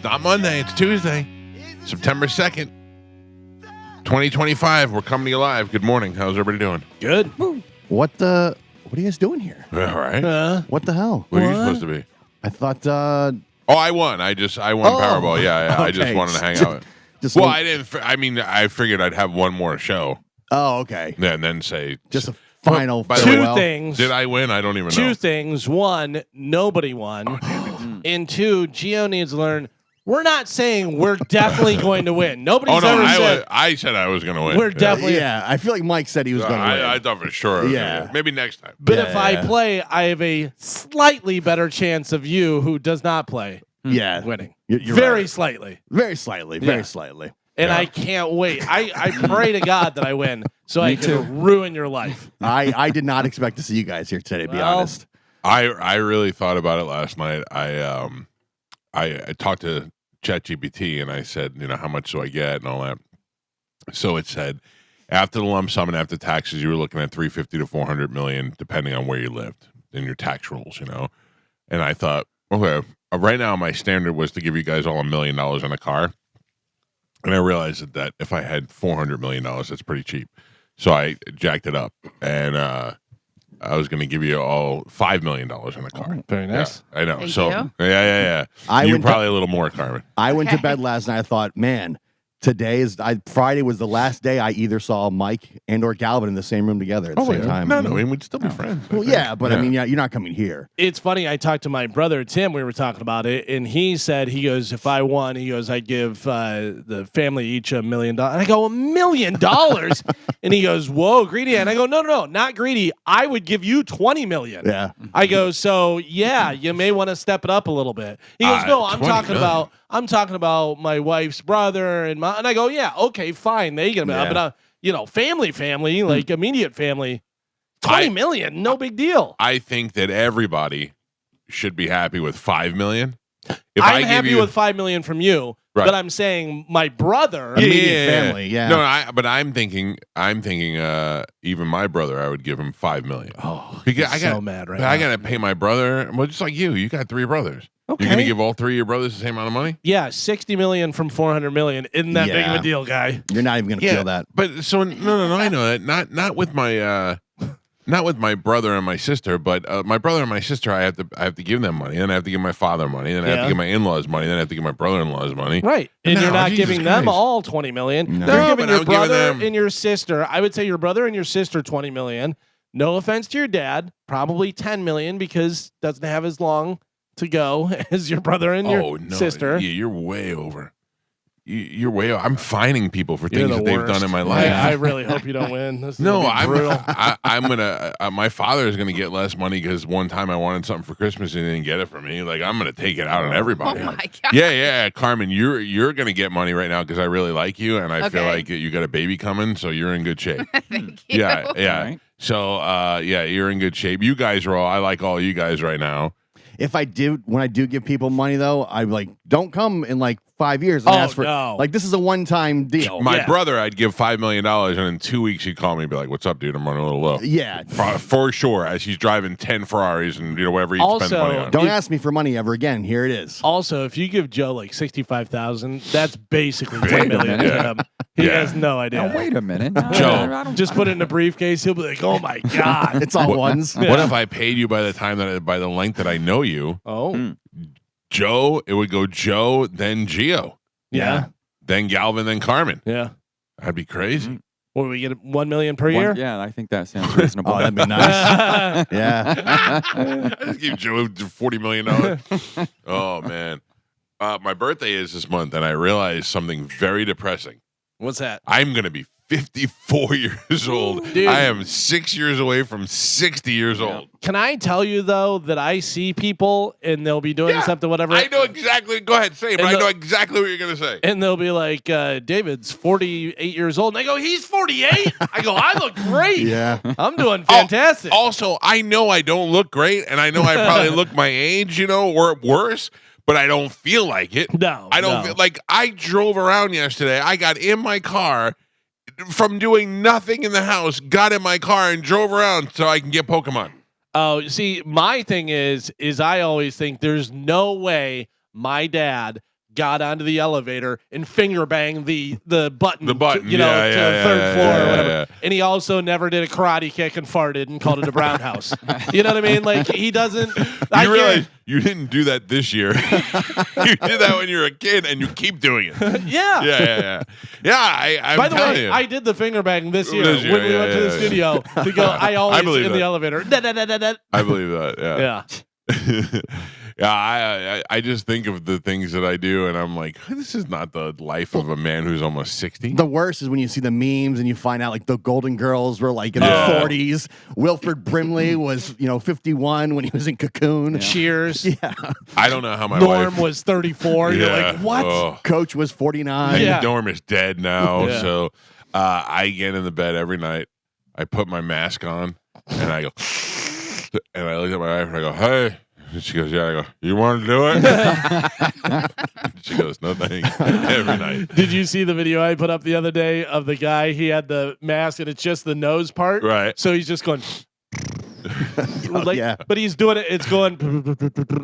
It's not Monday. It's Tuesday, September 2nd, 2025. We're coming to you live. Good morning. How's everybody doing? Good. What are you guys doing here? All right. What the hell? Where are you supposed to be? I thought. Oh, I won. I won Powerball. Yeah. Okay. I just wanted to hang out. I didn't. I figured I'd have one more show. Oh, okay. Yeah, and then say Just a final. By the way, Two things. Did I win? I don't even know. Two things. One, nobody won. Oh, damn it. And two, Gio needs to learn. We're not saying we're definitely going to win. Nobody's ever said. I said I was going to win. We're definitely. Yeah, I feel like Mike said he was going to win. I thought for sure. I was Yeah. gonna win. Maybe next time. But Yeah, if I yeah. play, I have a slightly better chance of you who does not play Yeah, winning. You're Very right. slightly. Very slightly. Yeah. Very slightly. And Yeah. I can't wait. I pray to God that I win so I can ruin your life. I did not expect to see you guys here today. To be Well, honest. I really thought about it last night. I talked to ChatGPT and I said, how much do I get and all that. So it said, after the lump sum and after taxes, you were looking at 350 to 400 million, depending on where you lived in your tax rolls. And I thought, okay, right now my standard was to give you guys all $1 million on a car, and I realized that if I had $400 million, that's pretty cheap. So I jacked it up, and I was going to give you all $5 million on a car. Very nice. Yeah, I know. Thank so you. yeah. I You went probably a little more, Carmen. I went to Okay. bed last night. I thought, man, Friday was the last day I either saw Mike and or Galvin in the same room together at the same time. No, we'd still be friends. I Well, think. yeah, but I mean, you're not coming here. It's funny. I talked to my brother Tim. We were talking about it, and he said, he goes, if I won, he goes, I'd give the family each $1 million. And I go, $1 million? And he goes, whoa, greedy. And I go, no, not greedy. I would give you 20 million. Yeah. I go, so yeah, you may want to step it up a little bit. He goes, no, I'm 20 talking million. about my wife's brother and I go, yeah, okay, fine. They get Yeah. but family, like immediate family, 20 million, no big deal. I think that everybody should be happy with 5 million. If I'm give happy you, with 5 million from you, Right. but I'm saying my brother. Immediate family, yeah. No, but I'm thinking, even my brother, I would give him 5 million. Oh, Because he's so mad right but now. I gotta pay my brother. Well, just like you got 3 brothers. Okay. You're gonna give all 3 of your brothers the same amount of money? Yeah, 60 million from 400 million. Isn't that big of Yeah. a deal, guy? You're not even going to feel that. But so no, I know that. Not with my not with my brother and my sister, but my brother and my sister, I have to give them money, and I have to give my father money, and I have Yeah. to give my in-laws money, then I have to give my brother-in-laws money. Right. And No, you're not Jesus giving them Christ. all 20 million. No. You're No, giving but your I'm giving brother them- and your sister. I would say your brother and your sister 20 million. No offense to your dad, probably 10 million because doesn't have as long to go as your brother and your sister. Yeah, you're way over. You're way over. I'm fining people for You're things the that they've worst. done in my life. I really hope you don't win. This is No, gonna be brutal. I'm gonna. My father is gonna get less money because one time I wanted something for Christmas and he didn't get it for me. Like I'm gonna take it out on Oh everybody. my God. Yeah, Carmen, you're gonna get money right now because I really like you and I feel Okay. like you got a baby coming, so you're in good shape. Thank you. Yeah. Right. So you're in good shape. You guys are all. I like all you guys right now. When I do give people money though, I'm like, don't come in like 5 years and Oh, ask for no. like this is a one-time deal. My Yeah. brother, I'd give $5 million, and in 2 weeks he'd call me and be like, "What's up, dude? I'm running a little low." Yeah. For sure, as he's driving 10 Ferraris and whatever he spends Also, money on. Don't ask me for money ever again. Here it is. Also, if you give Joe like 65,000, that's basically Wait 10 a million to minute. him. He Yeah. has no idea. Now, wait a minute. No, Joe. I don't- Just put it in a briefcase. He'll be like, "Oh my god!" It's all ones. What if I paid you by the length that I know you? Oh, Joe, it would go Joe, then Gio, yeah, then Galvin, then Carmen. yeah. That'd be crazy. What do we get? 1 million per year? Yeah, I think that sounds reasonable. Oh, that'd be nice. Yeah. I just gave Joe $40 million. Oh man, my birthday is this month, and I realized something very depressing. What's that? I'm gonna be 54 years old. Dude. I am 6 years away from 60 years old. Can I tell you though that I see people and they'll be doing Yeah, something, whatever. I know exactly. Go ahead, say it, but And I know exactly what you're gonna say. And they'll be like, David's 48 years old. And I go, he's 48? I go, I look great. Yeah. I'm doing fantastic. Also, I know I don't look great, and I know I probably look my age, or worse, but I don't feel like it. No, I don't no. feel like I drove around yesterday. I got in my car from doing nothing in the house, got in my car and drove around so I can get Pokemon. Oh, see, my thing is I always think there's no way my dad got onto the elevator and finger banged the button, The button, to, to the third floor or whatever. yeah. And he also never did a karate kick and farted and called it a brown house. You know what I mean? Like he doesn't. I You realize guarantee- you didn't do that this year. You did that when you were a kid, and you keep doing it. yeah. Yeah. I'm By the telling way, you. I did the finger bang this year, This year, when we yeah, went to the yeah, studio to go. I always believe in the that. elevator. I believe that. Yeah. Yeah. Yeah, I just think of the things that I do, and I'm like, this is not the life of a man who's almost 60. The worst is when you see the memes and you find out like the Golden Girls were like in Yeah. their 40s. Wilford Brimley was 51 when he was in Cocoon. Cheers. Yeah. I don't know how my Norm wife. was 34. You're Yeah. like, what? Oh. Coach was 49. Yeah. Norm is dead now, Yeah. so I get in the bed every night. I put my mask on, and I go, and I look at my wife and I go, "Hey," and she goes, "Yeah." I go, "You want to do it?" She goes, "No, thanks." Every night, Did you see the video I put up the other day of the guy? He had the mask and it's just the nose part. right? So he's just going like, yeah. but he's doing it. It's going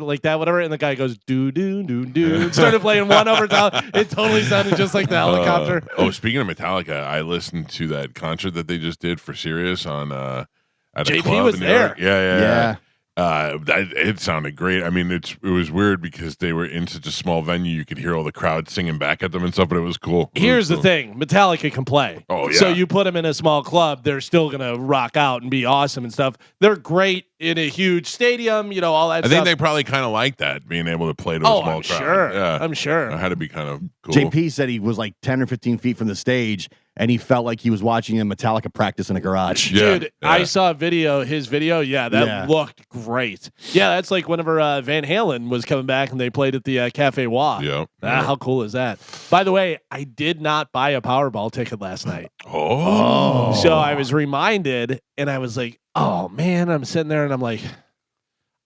like that, whatever. And the guy goes do do do do. Started playing one over top. It totally sounded just like the helicopter. Speaking of Metallica, I listened to that concert that they just did for Sirius on at a JP club was in New there. York. Yeah. Yeah. It sounded great. I mean, it was weird because they were in such a small venue. You could hear all the crowd singing back at them and stuff, but it was cool. Here's the thing: Metallica can play. Oh, yeah. So you put them in a small club, they're still gonna rock out and be awesome and stuff. They're great in a huge stadium. All that. I stuff. think they probably kind of like that, being able to play to a small I'm crowd. sure. Yeah, I'm sure. it had to be kind of cool. JP said he was like 10 or 15 feet from the stage and he felt like he was watching a Metallica practice in a garage. Yeah, Dude, yeah. I saw his video. Yeah, that Yeah. looked great. Yeah, that's like whenever Van Halen was coming back and they played at the Cafe Wa. Yep. How cool is that? By the way, I did not buy a Powerball ticket last night. Oh. So I was reminded and I was like, oh man, I'm sitting there and I'm like,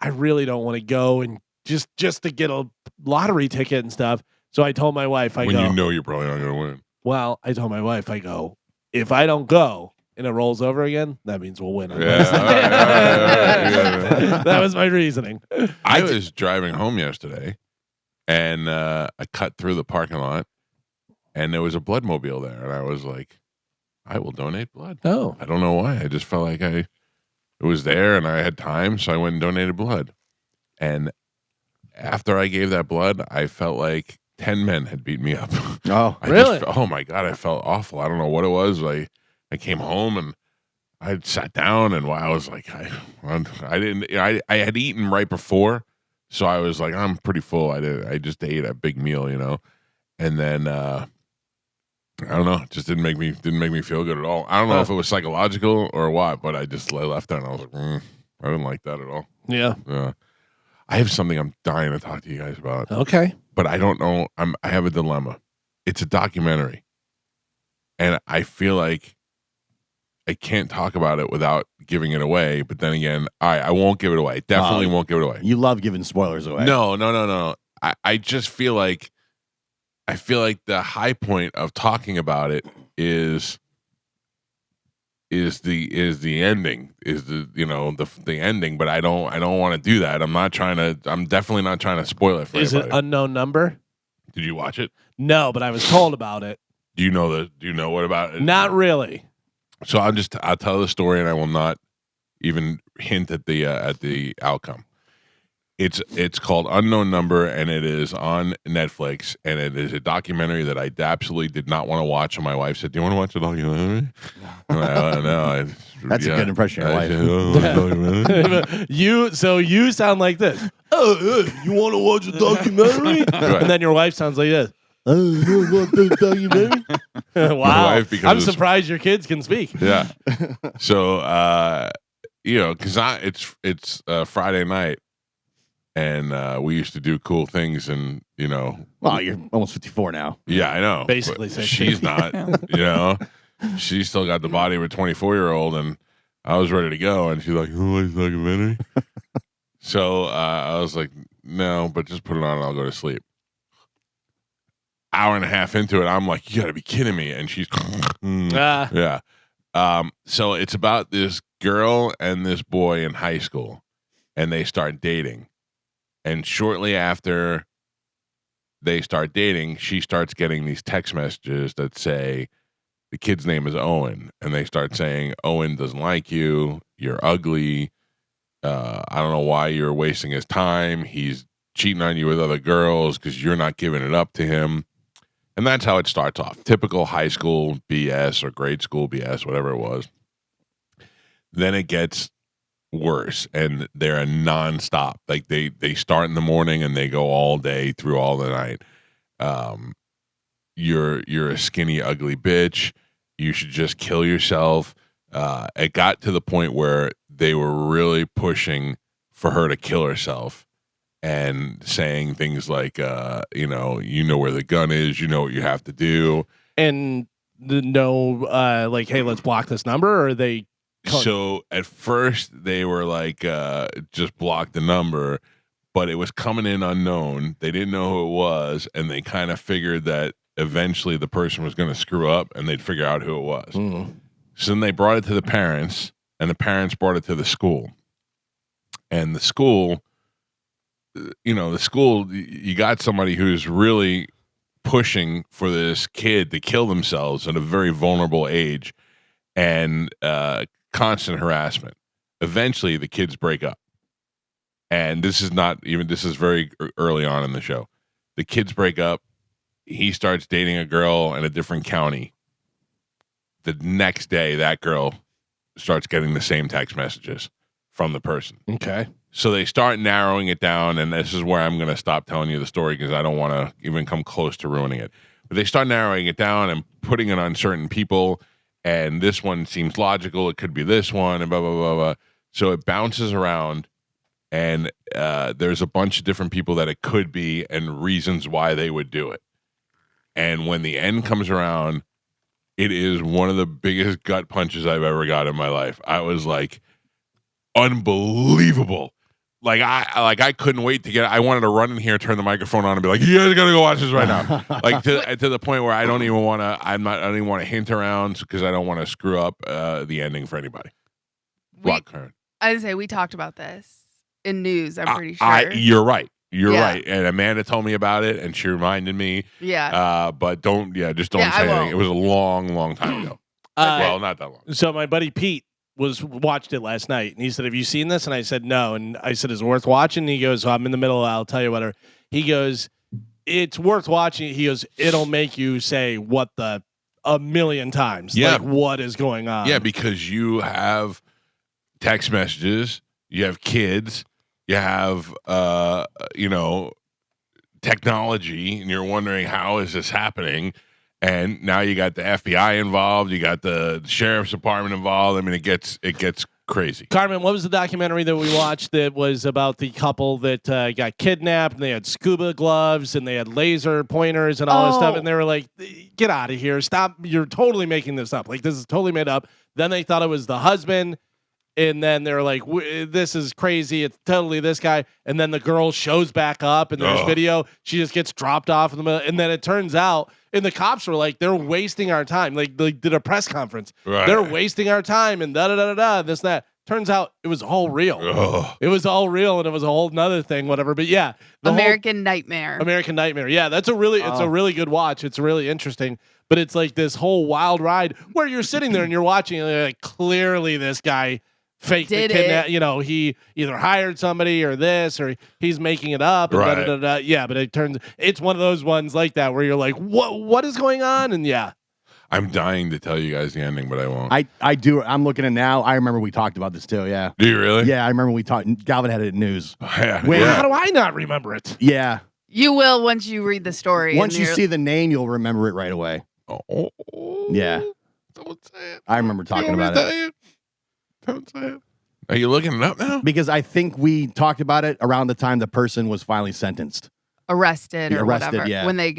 I really don't want to go and just to get a lottery ticket and stuff. So I told my wife, I when go, you know you're probably not going to win. well, I told my wife, I go, if I don't go and it rolls over again, that means we'll win. On Yeah, Wednesday." all right, yeah. That was my reasoning. I was driving home yesterday, and I cut through the parking lot, and there was a bloodmobile there, and I was like, I will donate blood. Oh, I don't know why. I just felt like it was there, and I had time, so I went and donated blood. And after I gave that blood, I felt like 10 men had beat me up. Oh, Really? Oh my God, I felt awful. I don't know what it was. I came home and I sat down and I was like, I had eaten right before. So I was like, I'm pretty full. I just ate a big meal, and then, I don't know. It just didn't make me feel good at all. I don't know if it was psychological or what, but I just left there and I was like, I didn't like that at all. yeah. I have something I'm dying to talk to you guys about. Okay. But I don't know. I have a dilemma. It's a documentary, and I feel like I can't talk about it without giving it away. But then again, I won't give it away. Definitely won't give it away. you love giving spoilers away. No. I just feel like the high point of talking about it is the ending, is the ending. But I don't want to do that. I'm definitely not trying to spoil it for Is it anybody. unknown number? Did you watch it? No, but I was told about it. Do you know what about it? Not really. So I'll tell the story and I will not even hint at the outcome. It's called Unknown Number and it is on Netflix and it is a documentary that I absolutely did not want to watch. And my wife said, "Do you want to watch a documentary?" No, That's a good impression of your wife. You sound like this. Oh, you want to watch a documentary? And then your wife sounds like this. Oh, you want the documentary? Wow. wife becomes I'm a- surprised your kids can speak. Yeah. So because it's Friday night. And we used to do cool things, and Well, you're almost 54 now. yeah, I know. Basically, but same she's not. She's still got the body of a 24-year-old, and I was ready to go, and she's like, "Oh, it's documentary." So I was like, "No, but just put it on, and I'll go to sleep." Hour and a half into it, I'm like, "You got to be kidding me!" And she's, yeah. So it's about this girl and this boy in high school, and they start dating. And shortly after they start dating, she starts getting these text messages that say the kid's name is Owen, and they start saying Owen doesn't like you, you're ugly. I don't know why you're wasting his time. He's cheating on you with other girls because you're not giving it up to him. And that's how it starts off. Typical high school BS or grade school BS, whatever it was. Then it gets worse, and they're a nonstop. Like they start in the morning and they go all day through all the night. You're a skinny, ugly bitch. You should just kill yourself. It got to the point where they were really pushing for her to kill herself and saying things like, you know where the gun is, you know what you have to do. And like, hey, let's block this number, or are they? So at first they were like, just block the number, but it was coming in unknown. They didn't know who it was, and they kind of figured that eventually the person was going to screw up and they'd figure out who it was. So then they brought it to the parents, and the parents brought it to the school. And the school, you got somebody who's really pushing for this kid to kill themselves at a very vulnerable age, and constant harassment. Eventually, the kids break up. And this is very early on in the show. The kids break up. He starts dating a girl in a different county. The next day, that girl starts getting the same text messages from the person. Okay. So they start narrowing it down, and this is where I'm going to stop telling you the story because I don't want to even come close to ruining it. But they start narrowing it down and putting it on certain people, and this one seems logical. It could be this one, and blah, blah, blah, blah. So it bounces around, and there's a bunch of different people that it could be and reasons why they would do it. And when the end comes around, it is one of the biggest gut punches I've ever got in my life. I was like, unbelievable. I couldn't wait to I wanted to run in here, turn the microphone on, and be like, "You guys gotta go watch this right now." Like to the point where I don't even want to. I don't even want to hint around because I don't want to screw up the ending for anybody. I'd say we talked about this in news. I'm pretty sure. You're right. You're right. And Amanda told me about it, and she reminded me. Yeah. But just don't say anything. It was a long, long time ago. Well, not that long. So my buddy Pete watched it last night, and he said, "Have you seen this?" And I said, "No." And I said, "Is it worth watching?" And he goes, "I'm in the middle. I'll tell you whatever." He goes, "It's worth watching." He goes, "It'll make you say what a million times. Yeah. Like, what is going on?" Yeah, because you have text messages, you have kids, you have technology, and you're wondering how is this happening. And now you got the FBI involved, you got the sheriff's department involved. I mean, it gets crazy. Carmen, what was the documentary that we watched that was about the couple that got kidnapped, and they had scuba gloves and they had laser pointers and all this stuff, and they were like, "Get out of here. Stop. You're totally making this up. Like, this is totally made up." Then they thought it was the husband, and then they were like, "This is crazy. It's totally this guy." And then the girl shows back up, and there's video. She just gets dropped off in the middle, and then it turns out, and the cops were like, "They're wasting our time." Like they did a press conference. Right. They're wasting our time, and this, that. Turns out it was all real. It was all real, and it was a whole nother thing, whatever. But yeah, American Nightmare. Yeah, it's a really good watch. It's really interesting. But it's like this whole wild ride where you're sitting there and you're watching, and you're like, clearly this guy faked the kidnap. He either hired somebody or this, or he's making it up. And Right. Yeah, but it's one of those ones like that where you're like, what is going on? And yeah. I'm dying to tell you guys the ending, but I won't. I do. I'm looking at now. I remember we talked about this too. Yeah. Do you really? Yeah, I remember we talked. Galvin had it in news. Yeah. Wait, How do I not remember it? Yeah. You will once you read the story. Once you see the name, you'll remember it right away. Oh. Yeah. Don't say it. I remember talking about it. Don't say it. Are you looking it up now? Because I think we talked about it around the time the person was finally sentenced. arrested or whatever yeah. when they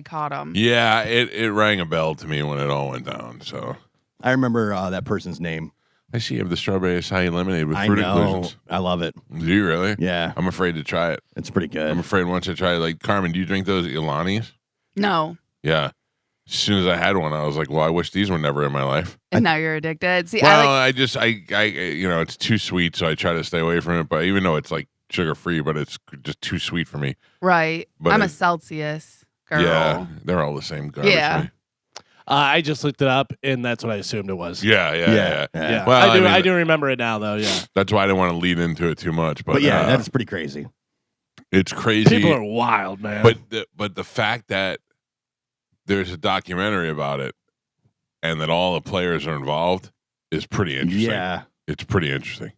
caught him. Yeah, it rang a bell to me when it all went down. So I remember that person's name. I see you have the strawberry acai lemonade with I fruit know. inclusions. I love it. Do you really? Yeah. I'm afraid to try it. It's pretty good. I'm afraid once I try it, like Carmen, do you drink those Ilanis? No. Yeah. As soon as I had one, I was like, well, I wish these were never in my life. And now you're addicted. See, well, I it's too sweet, so I try to stay away from it. But even though it's like sugar-free, but it's just too sweet for me. Right. But I'm a Celsius girl. Yeah, they're all the same garbage Yeah. to me. I just looked it up, and that's what I assumed it was. Yeah. Yeah. Well, I do remember it now, though. Yeah. That's why I didn't want to lead into it too much. But yeah, that's pretty crazy. It's crazy. People are wild, man. But the fact that there's a documentary about it and that all the players are involved is pretty interesting. Yeah. It's pretty interesting.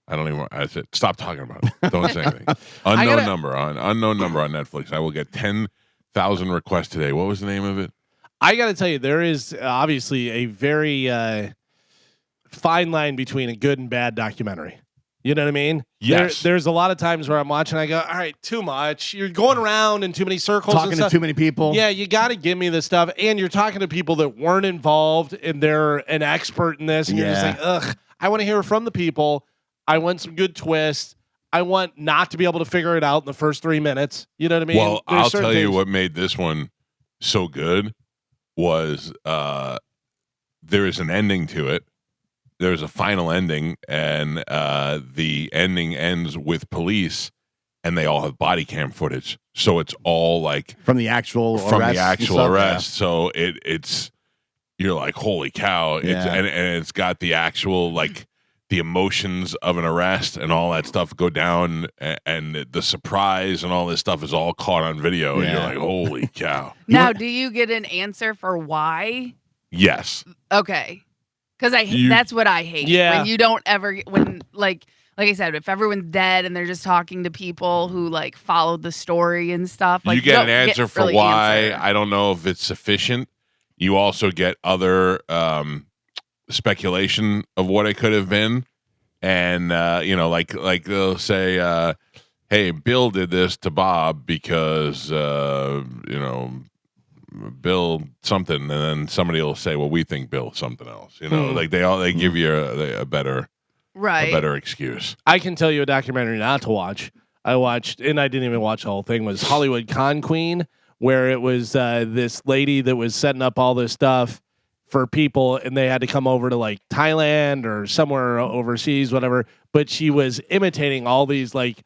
I don't even want. I said, stop talking about it. Don't say anything. Unknown number on Netflix. I will get 10,000 requests today. What was the name of it? I got to tell you, there is obviously a very fine line between a good and bad documentary. You know what I mean? Yes. There's a lot of times where I'm watching, I go, all right, too much. You're going around in too many circles. Talking to too many people. Yeah, you got to give me this stuff. And you're talking to people that weren't involved and they're an expert in this. And you're just like, ugh, I want to hear from the people. I want some good twists. I want not to be able to figure it out in the first 3 minutes. You know what I mean? Well, I'll tell you what made this one so good was there is an ending to it. There's a final ending, and the ending ends with police, and they all have body cam footage. So it's all like from the actual arrest. So it's you're like, holy cow! It's, and it's got the actual like the emotions of an arrest and all that stuff go down, and the surprise and all this stuff is all caught on video, and you're like, holy cow! Now, do you get an answer for why? Yes. Okay. Because that's what I hate. Yeah. When you don't ever like I said, if everyone's dead and they're just talking to people who like followed the story and stuff, like you get an answer for really why. answer. I don't know if it's sufficient. You also get other speculation of what it could have been, and like they'll say, "Hey, Bill did this to Bob because Bill something," and then somebody will say, "Well, we think Bill something else." Like they give you a better excuse. I can tell you a documentary not to watch. I watched, and I didn't even watch the whole thing. Was Hollywood Con Queen, where it was this lady that was setting up all this stuff for people, and they had to come over to like Thailand or somewhere overseas, whatever. But she was imitating all these like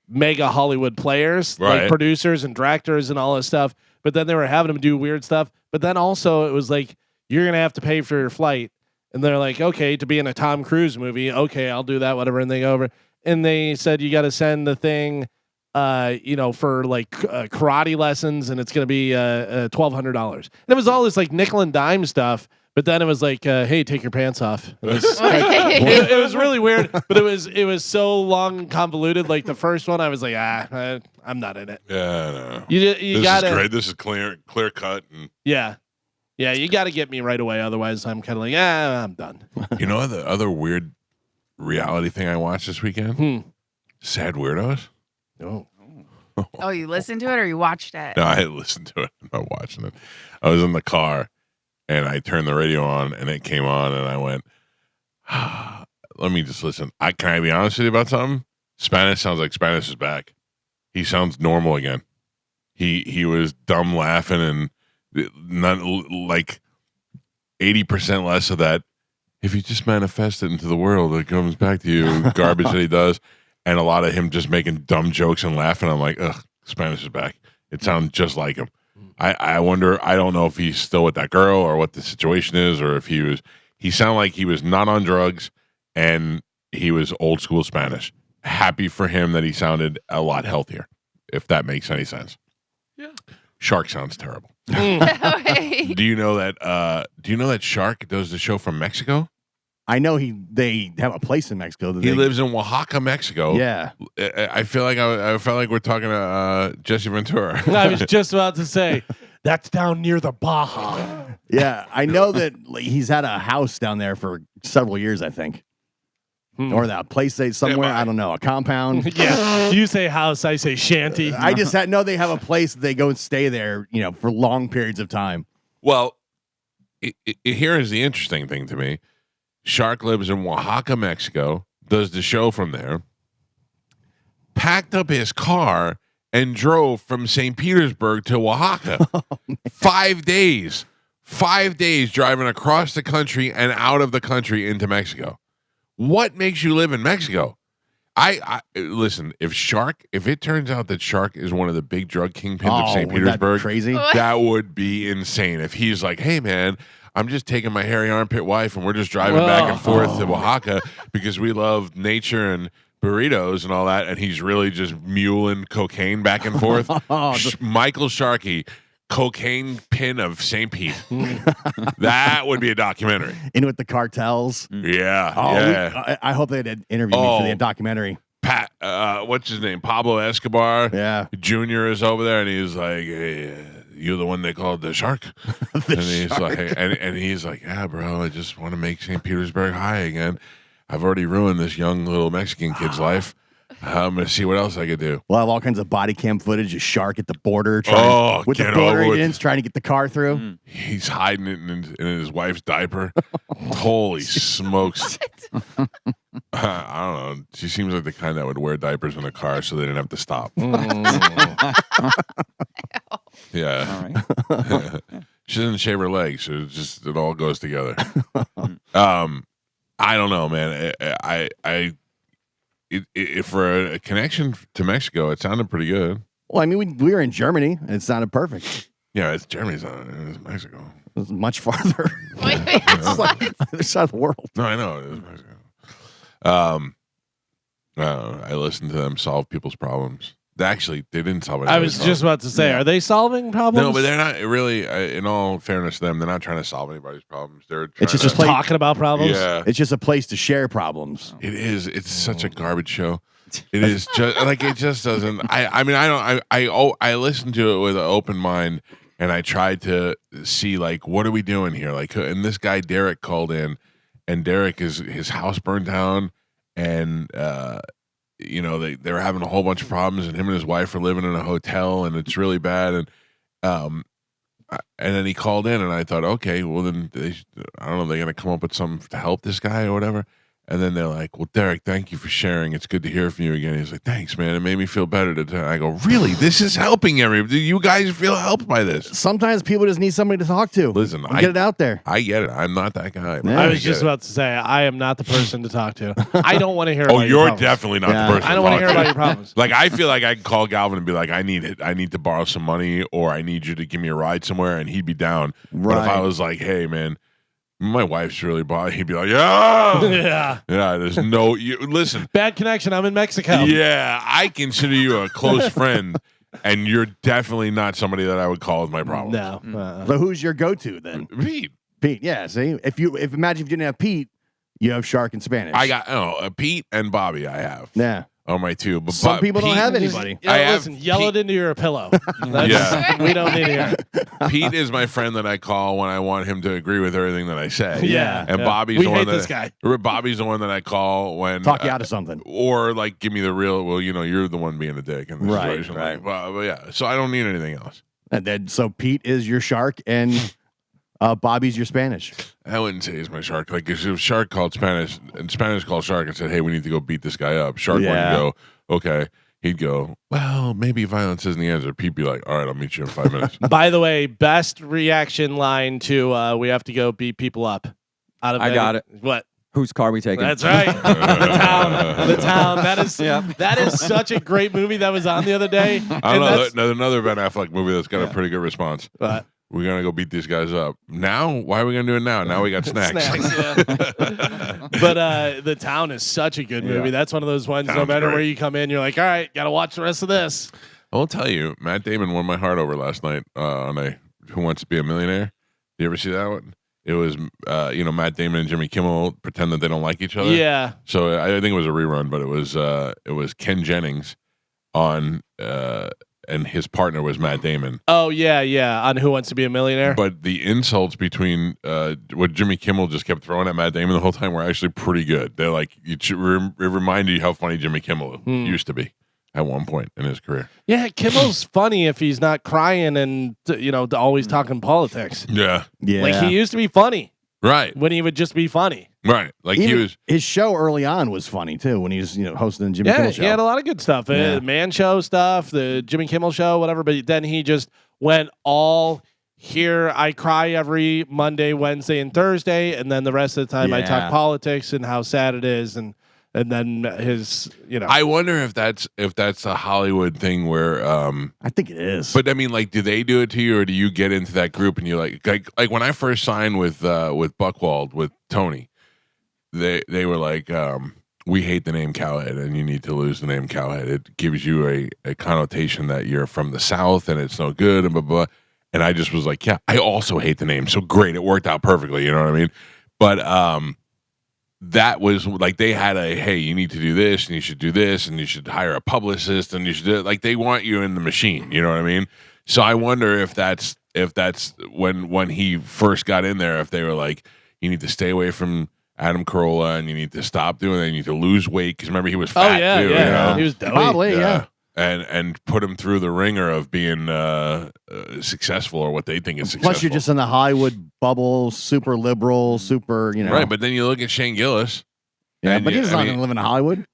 mega Hollywood players, like producers and directors and all this stuff. But then they were having them do weird stuff. But then also it was like, you're going to have to pay for your flight. And they're like, okay, to be in a Tom Cruise movie. Okay, I'll do that, whatever. And they go over. And they said, you got to send the thing, for like karate lessons. And it's going to be $1,200. And it was all this like nickel and dime stuff. But then it was like, hey, take your pants off. It was really weird, but it was so long and convoluted. Like the first one, I was like, I'm not in it. Yeah, no. You gotta. This is great. This is clear cut. And yeah, you got to get me right away. Otherwise, I'm kind of like, I'm done. You know the other weird reality thing I watched this weekend? Sad Weirdos. Oh, you listened to it or you watched it? No, I listened to it. I'm not watching it. I was in the car. And I turned the radio on, and it came on, and I went, let me just listen. Can I be honest with you about something? Spanish sounds like Spanish is back. He sounds normal again. He was dumb laughing, and not like 80% less of that. If you just manifest it into the world, it comes back to you. Garbage that he does, and a lot of him just making dumb jokes and laughing. I'm like, ugh, Spanish is back. It sounds just like him. I wonder, I don't know if he's still with that girl or what the situation is, or if he sounded like he was not on drugs and he was old school Spanish. Happy for him that he sounded a lot healthier, if that makes any sense. Yeah. Shark sounds terrible. Do you know that Shark does the show from Mexico? I know they have a place in Mexico. He lives in Oaxaca, Mexico. Yeah. I feel like I felt like we're talking to Jesse Ventura. I was just about to say, that's down near the Baja. Yeah, I know that he's had a house down there for several years, I think. Or that place somewhere, I don't know, a compound. Yeah, you say house, I say shanty. I just know they have a place that they go and stay there, for long periods of time. Well, here is the interesting thing to me. Shark lives in Oaxaca, Mexico, does the show from there, packed up his car, and drove from St. Petersburg to Oaxaca. 5 days. 5 days driving across the country and out of the country into Mexico. What makes you live in Mexico? I listen. If it turns out that Shark is one of the big drug kingpins of St. wouldn't that be Petersburg, crazy. that would be insane. If he's like, hey man, I'm just taking my hairy armpit wife and we're just driving back and forth to Oaxaca because we love nature and burritos and all that, and he's really just muling cocaine back and forth. Michael Sharkey, cocaine pin of St. Pete. That would be a documentary. In with the cartels. Yeah. I hope they'd interview me for the documentary. Pat, what's his name? Pablo Escobar. Yeah. Jr. is over there, and he's like, hey, you're the one they called the shark. He's like, and he's like, yeah, bro, I just want to make St. Petersburg high again. I've already ruined this young little Mexican kid's life. I'm gonna see what else I could do. We'll have all kinds of body cam footage of Shark at the border, with the get border over it. agents trying to get the car through. He's hiding it in his wife's diaper. Holy smokes! I don't know. She seems like the kind that would wear diapers in a car so they didn't have to stop. Yeah. All right. She doesn't shave her legs, so it all goes together. I don't know, man. For a connection to Mexico, it sounded pretty good. Well, I mean, we were in Germany, and it sounded perfect. Yeah, it's Germany's not. It's Mexico. It was much farther. Wait, It's like the other side of the world. No, I know it is Mexico. I listened to them solve people's problems. They didn't solve it. I was just about to say, are they solving problems? No, but they're not really. In all fairness to them, they're not trying to solve anybody's problems. They're It's just trying a place. talking about problems. Yeah, It's just a place to share problems. it is. It's such a garbage show. It is just like it just doesn't. I mean, I don't. I listened to it with an open mind, and I tried to see like what are we doing here? Like, and this guy Derek called in, and Derek his house burned down, and they were having a whole bunch of problems, and him and his wife are living in a hotel, and it's really bad, and then he called in, and I thought, okay, well then I don't know, they're gonna come up with something to help this guy or whatever. And then they're like, well, Derek, thank you for sharing. It's good to hear from you again. He's like, thanks, man. It made me feel better. I go, really? This is helping everybody. You guys feel helped by this? Sometimes people just need somebody to talk to. Listen, get it out there. I get it. I'm not that guy. Yeah. I was just about to say, I am not the person to talk to. I don't want to hear. Oh, about your you're problems. definitely not Yeah. the person. I don't want to hear about your problems. Like, I feel like I could call Galvin and be like, I need to borrow some money, or I need you to give me a ride somewhere, and he'd be down. But if I was like, hey, man, my wife's really bothered, he'd be like, yeah. There's no, listen. Bad connection. I'm in Mexico. Yeah, I consider you a close friend, and you're definitely not somebody that I would call with my problems. No. So who's your go-to then? Pete. Pete. Yeah. See, imagine if you didn't have Pete, you have Shark in Spanish. I got Pete and Bobby. I have. Yeah. On my two, but Some people don't Pete- have anybody. Yeah, I have listen, yell Pete- it into your pillow. Yeah. We don't need to hear it. Pete is my friend that I call when I want him to agree with everything that I say. Yeah. And yeah. Bobby's we the one hate that this guy. Bobby's the one that I call when Talk you out of something. or like give me the real. Well, you're the one being a dick in this Right, situation. right. Like, well, yeah. So I don't need anything else. And then so Pete is your Shark and Bobby's your Spanish. I wouldn't say he's my shark. Like if Shark called Spanish and Spanish called Shark and said, "Hey, we need to go beat this guy up," Shark Yeah. wouldn't go, "Okay." He'd go, "Well, maybe violence isn't the answer." Pete be like, "All right, I'll meet you in 5 minutes." By the way, best reaction line to we have to go beat people up. Out of I got it. What? Whose car we taking? That's right. The town. Yep. That is such a great movie that was on the other day. I don't know. Another Ben Affleck movie that's got Yeah. a pretty good response. But We're gonna go beat these guys up now. Why are we gonna do it now? Now we got snacks. yeah. But the town is such a good movie. Yeah. That's one of those ones. No Town's matter great. where you come in, you're like, all right, got to watch the rest of this. I will tell you, Matt Damon won my heart over last night on a Who Wants to Be a Millionaire. Did you ever see that one? It was, Matt Damon and Jimmy Kimmel pretend that they don't like each other. Yeah. So I think it was a rerun, but it was Ken Jennings on, and his partner was Matt Damon. Oh yeah. On Who Wants to Be a Millionaire. But the insults between what Jimmy Kimmel just kept throwing at Matt Damon the whole time were actually pretty good. They're like, it reminded you how funny Jimmy Kimmel used to be at one point in his career. Yeah, Kimmel's funny if he's not crying and always talking politics. Yeah. Yeah. Like he used to be funny Right. when he would just be funny. Right. Like he Even was. his show early on was funny too when he was hosting the Jimmy Yeah, Kimmel show. he had a lot of good stuff. Yeah. The Man Show stuff, the Jimmy Kimmel Show, whatever. But then he just went all here. I cry every Monday, Wednesday, and Thursday, and then the rest of the time I Yeah. talk politics and how sad it is. And and then his, I wonder if that's a Hollywood thing where I think it is. but I mean, like, do they do it to you, or do you get into that group and you're like when I first signed with Buckwald with Tony, they were like, we hate the name Cowhead, and you need to lose the name Cowhead. It gives you a connotation that you're from the South, and it's no good, and blah blah. And I just was like, yeah, I also hate the name. So great, it worked out perfectly. You know what I mean? But that was like they had hey, you need to do this, and you should do this, and you should hire a publicist, and you should do it. Like they want you in the machine. You know what I mean? So I wonder if that's when he first got in there, if they were like, you need to stay away from Adam Carolla, and you need to stop doing that. You need to lose weight because remember he was fat too. Yeah, you know? he was doughy. Probably, yeah. And put him through the ringer of being successful or what they think is successful. Plus, you're just in the Hollywood bubble, super liberal, super, right. But then you look at Shane Gillis. Yeah, but he's not going to live in Hollywood.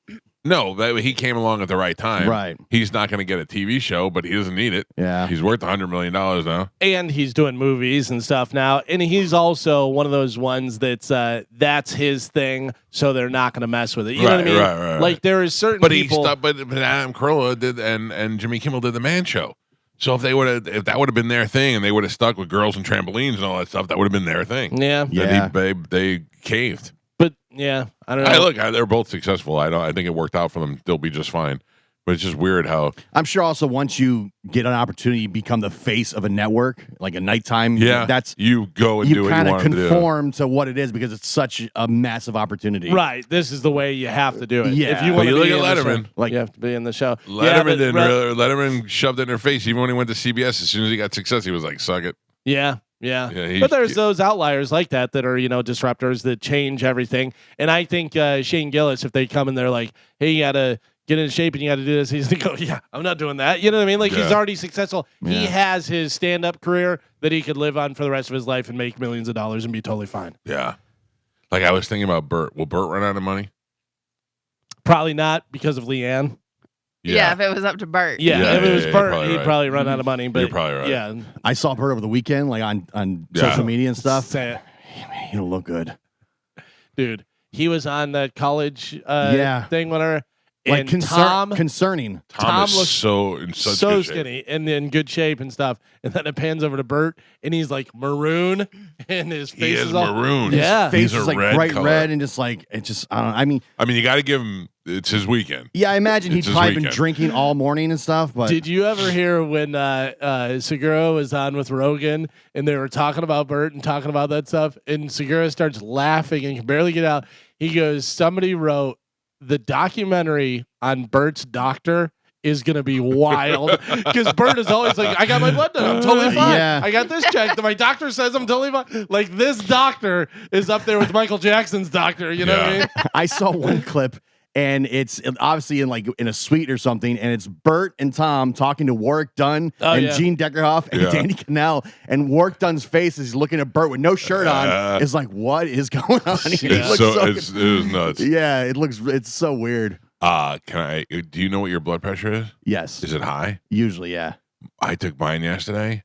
No, he came along at the right time. Right. He's not going to get a TV show, but he doesn't need it. Yeah. He's worth $100 million now. And he's doing movies and stuff now. And he's also one of those ones that's his thing, so they're not going to mess with it. You know what I mean? Right. Like there is certain but people. But Adam Carolla did, and Jimmy Kimmel did the Man Show. So if that would have been their thing, and they would have stuck with girls and trampolines and all that stuff, that would have been their thing. Yeah. Then they caved. But yeah, I don't know. They're both successful. I think it worked out for them. They'll be just fine. But it's just weird how I'm sure also once you get an opportunity, you become the face of a network, like a nighttime. Yeah, that's you go and you do what you kind of want to do. conform to what it is because it's such a massive opportunity. Right. This is the way you have to do it. Yeah. If you But want you to look be at in the Letterman. show, Like- you have to be in the show. Letterman shoved it in their face. Even when he went to CBS, as soon as he got success, he was like, "Suck it." Yeah. But there's those outliers like that are, disruptors that change everything. And I think Shane Gillis, if they come and they're like, hey, you got to get in shape and you got to do this, he's going to go, yeah, I'm not doing that. You know what I mean? Like he's already successful. Yeah. He has his stand-up career that he could live on for the rest of his life and make millions of dollars and be totally fine. Yeah. Like I was thinking about Bert. Will Bert run out of money? Probably not because of Leanne. Yeah, if it was up to Bert. Yeah, if it was Bert, he'd right. probably run out of money. But You're probably right. Yeah. I saw Bert over the weekend, like on social media and stuff. Say it. He don't look good. Dude, he was on the college Yeah. thing with her. Like And concerning. Tom looks is so in such so good shape. skinny and in good shape and stuff. And then it pans over to Bert, and he's like maroon, and his face He is all maroon. Yeah. Face He's a is like red bright color. red and just like it just I don't know. I mean, you got to give him. It's his weekend. Yeah, I imagine It's he's his probably been weekend. drinking all morning and stuff. But Did you ever hear when Segura was on with Rogan and they were talking about Bert and talking about that stuff? And Segura starts laughing and can barely get out. He goes, somebody wrote the documentary on Bert's doctor is going to be wild because Bert is always like, I got my blood done. I'm totally fine. Yeah. I got this checked. My doctor says I'm totally fine. Like this doctor is up there with Michael Jackson's doctor. You know what I mean? I saw one clip and it's obviously in a suite or something, and it's Bert and Tom talking to Warwick Dunn and yeah. Gene Deckerhoff and Danny Cannell, and Warwick Dunn's face is looking at Bert with no shirt on. Is like, what is going on here? He looks It was nuts. yeah, it's so weird. Do you know what your blood pressure is? Yes, Is it high? usually, yeah. I took mine yesterday,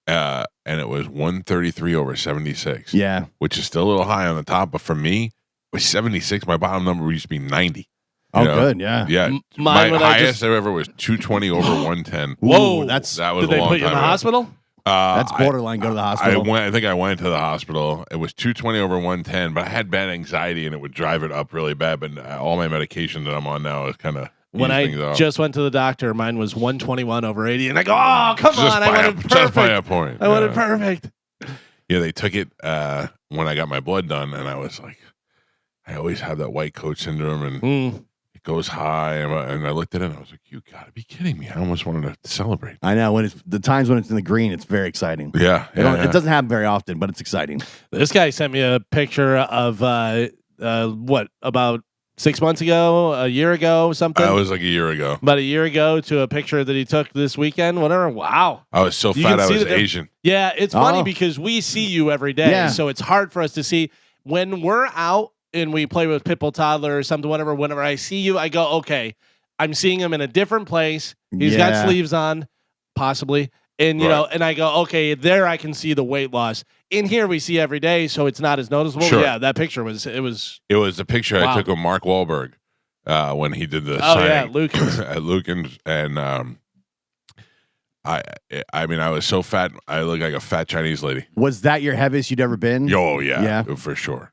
and it was 133/76. Yeah. Which is still a little high on the top, but for me, it was 76. My bottom number used to be 90. Oh, You know? good. Yeah. Yeah, Mine my when I highest ever was 220/110. Whoa, Ooh, that's That was Did a they long put you in time the ago. hospital? that's borderline. Go to the hospital. I think I went to the hospital. It was 220/110, but I had bad anxiety and it would drive it up really bad. But all my medication that I'm on now is kind of When things I off. just went to the doctor, mine was 121/80, and I go, "Oh, come on! I wanted just by a perfect. point. I wanted perfect." Yeah, they took it when I got my blood done, and I was like, I always have that white coat syndrome, and it goes high. And I looked at it, and I was like, you got to be kidding me! I almost wanted to celebrate. I know when it's the times when it's in the green, it's very exciting. Yeah, It doesn't happen very often, but it's exciting. This guy sent me a picture of what about 6 months ago, a year ago, something. That was like a year ago. About a year ago to a picture that he took this weekend. Whatever. Wow. I was so You fat can I see was the diff- Asian. Yeah, it's funny Oh. because we see you every day, Yeah. so it's hard for us to see when we're out and we play with Pitbull Toddler or something. Whenever I see you, I go, okay, I'm seeing him in a different place. He's got Yeah. sleeves on, possibly, And, you Right. know, and I go, okay, there I can see the weight loss. In here we see every day, so it's not as noticeable. Sure. Yeah, that picture was, it was, It was a picture I Wow. took of Mark Wahlberg when he did the oh, yeah, signing Lucas. at Lucan's, and I mean, I was so fat, I look like a fat Chinese lady. Was that your heaviest you'd ever been? Yeah, for sure.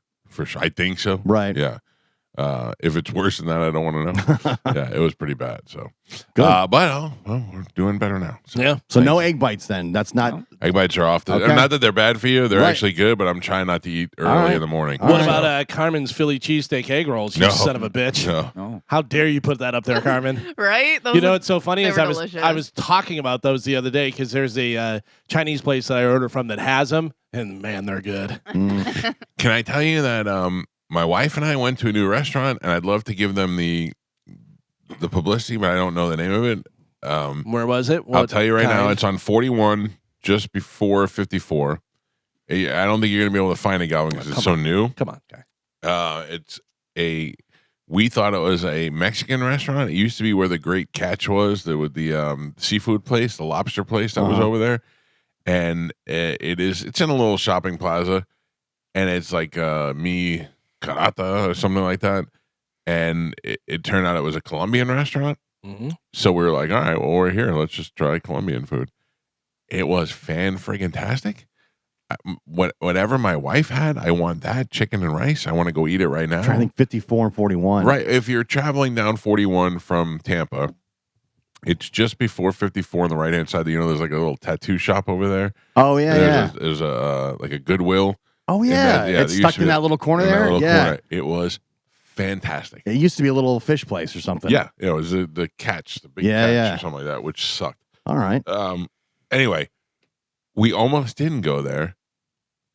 I think so. Right. Yeah. If it's worse than that, I don't want to know. Yeah, it was pretty bad. So, Good. but we're doing better now. So, Yeah. So no egg bites then. That's not. egg bites are off. Okay. Not that they're bad for you; they're Right. actually good. But I'm trying not to eat early right. in the morning. All What right. about Carmen's Philly cheesesteak egg rolls? You No. son of a bitch. No. No. How dare you put that up there, Carmen? Right? Those You know are- what's so funny they is were I was delicious. talking about those the other day because there's a Chinese place that I order from that has them, and man, they're good. Mm. Can I tell you that my wife and I went to a new restaurant, and I'd love to give them the publicity, but I don't know the name of it. Where was it? I'll What tell you right now, kind? it's on 41, just before 54. I don't think you're gonna be able to find it, Galvin, because it's so new. Come on, guy. We thought it was a Mexican restaurant. It used to be where the Great Catch was, with the seafood place, the lobster place that was Uh-huh. over there. And it's in a little shopping plaza, and it's like Mi Carata or something like that. And it turned out it was a Colombian restaurant. Mhm. So we were like, all right, well, we're here. Let's just try Colombian food. It was fan-friggin-tastic. Whatever my wife had, I want that chicken and rice. I want to go eat it right now. I'm trying to think 54 and 41. Right. If you're traveling down 41 from Tampa, it's just before 54 on the right-hand side. You know, there's like a little tattoo shop over there. Oh yeah, yeah. There's a like a Goodwill. Oh in yeah. that- yeah, It's there stuck used to in be that little corner in that there. little Yeah. corner. It was fantastic. It used to be a little fish place or something. Yeah. It was the catch, the big Yeah, catch yeah. or something like that, which sucked. All right. Anyway, we almost didn't go there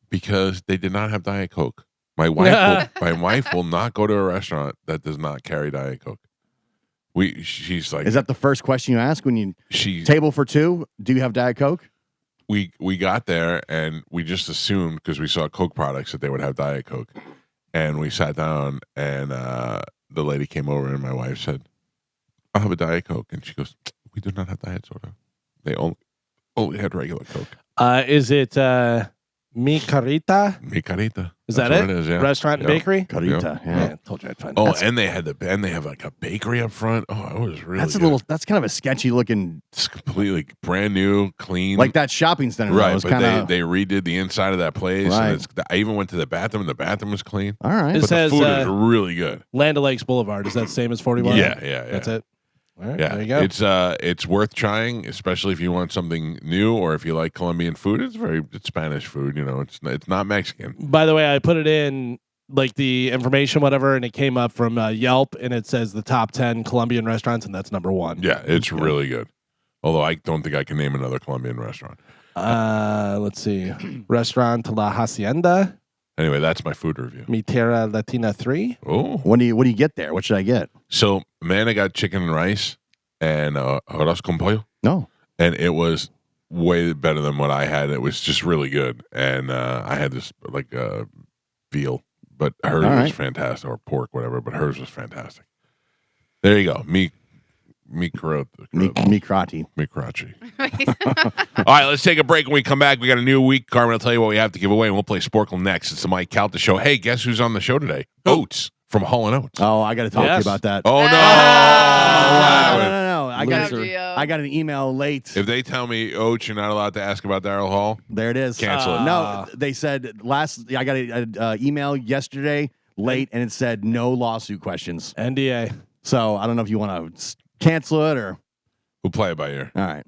because they did not have Diet Coke. My wife will not go to a restaurant that does not carry Diet Coke. She's like, Is that the first question you ask when you table for two? Do you have Diet Coke? We got there and we just assumed because we saw Coke products that they would have Diet Coke, and we sat down and the lady came over and my wife said, "I'll have a Diet Coke," and she goes, "We do not have diet soda. They only had regular Coke." Is it Mi Carita? Mi Carita. Is That's that what it? it is, yeah. Restaurant and Yeah. bakery? Carita. Yeah. Man, told you I'd find Oh, it. and they have like a bakery up front. Oh, it was really That's a good. little. That's kind of a sketchy looking, It's completely brand new, clean. like that shopping center. though. right, It's but kind of they redid the inside of that place. Right. And I even went to the bathroom. And the bathroom was clean. all right. It But says the food is really good. Land O'Lakes Boulevard. Is that the same as 41? Yeah. That's it. All right, Yeah, there you go. it's worth trying, especially if you want something new or if you like Colombian food. It's Spanish food. You know, it's not Mexican. By the way, I put it in like the information, whatever, and it came up from Yelp, and it says the top 10 Colombian restaurants, and that's number 1. Yeah, it's really good. Although I don't think I can name another Colombian restaurant. Let's see. Restaurant La Hacienda, Anyway, that's my food review. Mi Terra Latina 3. Oh, What do you get there? What should I get? so Amanda got chicken and rice and arroz con pollo, No. and it was way better than what I had. It was just really good, and I had this like veal, but hers All was right. fantastic, or pork, whatever. But hers was fantastic. There you go, mi Mikrati. Karachi. All right, let's take a break. When we come back, we got a new week. Carmen will tell you what we have to give away, and we'll play Sporkle next. It's the Mike Calta Show. Hey, guess who's on the show today? Oates from Hall & Oates. Oh, I got to talk to you Yes. about that. Oh, no. No. I got Loser. I got an email late. If they tell me, Oates, you're not allowed to ask about Daryl Hall, There it is. cancel it. No, they said I got an email yesterday late, and it said no lawsuit questions. NDA. So I don't know if you want to cancel it or. We'll play it by ear. All right.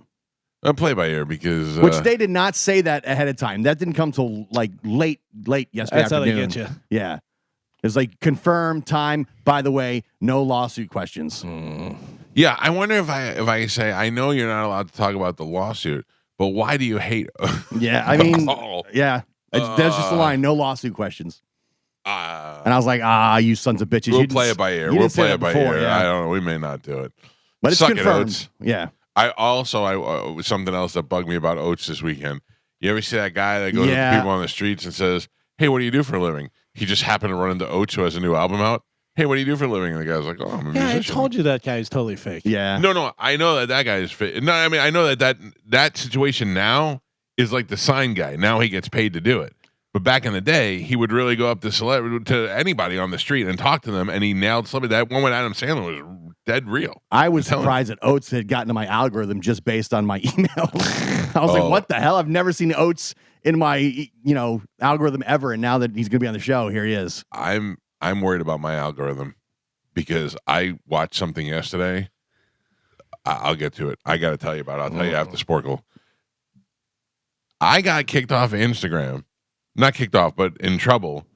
I'll play it by ear because... Which they did not say that ahead of time. That didn't come till like late yesterday That's how they afternoon. get you. Yeah. It's like confirm time. By the way, no lawsuit questions. Yeah, I wonder if I say, I know you're not allowed to talk about the lawsuit, but why do you hate... Yeah, I mean, Oh. yeah. There's just a line, no lawsuit questions. And I was like, you sons of bitches. We'll You didn't play s- it by ear. you We'll didn't say play that it by before, ear. yeah. I don't know. We may not do it. But it's Suck it, confirmed. Oates. Yeah. I also something else that bugged me about Oates this weekend. You ever see that guy that goes Yeah. to people on the streets and says, "Hey, what do you do for a living?" He just happened to run into Oates, who has a new album out, hey, what do you do for a living? And the guy's like, oh, I'm a Yeah, I musician. told you that guy's totally fake. Yeah. No, I know that guy is fit. No, I mean, I know that situation now is like the sign guy. Now he gets paid to do it. But back in the day, he would really go up to anybody on the street and talk to them, and he nailed somebody. That one with Adam Sandler was dead real. I was I'm telling surprised that Oates had gotten to my algorithm just based on my emails. I was Oh. like, what the hell? I've never seen Oates in my algorithm ever. And now that he's going to be on the show, here he is. I'm worried about my algorithm because I watched something yesterday. I'll get to it. I got to tell you about it. I'll tell you after Sporkle. I got kicked off of Instagram. Not kicked off, but in trouble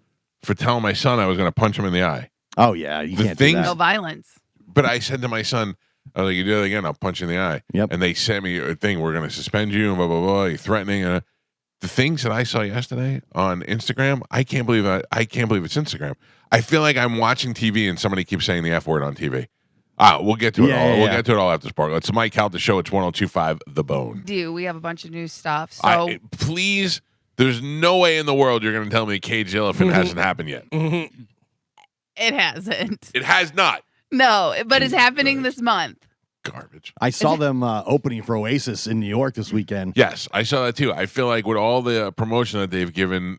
for telling my son I was going to punch him in the eye. Oh, yeah. You The can't things- do No that. violence. But I said to my son, I was like, you do it again, I'll punch you in the eye. Yep. And they sent me a thing, we're going to suspend you, and blah, blah, blah. You're threatening. The things that I saw yesterday on Instagram, I can't believe it's Instagram. I feel like I'm watching TV and somebody keeps saying the F word on TV. We'll get to it all. We'll get to it all after Sparkle. It's the Mike Calta Show. It's 102.5 The Bone. We have a bunch of new stuff. So Please, there's no way in the world you're going to tell me Cage the Elephant hasn't happened yet. it hasn't. It has not. No, but it's Jesus happening Christ. this month. Garbage. I saw them opening for Oasis in New York this weekend. Yes, I saw that too. I feel like with all the promotion that they've given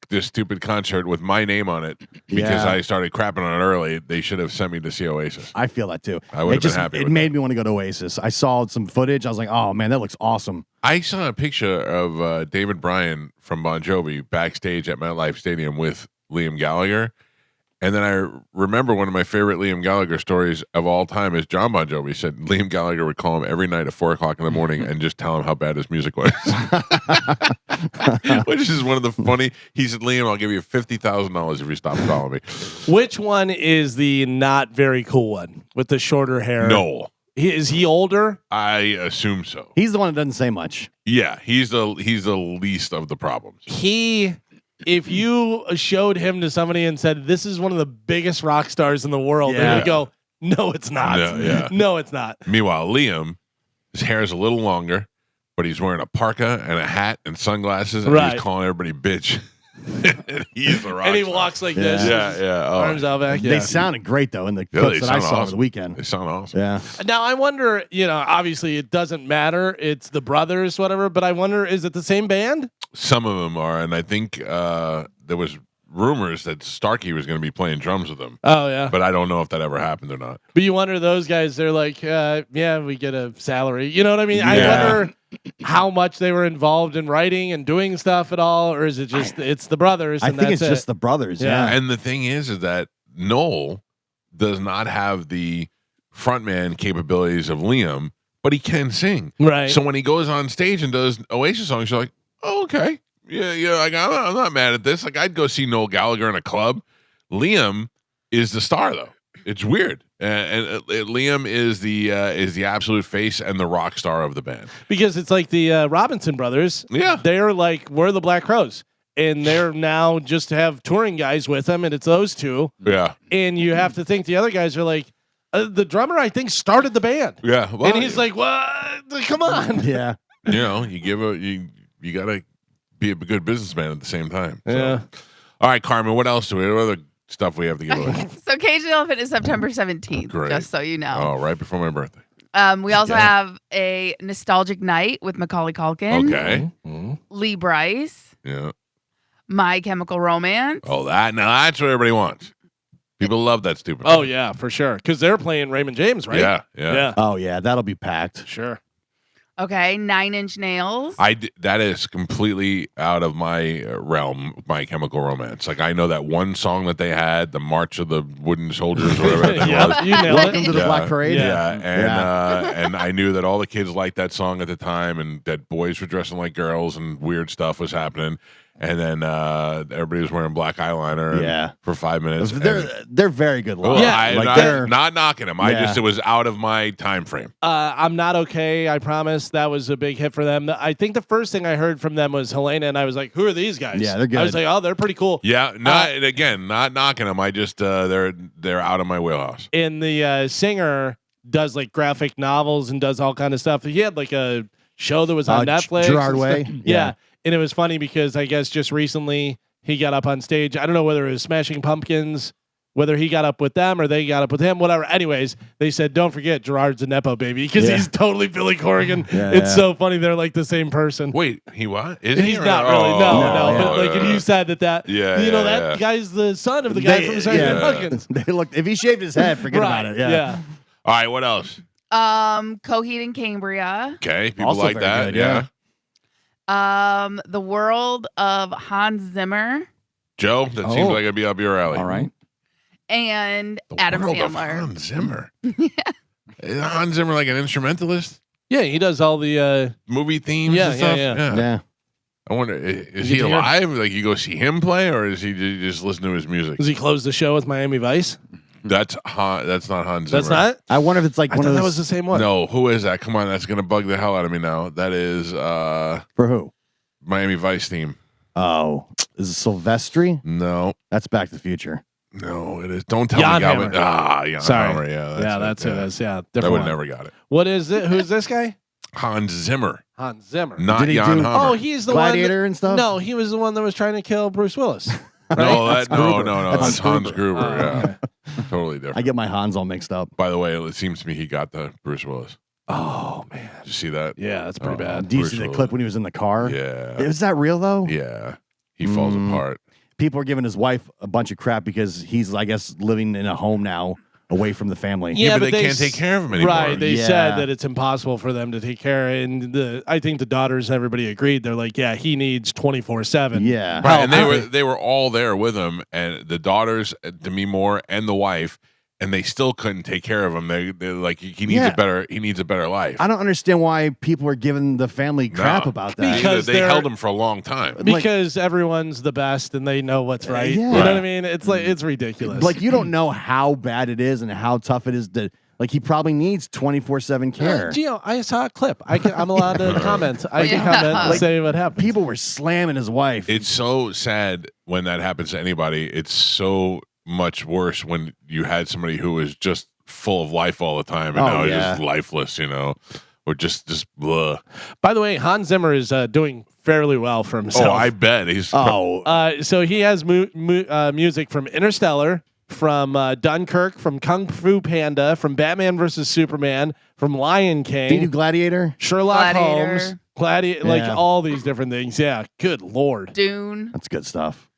this stupid concert with my name on it, because Yeah. I started crapping on it early, they should have sent me to see Oasis. I feel that too. I would have been just happy It with made me want to go to Oasis. I saw some footage. I was like, oh man, that looks awesome. I saw a picture of David Bryan from Bon Jovi backstage at MetLife Stadium with Liam Gallagher. And then I remember one of my favorite Liam Gallagher stories of all time is John Bon Jovi said Liam Gallagher would call him every night at 4 o'clock in the morning and just tell him how bad his music was. Which is one of the funny. He said, Liam, I'll give you $50,000 if you stop calling me. Which one is the not very cool one with the shorter hair? No, Is he older? I assume so. He's the one that doesn't say much. Yeah, he's the least of the problems. If you showed him to somebody and said, this is one of the biggest rock stars in the world, they Yeah. would go, no, it's not. No, yeah. No, it's not. Meanwhile, Liam, his hair is a little longer, but he's wearing a parka and a hat and sunglasses, and Right. he's calling everybody bitch. And he's the rock And he star. walks like Yeah. this. Yeah. Oh, Arms out back. They Yeah. sounded great though in the Yeah, clips they that I sound saw over awesome. the weekend. they sound awesome. Yeah. Now, I wonder, obviously it doesn't matter. It's the brothers, whatever, but I wonder, is it the same band? Some of them are, and I think there was rumors that Starkey was going to be playing drums with them, Oh, yeah. but I don't know if that ever happened or not. But you wonder, those guys, they're like, yeah, we get a salary. You know what I mean? I Yeah. wonder how much they were involved in writing and doing stuff at all, or is it just, it's the brothers? I And think that's it's it? just the brothers. Yeah. Yeah. And the thing is that Noel does not have the frontman capabilities of Liam, but he can sing. Right. So when he goes on stage and does Oasis songs, you're like, oh, okay. Yeah. Like, I'm not mad at this. Like, I'd go see Noel Gallagher in a club. Liam is the star, though. It's weird. And Liam is the absolute face and the rock star of the band. Because it's like the Robinson brothers. Yeah. They're like, we're the Black Crows. And they're now just have touring guys with them, and it's those two. Yeah. And you have to think the other guys are like, the drummer, I think, started the band. Yeah. Well, And he's like, what? Come on. Yeah. You got to be a good businessman at the same time. So. Yeah. All right, Carmen, what else do we have? What other stuff we have to give away? So Cage the Elephant is September 17th, Great. just so you know. Oh, right before my birthday. We also Yeah. have a nostalgic night with Macaulay Culkin, Okay. Lee Bryce, Yeah. My Chemical Romance. Oh, now that's what everybody wants. People love that stupid. Oh, thing. yeah, for sure. Because they're playing Raymond James, right? Yeah. Yeah. Oh yeah, that'll be packed. Sure. Okay, Nine Inch Nails. That is completely out of my realm. My Chemical Romance. Like I know that one song that they had, the March of the Wooden Soldiers, or whatever that thing Yep, was. you nailed Welcome it. to the Yeah. Black Parade. Yeah, Yeah. and I knew that all the kids liked that song at the time, and that boys were dressing like girls, and weird stuff was happening. And then everybody was wearing black eyeliner. Yeah. For 5 minutes. They're very good Well, live. Yeah. like I'm they're not knocking them. Yeah. It was out of my time frame. I'm Not Okay, I promise. That was a big hit for them. I think the first thing I heard from them was Helena, and I was like, who are these guys? Yeah, they're good. I was like, oh, they're pretty cool. Yeah, and again, not knocking them. I just they're out of my wheelhouse. And the singer does like graphic novels and does all kind of stuff. He had like a show that was on Netflix. Gerard and Way. stuff. Yeah. Yeah. And it was funny because I guess just recently he got up on stage. I don't know whether it was Smashing Pumpkins whether he got up with them or they got up with him, whatever. Anyways, they said, don't forget Gerard's a Nepo baby because he's totally Billy Corrigan. It's so funny. They're like the same person. Wait, he what? Is He's he? not really. No. But like, yeah. if you said that, that guy's the son of the guy from Saturday Night Live. They look. If he shaved his head, forget about it. Yeah. All right, what else? Coheed and Cambria. Okay, people Also like very that. good, yeah. The World of Hans Zimmer Joe, that seems like it'd be up your alley. All right. and The Adam World of Sandler. Hans Zimmer. Is Hans Zimmer like an instrumentalist? Yeah, he does all the. Movie themes Yeah, and stuff? Yeah. I wonder, is You he get to hear- alive? Like you go see him play, or is he just listen to his music? Does he close the show with Miami Vice? That's not Hans Zimmer. That's not. I wonder if it's like I one thought of that those. was the same one. No, who is that? Come on, that's gonna bug the hell out of me now. That is For who? Miami Vice theme. Oh, is it Silvestri? No, That's Back to the Future. no, it is. Don't tell Jan me Galvin. Hammer. Jan Sorry. Hammer. Yeah, That's who it is. Yeah, I different would one. never got it. What is it? Who's this guy? Hans Zimmer, Hans Zimmer. not Did he Jan do- Hammer. Oh, he's the Gladiator one. and stuff? No, he was the one that was trying to kill Bruce Willis. no, That's no, Gruber. no, That's that's Hans Gruber. Oh, yeah, okay. totally different. I get my Hans all mixed up. By the way, it seems to me he got the Bruce Willis. Oh man. Did you see that? Yeah, that's pretty bad. Do you Bruce see the Willis. clip when he was in the car? Yeah, Is that real though? yeah. He falls apart. People are giving his wife a bunch of crap because he's, I guess, living in a home now, away from the family. Yeah, but they can't s- take care of him anymore. Right. They Yeah. said that it's impossible for them to take care. And I think the daughters, everybody agreed. They're like, yeah, he needs 24/7. Yeah. Right, and Hell, they were all there with him, and the daughters, Demi Moore, and the wife, and they still couldn't take care of him. They're like, he needs Yeah. a better life. I don't understand why people are giving the family crap No. about that. Because they they're- held him for a long time. Because everyone's the best and they know what's right. Yeah. You know what I Right. mean? It's like it's ridiculous. Like, you don't know how bad it is and how tough it is to, like, he probably needs 24/7 care. Gio, I saw a clip. I'm allowed to comment. I can Yeah. comment and Like, say what happened. People were slamming his wife. It's so sad when that happens to anybody. It's so much worse when you had somebody who was just full of life all the time, and Oh, now he's yeah. just lifeless, or just blah. By the way, Hans Zimmer is doing fairly well for himself. Oh, I bet he's. So he has music from Interstellar, from Dunkirk, from Kung Fu Panda, from Batman versus Superman, from Lion Did he do King, Gladiator? Sherlock Gladiator. Holmes, like Yeah. all these different things. Yeah, good lord. Dune. That's good stuff.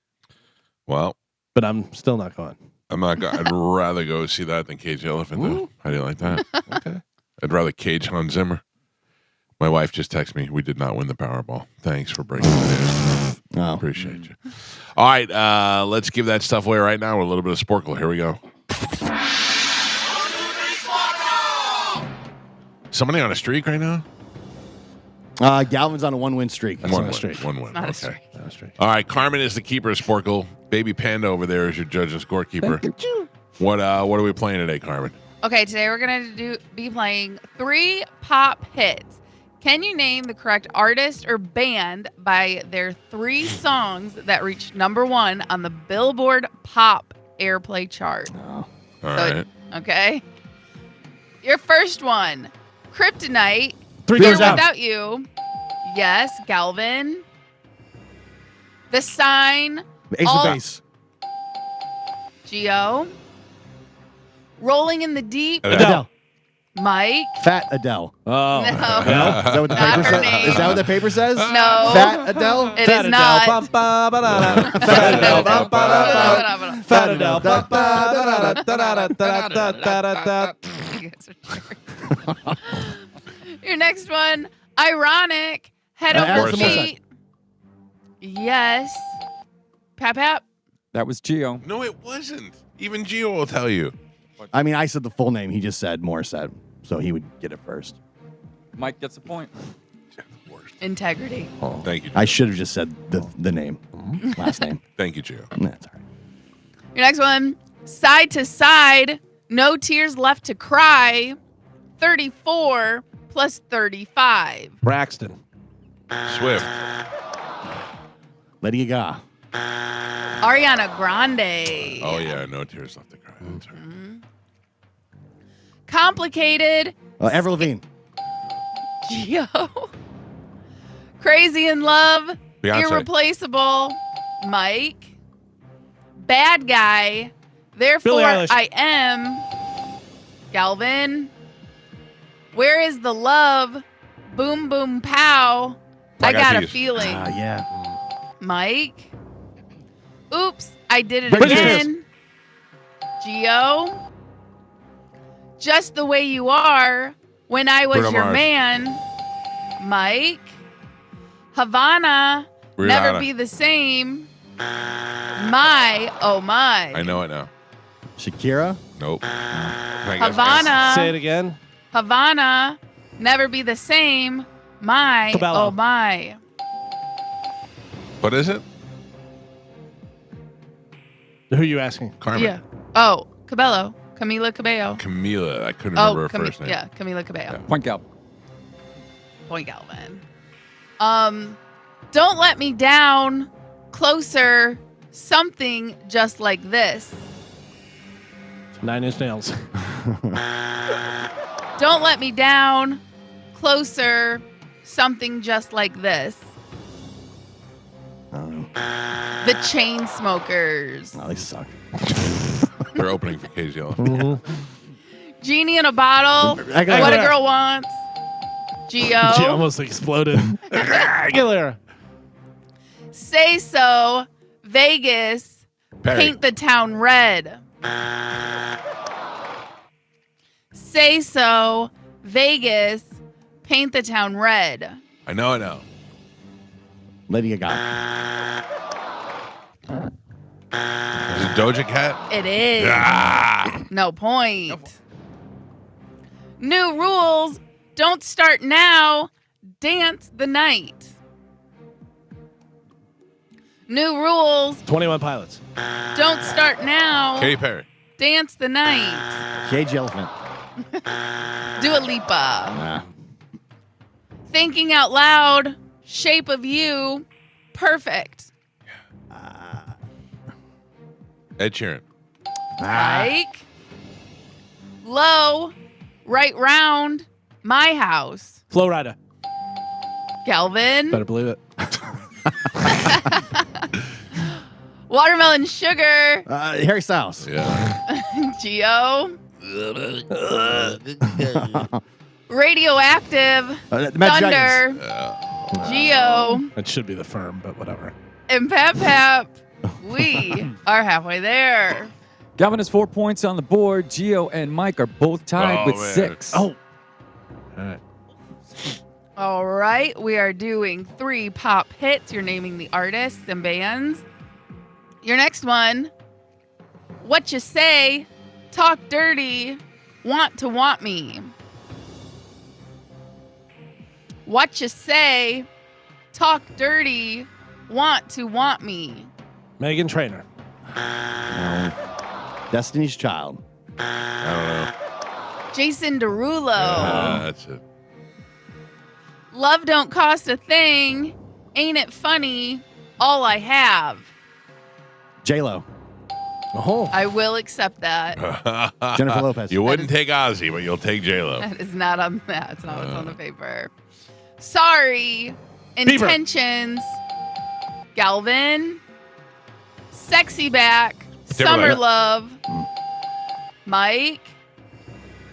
Well, But I'm still not going. I'm not. I'd rather go see that than Cage the Elephant. Though. How do you like that? Okay. I'd rather cage Hans Zimmer. My wife just texted me. We did not win the Powerball. Thanks for breaking that in. Oh. Appreciate you. All right, let's give that stuff away right now with a little bit of Sporkle. Here we go. Somebody on a streak right now? Galvin's on a 1-win streak. That's One not a win. streak. One win. Not a Okay. streak. That's straight. All right, Carmen is the keeper of Sporkle. Baby Panda over there is your judge and scorekeeper. What are we playing today, Carmen? Okay, today we're gonna be playing 3 pop hits. Can you name the correct artist or band by their 3 songs that reached #1 on the Billboard Pop Airplay chart? All So- right. Okay. Your first one, Kryptonite. 3 Here goes out. Without You. Yes, Galvin. The Sign, Ace All- of Base. Geo. Rolling in the Deep, Adele. Mike. Fat Adele. Oh. No. Is that what the Not paper her says? name. Is that what the paper says? No. Fat Adele? It Fat is Adele. not. Ba-ba-ba-da-da. Fat Adele. Ba-ba-da-da. Fat Adele. Ba-ba-da-da-da-da-da-da-da-da-da. You guys are jerks. Your next one, Ironic, Head Over Alison Feet. Yes. Pap. That was Geo. No, it wasn't. Even Gio will tell you. I mean, I said the full name. He just said Morissette, so he would get it first. Mike gets a point. Worst. Integrity. Thank you. I should have just said the name, last name. Thank you, Gio. That's all right. Your next one, Side to Side, No Tears Left to Cry. 34 plus 35. Braxton. Swift. Lady Gaga. Ariana Grande. Oh yeah, no tears left to cry. That's right. Complicated. Avril Lavigne. Geo. Crazy in Love. Beyonce. Irreplaceable. Mike. Bad Guy. Billie Therefore, Eilish. I am. Galvin. Where is the love? Boom, boom, pow. I Black Eyed got a Peas. feeling. Yeah. Mike. Oops, I did it Britney again. Geo. Just the way you are when I was Bruno your Mars. man. Mike. Havana. Never Rihanna. be the same. My, oh my. I know it now. Shakira. Nope. Can I guess? Havana. Say it again. Havana. Never be the same. My, Cabello. oh my. What is it? Who are you asking? Carmen. Yeah. Oh, Cabello. Camila Cabello. Camila. I couldn't remember her first name. Yeah, Camila Cabello. Yeah. Point Gal. Point Galvin. Don't let me down. Closer. Something just like this. 9 Inch Nails. Don't let me down. Closer. Something just like this. I don't know. The Chainsmokers. No, they suck. They're opening for KZL. Mhm. Genie in a bottle. I got What a it. girl wants. Geo. She almost exploded. Aguilera. Say so. Vegas. Perry. Paint the town red. Say so. Vegas. Paint the town red. I know it now. Lady Gaga. Is it Doja Cat? It is. Ah! No point. New rules. Don't start now. Dance the night. New rules. 21 Pilots. Don't start now. Katy Perry. Dance the night. Cage Elephant. Dua Lipa. Nah. Thinking out loud. Shape of you. Perfect. Ed Sheeran. Mike. Low. Right round. My house. Flow Rider. Galvin. Better believe it. Watermelon sugar. Harry Styles. Yeah. Geo. Radioactive. Magic Dragons. Thunder. Geo. That should be the firm, but whatever. And Pap Pap. We are halfway there. Galvin has 4 points on the board. Gio and Mike are both tied Oh, with man. 6. Oh. All right. All right. We are doing 3 pop hits. You're naming the artists and bands. Your next one. What you say? Talk dirty. Want to want me. What you say? Talk dirty. Want to want me. Megan Trainor. No. Destiny's Child. I Jason Derulo. don't know. That's it. Love don't cost a thing. Ain't it funny? All I have. J-Lo. Oh. I will accept that. Jennifer Lopez. You wouldn't take Ozzy, but you'll take J-Lo. That is not on that. It's not what's on the paper. Sorry. Intentions. Galvin. Sexy back. Summer Timberlake. love. Mike.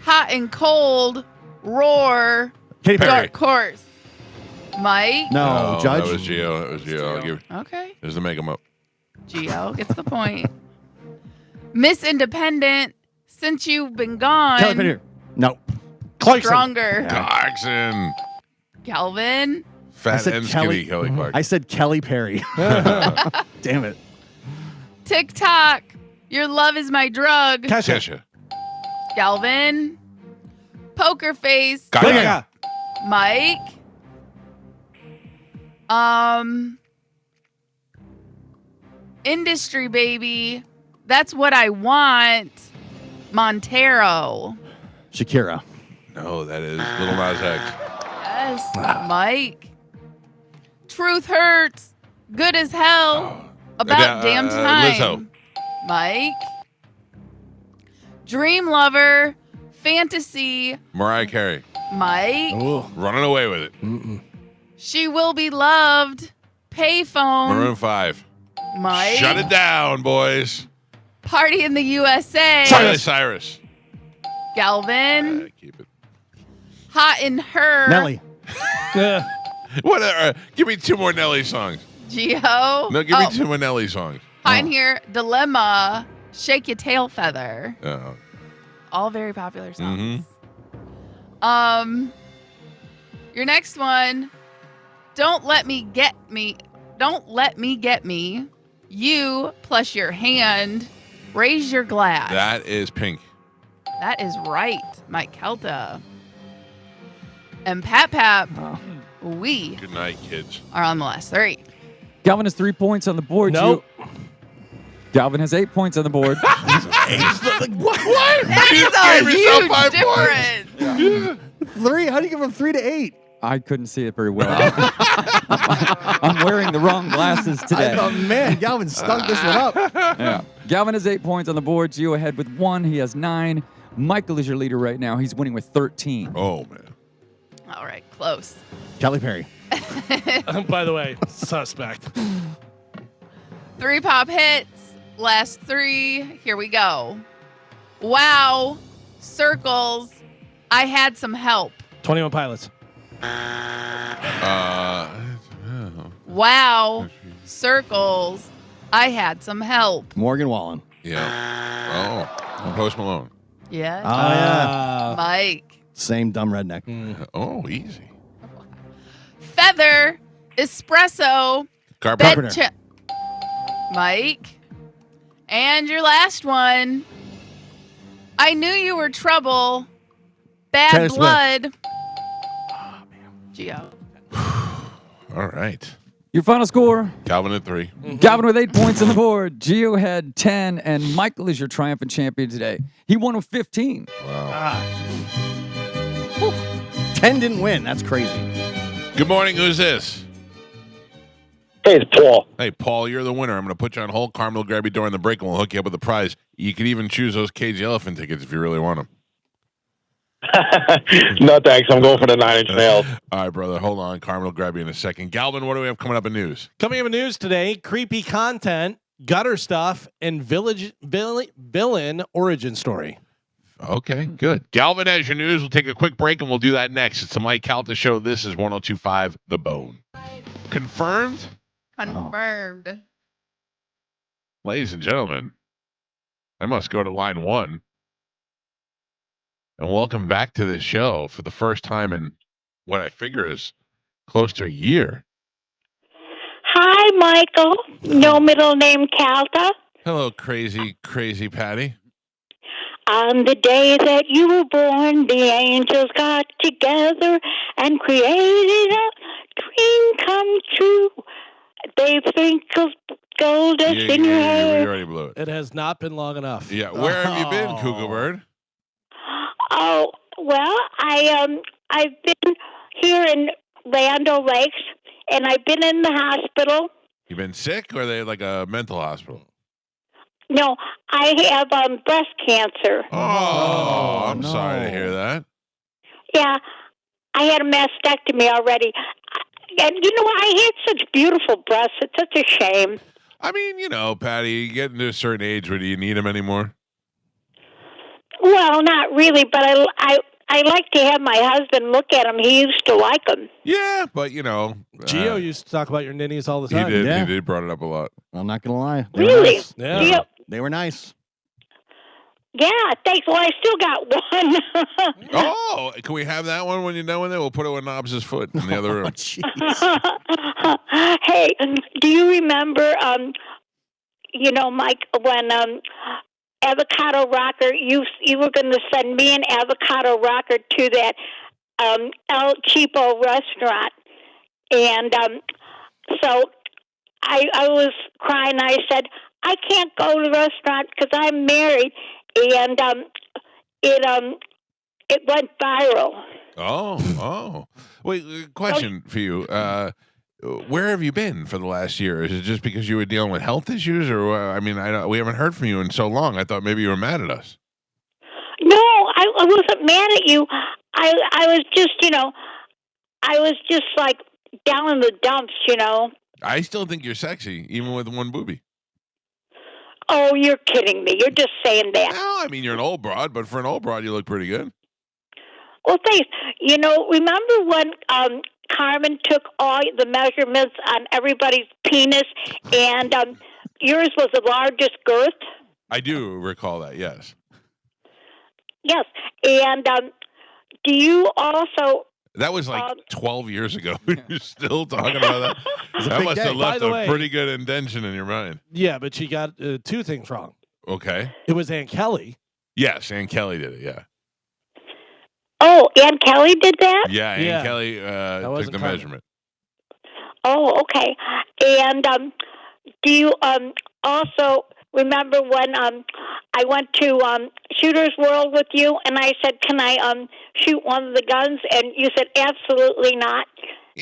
Hot and cold. Roar. Katy Perry. Dark horse. Mike. No, Judge. That was Gio. That was Gio. I'll give Okay. it to make 'em up. Gio gets the point. Miss Independent. Since you've been gone. Kelly Pinder. No. Clarkson. Stronger. Clarkson. Galvin. I Fat said and Kelly- skinny Kelly Clarkson. I said Kelly Perry. Damn it. TikTok. Your love is my drug. Kesha. Kesha. Galvin. Poker face. Gaga. Gaga. Mike. Industry baby. That's what I want. Montero. Shakira. No, that is Little Nas X. Yes. Mike. Truth hurts. Good as hell. About damn time. Lizzo. Mike. Dream lover. Fantasy. Mariah Carey. Mike. Oh. Running away with it. Mm-mm. She will be loved. Payphone. Maroon 5. Mike. Shut it down, boys. Party in the USA. Miley Cyrus. Galvin. Keep it. Hot in Her. Nelly. What? Give me 2 more Nelly songs. Geo. No, give me 2 more Nelly songs. Hot in Here. Dilemma. Shake Your Tail Feather. Oh. All very popular songs. Mm-hmm. Your next one. Don't let me get me. Don't let me get me. You plus your hand. Raise your glass. That is Pink. That is right, Mike Calta. And Pat Pap, we Good night, kids. are on the last 3. Galvin has 3 points on the board. Nope. Galvin has 8 points on the board. What? That You is a gave yourself huge 5 difference. 3? How do you give him 3 to 8? I couldn't see it very well. I'm wearing the wrong glasses I today. thought, man, Galvin stunk this one up. Yeah. Galvin has 8 points on the board. Gio ahead with 1. He has 9. Michael is your leader right now. He's winning with 13. Oh, man. All right, close. Kelly Perry. By the way, suspect. 3 pop hits. Last 3. Here we go. Wow. Circles. I had some help. 21 Pilots. Wow. Circles. I had some help. Morgan Wallen. Yeah. Oh. Post Malone. Yeah. Oh, yeah. Mike. Same dumb redneck. Oh, easy. Feather. Espresso. Carpenter. Carpenter. Mike. And your last one. I knew you were trouble. Bad Taylor Swift. blood. Gio. All right. Your final score. Calvin at 3. Galvin with 8 points on the board. Gio had 10, and Michael is your triumphant champion today. He won with 15. Wow. 10 didn't win. That's crazy. Good morning. Who's this? Hey, it's Paul. Hey, Paul, you're the winner. I'm going to put you on hold. Carmen will grab you during the break, and we'll hook you up with a prize. You could even choose those Cage Elephant tickets if you really want them. No, thanks. I'm going for the 9-inch nails. All right, brother. Hold on. Carmen will grab you in a second. Galvin, what do we have coming up in news? Coming up in news today, creepy content, gutter stuff, and villain origin story. Okay, good. Galvin has your news. We'll take a quick break, and we'll do that next. It's the Mike Calta Show. This is 102.5 The Bone. Confirmed? Confirmed. Ladies and gentlemen, I must go to line 1. And welcome back to the show for the first time in what I figure is close to a year. Hi, Michael. No middle name Calta. Hello, crazy Patty. On the day that you were born, the angels got together and created a dream come true. They sprinkled gold dust in your You hair. already blew it. It has not been long enough. Yeah, where have you been, Cougar Bird? Oh, well, I've been here in Lando Lakes, and I've been in the hospital. You been sick, or are they like a mental hospital? No, I have breast cancer. Oh, I'm no. sorry to hear that. Yeah, I had a mastectomy already. And you know, I had such beautiful breasts. It's such a shame. I mean, you know, Patty, you get into a certain age where do you need them anymore? Well, not really, but I like to have my husband look at them. He used to like them. Yeah, but you know, Gio used to talk about your ninnies all the he time. did. Yeah. He did brought it up a lot. I'm not going to lie. They were Really? nice. Yeah. Yeah, They were nice. yeah, thanks. Well, I still got one. Oh, can we have that one when you're done with it? We'll put it with Knobs' foot in the other Oh, room. jeez. Hey, do you remember, Mike, when Avocado Rocker, you were going to send me an Avocado Rocker to that El Cheapo restaurant. And so I was crying. I said, I can't go to the restaurant because I'm married. And it went viral. Oh. Wait, question for you. Where have you been for the last year? Is it just because you were dealing with health issues, or I mean, we haven't heard from you in so long. I thought maybe you were mad at us. No, I wasn't mad at you. I was just, I was just like down in the dumps, I still think you're sexy, even with one boobie. Oh, you're kidding me. You're just saying that. Well, I mean, you're an old broad, but for an old broad, you look pretty good. Well, thanks. You know, remember when Carmen took all the measurements on everybody's penis, and yours was the largest girth? I do recall that. Yes. Yes. And do you also? That was like 12 years ago. You're still talking about that? That big must day. have left By the a way- pretty good indention in your mind. Yeah, but she got two things wrong. Okay. It was Aunt Kelly. Yes, Aunt Kelly did it. Yeah. Oh, Aunt Kelly did that? Yeah, Aunt Yeah. Kelly took wasn't the Carmen. measurement. Oh, okay. And do you also remember when I went to Shooter's World with you, and I said, "Can I shoot one of the guns?" And you said, "Absolutely not."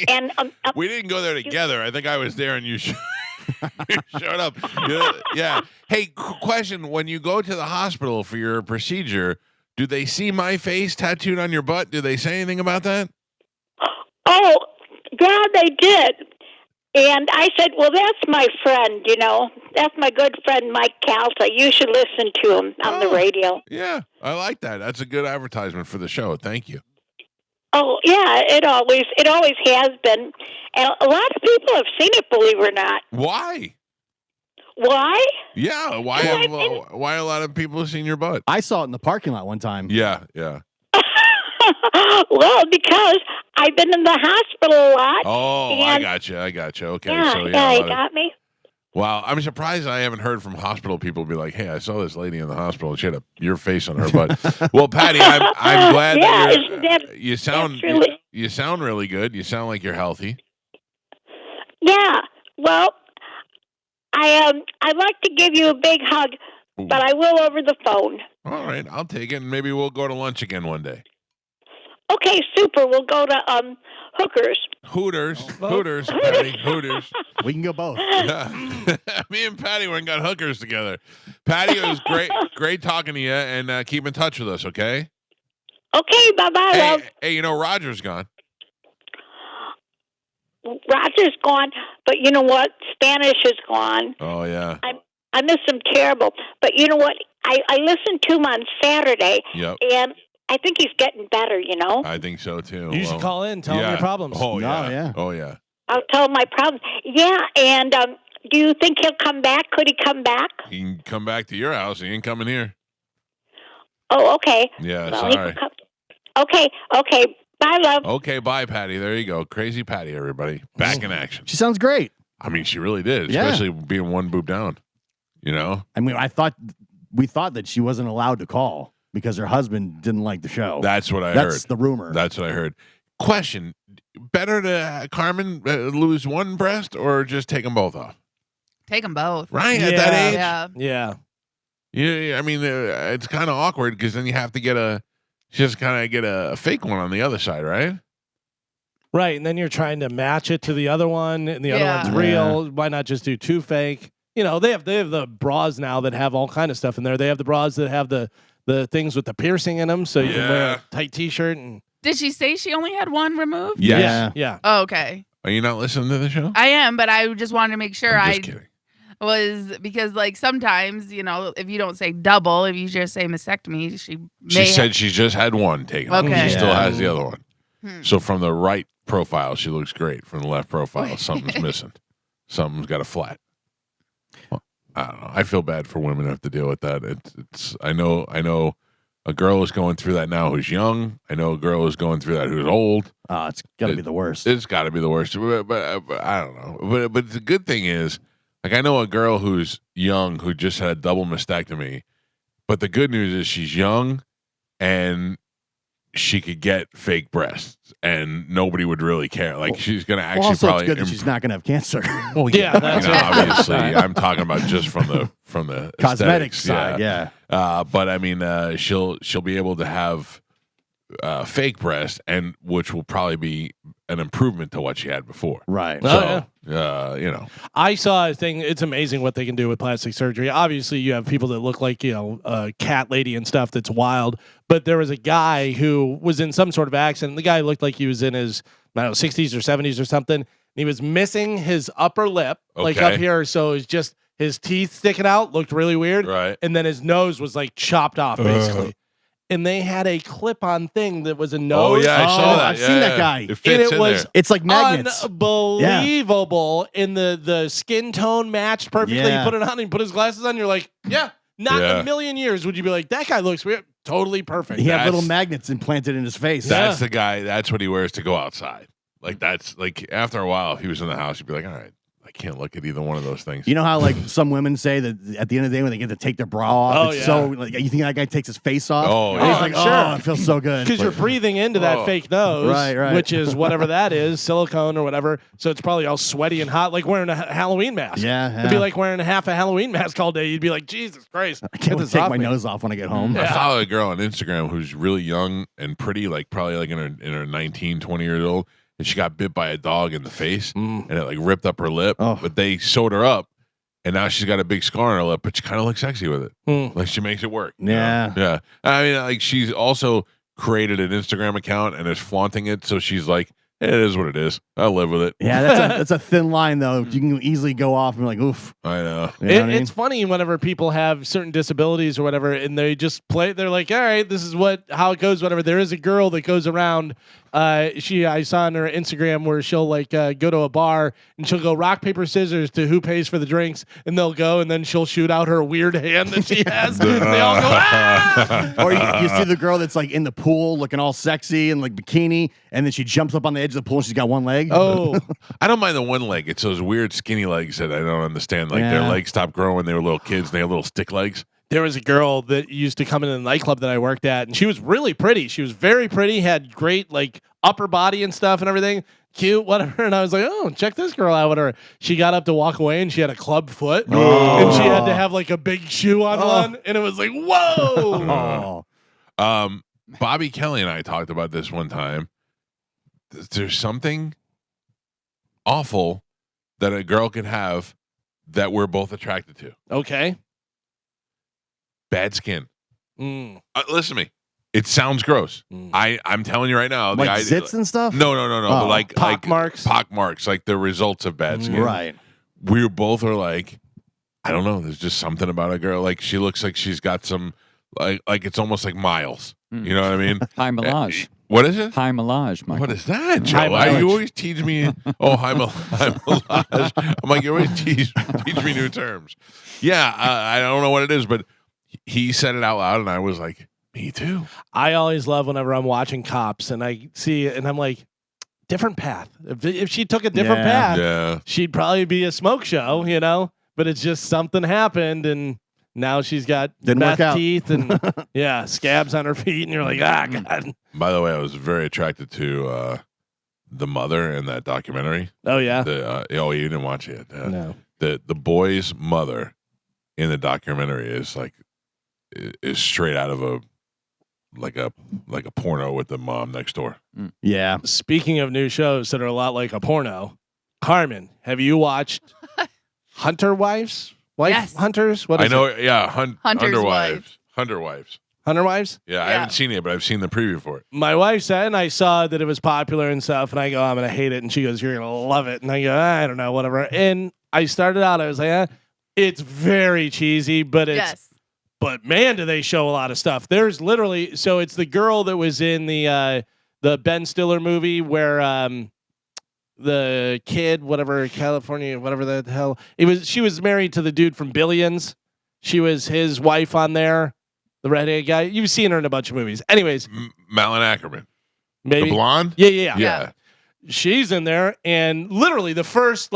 And We didn't go there together. I think I was there and you, you showed up. Yeah. Hey, question. When you go to the hospital for your procedure, do they see my face tattooed on your butt? Do they say anything about that? oh, yeah, they did. And I said, "Well, that's my friend. You know, that's my good friend Mike Calta. You should listen to him on the Oh. radio." Yeah, I like that. That's a good advertisement for the show. Thank you. Oh, yeah, it always has been. And a lot of people have seen it, believe it or not. Why? Why? Yeah, why a lot of people have seen your butt? I saw it in the parking lot one time. Yeah. Well, because I've been in the hospital a lot. Oh, I And- got you. Okay, yeah, so yeah, a you lot of- got me. Wow, I'm surprised I haven't heard from hospital people be like, "Hey, I saw this lady in the hospital and she had your face on her butt." Well, Patty, I'm glad Yeah, that isn't that- you sound that's really- you sound really good. You sound like you're healthy. Yeah. Well, I'd like to give you a big hug, Ooh. but I will over the phone. All right, I'll take it, and maybe we'll go to lunch again one day. Okay, super. We'll go to Hookers. Hooters, Oh, Hooters, Patty, Hooters. We can go both. Yeah. Me and Patty went and got hookers together. Patty, it was great talking to you, and keep in touch with us, okay? Okay, bye-bye, love. Hey, you know Roger's gone. Roger's gone, but you know what? Spanish is gone. Oh yeah. I miss him terrible. But you know what? I listened to him on Saturday, Yep. and I think he's getting better, you know? I think so too. You should call in, tell them your problems. Oh No, yeah. yeah. Oh yeah. I'll tell him my problems. Yeah, and do you think he'll come back? Could he come back? He can come back to your house. He ain't coming here. Oh, okay. Yeah, Well, he sorry. can come. Okay. Bye, love. Okay, bye, Patty. There you go. Crazy Patty, everybody. Back in action. She sounds great. I mean, she really did, Yeah. especially being one boob down. You know? I mean, we thought that she wasn't allowed to call because her husband didn't like the show. That's what I That's heard. the rumor. That's what I heard. Question: better to Carmen lose one breast or just take them both off? Take them both. Right at that age. Yeah. Yeah. Yeah, I mean, it's kind of awkward because then you have to get a fake one on the other side, right? Right. And then you're trying to match it to the other one, and the other Yeah. one's real. Why not just do two fake? You know, they have the bras now that have all kind of stuff in there. They have the bras that have the things with the piercing in them, so you can wear Yeah. a tight T-shirt and Did she say she only had one removed? Yes. yeah. Oh, okay. Are you not listening to the show? I am, but I just wanted to make sure I'm I just kidding. was because like sometimes, you know, if you don't say double, if you just say mastectomy, she She said she just had one taken. Okay. She still Yeah. has the other one. Hmm. So from the right profile, she looks great. From the left profile, something's missing. Something's got a flat. Well, I don't know. I feel bad for women who have to deal with that. It's. I know. A girl is going through that now who's young. I know a girl is going through that who's old. It's got to be the worst. It's got to be the worst. But I don't know. But the good thing is, like I know a girl who's young who just had a double mastectomy. But the good news is she's young, and she could get fake breasts, and nobody would really care. Like she's gonna actually also, probably. it's good that she's not going to have cancer. Well, Yeah, that's you know, right. obviously, I'm talking about just from the Cosmetic aesthetics, side, yeah. But I mean, she'll be able to have fake breasts, and which will probably be an improvement to what she had before. Right. Oh, So, you know, I saw a thing. It's amazing what they can do with plastic surgery. Obviously, you have people that look like, you know, a cat lady and stuff that's wild. But there was a guy who was in some sort of accident. The guy looked like he was in his, I don't know, 60s or 70s or something. And he was missing his upper lip, like Okay. up here. So it's just his teeth sticking out looked really weird, Right. and then his nose was like chopped off basically. And they had a clip-on thing that was a nose. Oh yeah, I saw that. I've seen that guy. It And fits it in was there. It's like magnets. unbelievable. And the skin tone matched perfectly. Yeah. You put it on and you put his glasses on, you're like, yeah, not in Yeah. a million years would you be like, that guy looks weird. Totally perfect. He had That's- little magnets implanted in his face. That's the guy. That's what he wears to go outside. Like that's like after a while, if he was in the house, you'd be like, all right, I can't look at either one of those things. You know how like some women say that at the end of the day when they get to take their bra off, Oh, it's yeah. so like you think that guy takes his face off? Oh, And he's yeah. like, Sure. oh, it feels so good. Because you're breathing into that Oh. fake nose, Right. which is whatever that is, silicone or whatever. So it's probably all sweaty and hot, like wearing a Halloween mask. Yeah, It'd be like wearing a half a Halloween mask all day. You'd be like, Jesus Christ. I can't wait this to take off my me. nose off when I get home. I follow a girl on Instagram who's really young and pretty, like probably like in her 19, 20 years old, and she got bit by a dog in the face and it like ripped up her lip. Oh. But they sewed her up, and now she's got a big scar on her lip, but she kind of looks sexy with it. Like she makes it work. you know? Yeah. Yeah. I mean, like she's also created an Instagram account and is flaunting it, so she's like, it is what it is. I'll live with it. Yeah, that's a thin line though. You can easily go off and be like, oof. I know. You know what I mean? It's funny whenever people have certain disabilities or whatever, and they just play. They're like, "All right, this is how it goes." Whatever. There is a girl that goes around. I saw on her Instagram where she'll like go to a bar and she'll go rock paper scissors to who pays for the drinks, and they'll go, and then she'll shoot out her weird hand that she has. They all go, ah! Or you see the girl that's like in the pool looking all sexy and like bikini, and then she jumps up on the edge of the pool and she's got one leg. Oh, I don't mind the one leg. It's those weird skinny legs that I don't understand. Like their Yeah. legs stopped growing when they were little kids. And they had little stick legs. there was a girl that used to come in the nightclub that I worked at, and she was really pretty. She was very pretty, had great like upper body and stuff and everything, cute, whatever. And I was like, oh, check this girl out, whatever. She got up to walk away, and she had a club foot, and she had to have like a big shoe on one, and it was like, whoa. Oh. Bobby Kelly and I talked about this one time. There's something awful that a girl could have that we're both attracted to. Okay. Bad skin. Mm. Listen to me. It sounds gross. I'm telling you right now. Like zits and stuff? No. But Oh, like pock marks? Pock marks, like the results of bad skin. Right. We both are like, I don't know. There's just something about a girl. Like she looks like she's got some, like it's almost like miles. You know what I mean? High Milage. What is it? High Milage, Michael. What is that, High Joe? Why you mileage. always teach me? Oh, high millage. I'm like, you always teach me new terms. Yeah, I don't know what it is, but he said it out loud, and I was like, me too. I always love whenever I'm watching Cops and I see it, and I'm like, different path. If she took a different Yeah. path, Yeah. she'd probably be a smoke show, you know? But it's just something happened, and now she's got Didn't meth work out. teeth and yeah, scabs on her feet, and you're like, ah, God. By the way, I was very attracted to the mother in that documentary. Oh yeah, Oh, you didn't watch it? no, The boy's mother in the documentary is straight out of a porno with the mom next door. Yeah. Speaking of new shows that are a lot like a porno, Carmen, have you watched Hunter Wives? Yes. Hunters? What is I know. it? Yeah, Hunter's Hunter Wives. Wives. Hunter Wives. Hunter Wives? Yeah, I Yeah. haven't seen it, but I've seen the preview for it. My wife said, and I saw that it was popular and stuff, and I go, I'm going to hate it. And she goes, you're going to love it. And I go, I don't know, whatever. And I started out, I was like, it's very cheesy, but but man, do they show a lot of stuff. There's literally, so it's the girl that was in the Ben Stiller movie where the kid, whatever, California, whatever the hell, she was married to the dude from Billions. She was his wife on there, the redhead guy. You've seen her in a bunch of movies. Anyways, Malin Ackerman, maybe. the blonde. Yeah. Yeah. She's in there, and literally the first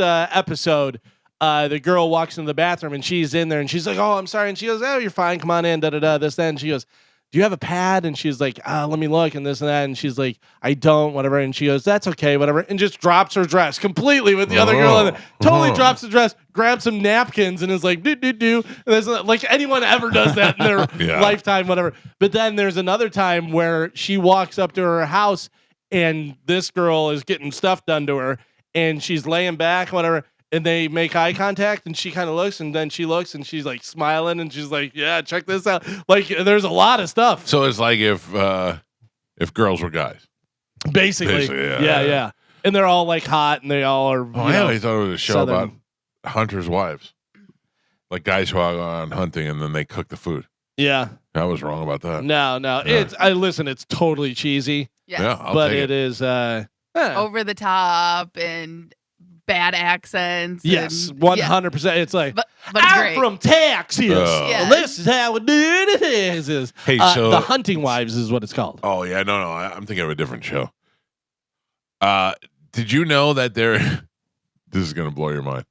episode, the girl walks into the bathroom and she's in there and she's like, "Oh, I'm sorry," and she goes, "Oh, you're fine. Come on in." This, that, and she goes, "Do you have a pad?" And she's like, "Let me look," and this and that, and she's like, "I don't," whatever, and she goes, "That's okay," whatever, and just drops her dress completely with the other girl in there. Totally drops the dress, grabs some napkins, and is like, "Do do do," and there's like anyone ever does that in their Yeah. lifetime, whatever. But then there's another time where she walks up to her house. And this girl is getting stuff done to her, and she's laying back, whatever, and they make eye contact, and she kind of looks, and then she looks, and she's like smiling, and she's like, "Yeah, check this out." Like, there's a lot of stuff. So it's like if girls were guys. Basically, yeah. yeah. And they're all like hot, and they all are. Oh, I always thought it was a show Southern. about hunters' wives. Like guys who are on hunting and then they cook the food. Yeah. I was wrong about that. No. Yeah. It's totally cheesy, Yes. Yeah, I'll but take it is Over the top and bad accents. yes, and- 100%. It's like But it's I'm great. from Texas. Yes. This is how we do it. Is Hey, so the Hunting Wives is what it's called. oh yeah, no, I'm thinking of a different show. Did you know that there? This is gonna blow your mind.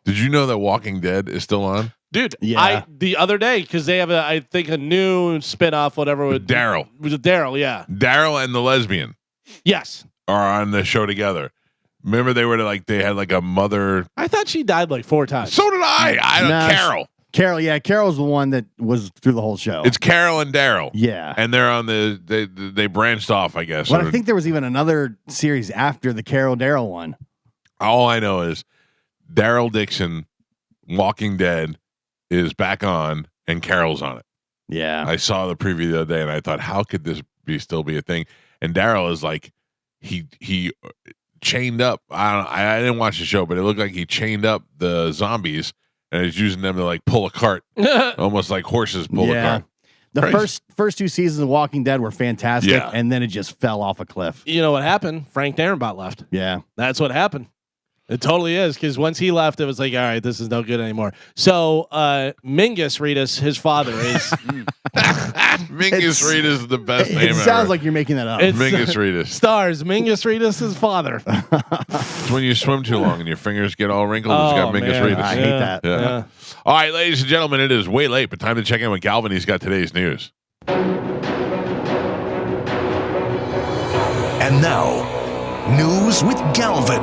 Did you know that Walking Dead is still on? Dude, Yeah. the other day, because they have I think a new spinoff, whatever with Daryl. With Daryl, yeah. Daryl and the lesbian Yes. are on the show together. Remember they had like a mother. I thought she died like 4 times. So did I. I don't Nah, Carol. Carol, yeah, Carol's the one that was through the whole show. It's Carol and Daryl. yeah. And they're on they branched off, I guess. But So I think there was even another series after the Carol Daryl one. all I know is Daryl Dixon, Walking Dead, is back on, and Carol's on it. Yeah. I saw the preview the other day, and I thought, how could this still be a thing? And Daryl is like, he chained up. I didn't watch the show, but it looked like he chained up the zombies and is using them to like pull a cart, almost like horses pull a cart. The Crazy. first 2 seasons of Walking Dead were fantastic, Yeah. and then it just fell off a cliff. You know what happened? Frank Darabont left. Yeah. That's what happened. It totally is, because once he left, it was like, all right, this is no good anymore. So Mingus Reedus, his father, is Mingus Reed is the best name It ever. sounds like you're making that up. It's- Mingus Reedus. stars Mingus Reedus, his father. It's when you swim too long and your fingers get all wrinkled. It's got Mingus man. Reedus. I hate that. Yeah. All right, ladies and gentlemen, it is way late, but time to check in with Galvin. He's got today's news. And now, news with Galvin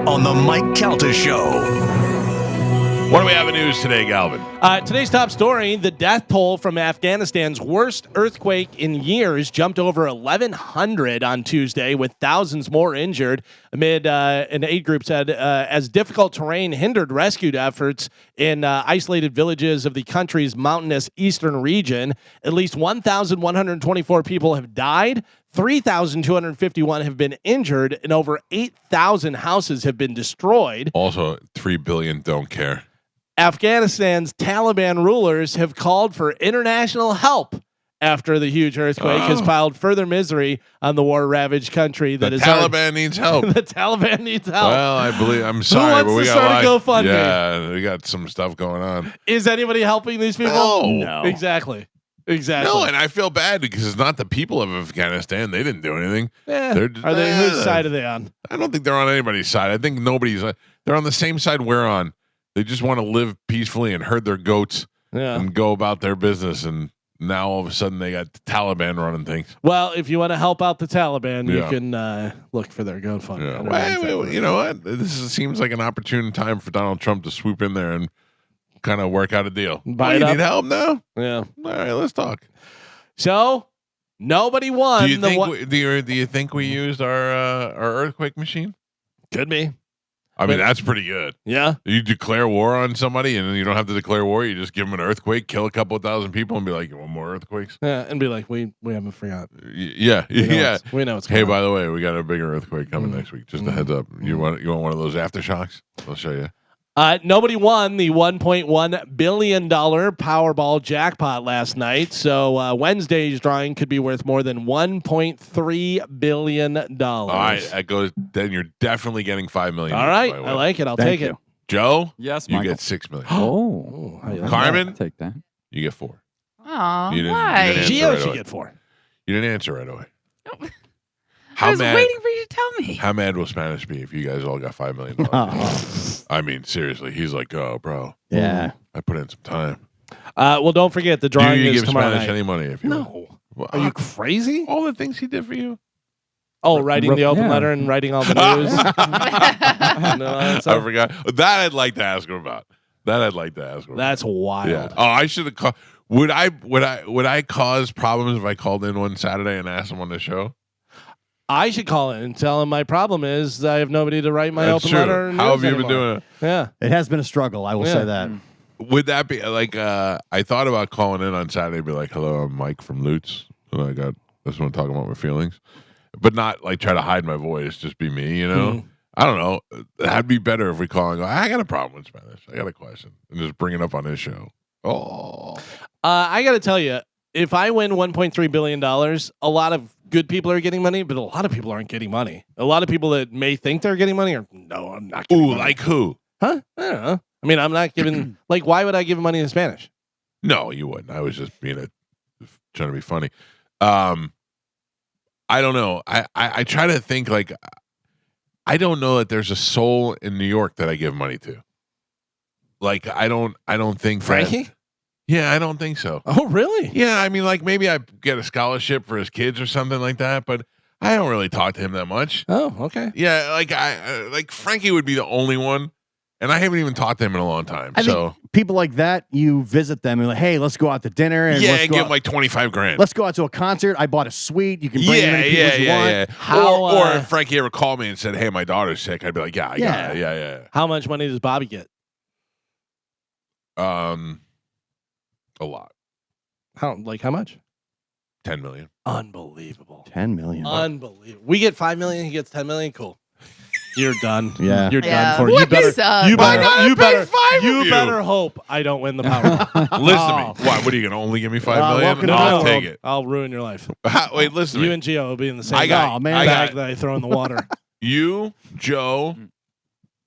on the Mike Calta Show. What do we have in news today, Galvin? Today's top story, the death toll from Afghanistan's worst earthquake in years jumped over 1,100 on Tuesday, with thousands more injured amid, an aid group said, as difficult terrain hindered rescue efforts in isolated villages of the country's mountainous eastern region. At least 1,124 people have died, 3,251 have been injured, and over 8,000 houses have been destroyed. Also, 3 billion don't care. Afghanistan's Taliban rulers have called for international help after the huge earthquake has piled further misery on the war-ravaged country that The is Taliban needs help. the Taliban needs help. Well, I'm sorry, wants but we to got start a GoFundMe? Yeah, we got some stuff going on. Is anybody helping these people? No. Exactly. No, and I feel bad because it's not the people of Afghanistan. They didn't do anything. Eh, They're- are they? Whose side are they on? I don't think they're on anybody's side. I think nobody's. They're on the same side we're on. They just want to live peacefully and herd their goats Yeah. and go about their business. And now all of a sudden they got the Taliban running things. Well, if you want to help out the Taliban, you Yeah. can look for their GoFundMe. Yeah. I don't Well, know if you know what? Seems like an opportune time for Donald Trump to swoop in there and kind of work out a deal. Buy Oh, it you up. need help now? All Yeah. right, let's talk. So nobody won. Do you the think? wa- Do you think we used our earthquake machine? Could be. I mean, But- that's pretty good. Yeah. You declare war on somebody, and then you don't have to declare war. You just give them an earthquake, kill a couple of thousand people, and be like, "You want more earthquakes?" Yeah. And be like, we haven't forgot. Yeah, We know yeah. what's- We know what's Hey, going by the way, we got a bigger earthquake coming Mm. next week. Just a heads up. You want one of those aftershocks? I'll show you. Nobody won the $1.1 billion Powerball jackpot last night. So Wednesday's drawing could be worth more than $1.3 billion. All right, that goes. Then you're definitely getting $5 million. All right. by the way. I like it. I'll Thank take it. you. Joe. Yes, You Michael. get $6 million. Oh, how you like Carmen? I'll take that. You get 4. Aw, You didn't- why? you didn't- Geo right should away. get 4. You didn't answer right away. I How was mad? waiting for you to tell me. How mad will Spanish be if you guys all got $5 million? I mean, seriously, he's like, "Oh, bro, Yeah. I put in some time." Well, don't forget the Do drawing you is give tomorrow Spanish night. any money? If you want? No. Well, Are you crazy? all the things he did for you? Oh, writing the open Yeah. letter and writing all the news. I forgot. That I'd like to ask him about. That's wild. Yeah. Oh, I should have called. Would I cause problems if I called in one Saturday and asked him on the show? I should call it and tell him my problem is I have nobody to write my That's open true. letter. How have news you been anymore. doing it? Yeah. It has been a struggle. I will Yeah. say that. Would that be like? I thought about calling in on Saturday, and be like, "Hello, I'm Mike from Lutz, and I just want to talk about my feelings, but not like try to hide my voice, just be me, you know." I don't know. That'd be better if we call and go, I got a problem with Spanish. I got a question. And just bring it up on his show. Oh. I got to tell you, if I win $1.3 billion, a lot of good people are getting money, but a lot of people aren't getting money. A lot of people that may think they're getting money are, no, I'm not getting money. Like who? Huh? I don't know. I mean, I'm not giving, like, why would I give money in Spanish? No, you wouldn't. I was just trying to be funny. I don't know. I try to think like, I don't know that there's a soul in New York that I give money to. Like, I don't think Frankie? that, yeah, I don't think so. Oh, really? Yeah, I mean, like maybe I get a scholarship for his kids or something like that, but I don't really talk to him that much. Oh, okay. Yeah, like Frankie would be the only one, and I haven't even talked to him in a long time. I think people like that, you visit them and like, hey, let's go out to dinner and yeah, let's and go give out, him like 25 grand. let's go out to a concert. I bought a suite. You can bring as many people as you want. Yeah. How, or if Frankie ever called me and said, "Hey, my daughter's sick," I'd be like, "Yeah, I got it. Yeah." How much money does Bobby get? A lot. How much? 10 million. Unbelievable. 10 million. Unbelievable. We get 5 million. He gets 10 million. Cool. You're done. Yeah. You're Yeah. done for it. What You better. sucks? You Why better. not? I You paid better. 5 of You you. better hope I don't win the power. Listen to me. What are you gonna only give me 5 million? welcome to I'll the take world. it. I'll ruin your life. Wait, listen to You me. and Gio will be in the same I got- bag that I throw in the water. You, Joe,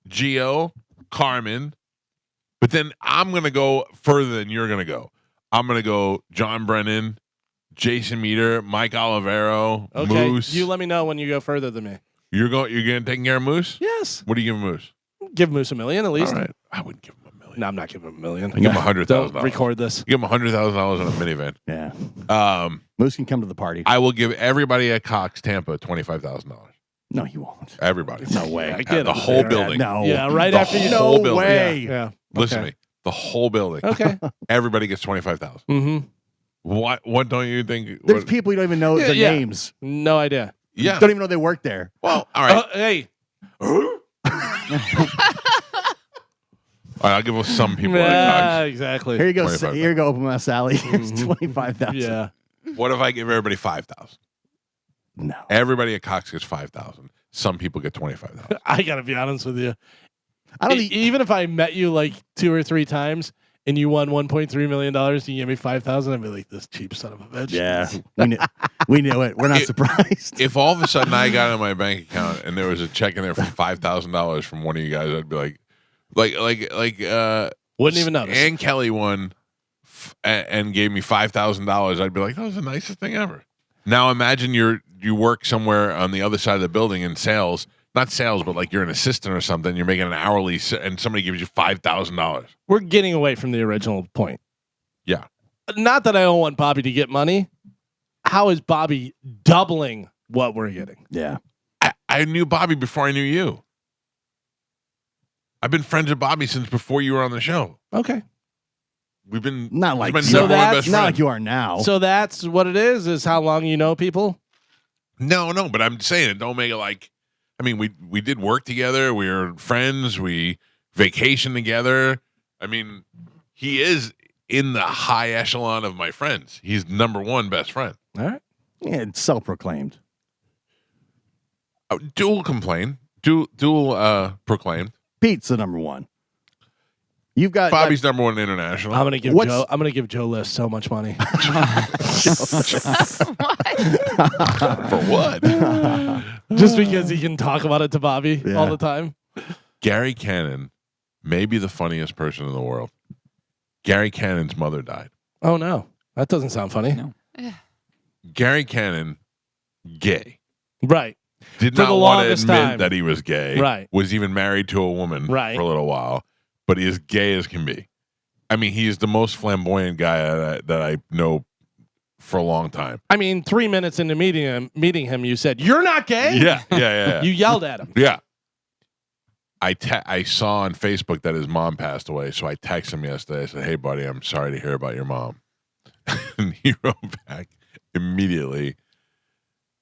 Gio, Carmen, but then I'm gonna go further than you're gonna go. I'm gonna go John Brennan, Jason Meter, Mike Olivero, Okay. Moose. You let me know when you go further than me. You're gonna take care of Moose? Yes. What do you give Moose? Give Moose $1 million at least. All right. I wouldn't give him $1 million. No, I'm not giving him $1 million. I give him $100,000. Don't record this. Give him $100,000 in a minivan. Yeah. Moose can come to the party. I will give everybody at Cox Tampa $25,000. No, you won't. Everybody. No way. I get The it. whole building. No. Yeah, right The after you whole No building. way. Yeah. Listen Okay. to me. The whole building. Okay. Everybody gets $25,000. Mm-hmm. What don't you think? There's people you don't even know their Yeah. names. No idea. Yeah. Don't even know they work there. Well, all right. Hey. All right, I'll give us some people at Yeah, exactly. Here you go. 25,000. Here you go. Open my Sally. Here's Mhm. 25,000. Yeah. Cox. What if I give everybody 5,000? No. Everybody at Cox gets 5,000. Some people get 25,000. I gotta be honest with you. I don't think Even if I met you like 2 or 3 times and you won $1.3 million, and you gave me 5,000, I'd be like, this cheap son of a bitch. Yeah. We knew it. We're not surprised. If all of a sudden I got in my bank account and there was a check in there for $5,000 from one of you guys, I'd be like, Wouldn't even notice. Ann Kelly won and gave me $5,000. I'd be like, that was the nicest thing ever. Now imagine you work somewhere on the other side of the building in sales, not sales, but like you're an assistant or something. You're making an hourly, and somebody gives you $5,000. We're getting away from the original point. Yeah. Not that I don't want Bobby to get money. How is Bobby doubling what we're getting? Yeah. I knew Bobby before I knew you. I've been friends with Bobby since before you were on the show. Okay. We've been Not like we've been so number one that's best not friends. like you are now. So that's what it is how long you know people? No, but I'm saying it. Don't make it like. I mean, we did work together. We were friends. We vacationed together. I mean, he is in the high echelon of my friends. He's number one best friend. All right. Yeah, it's self-proclaimed. Dual proclaimed. Pete's the number one. You've got Bobby's number one international. I'm gonna give What's- Joe. I'm gonna give Joe List so much money. For what? Just because he can talk about it to Bobby Yeah. all the time. Gary Cannon may be the funniest person in the world. Gary Cannon's mother died. Oh no, that doesn't sound funny. No. Gary Cannon, gay. Right. Did For not the want to longest admit time. that he was gay. Right. Was even married to a woman Right. for a little while, but he is gay as can be. I mean, he is the most flamboyant guy that I know for a long time. I mean, 3 minutes into meeting him, you said you're not gay. Yeah. You yelled at him. Yeah. I saw on Facebook that his mom passed away, so I texted him yesterday. I said, "Hey, buddy, I'm sorry to hear about your mom." And he wrote back immediately,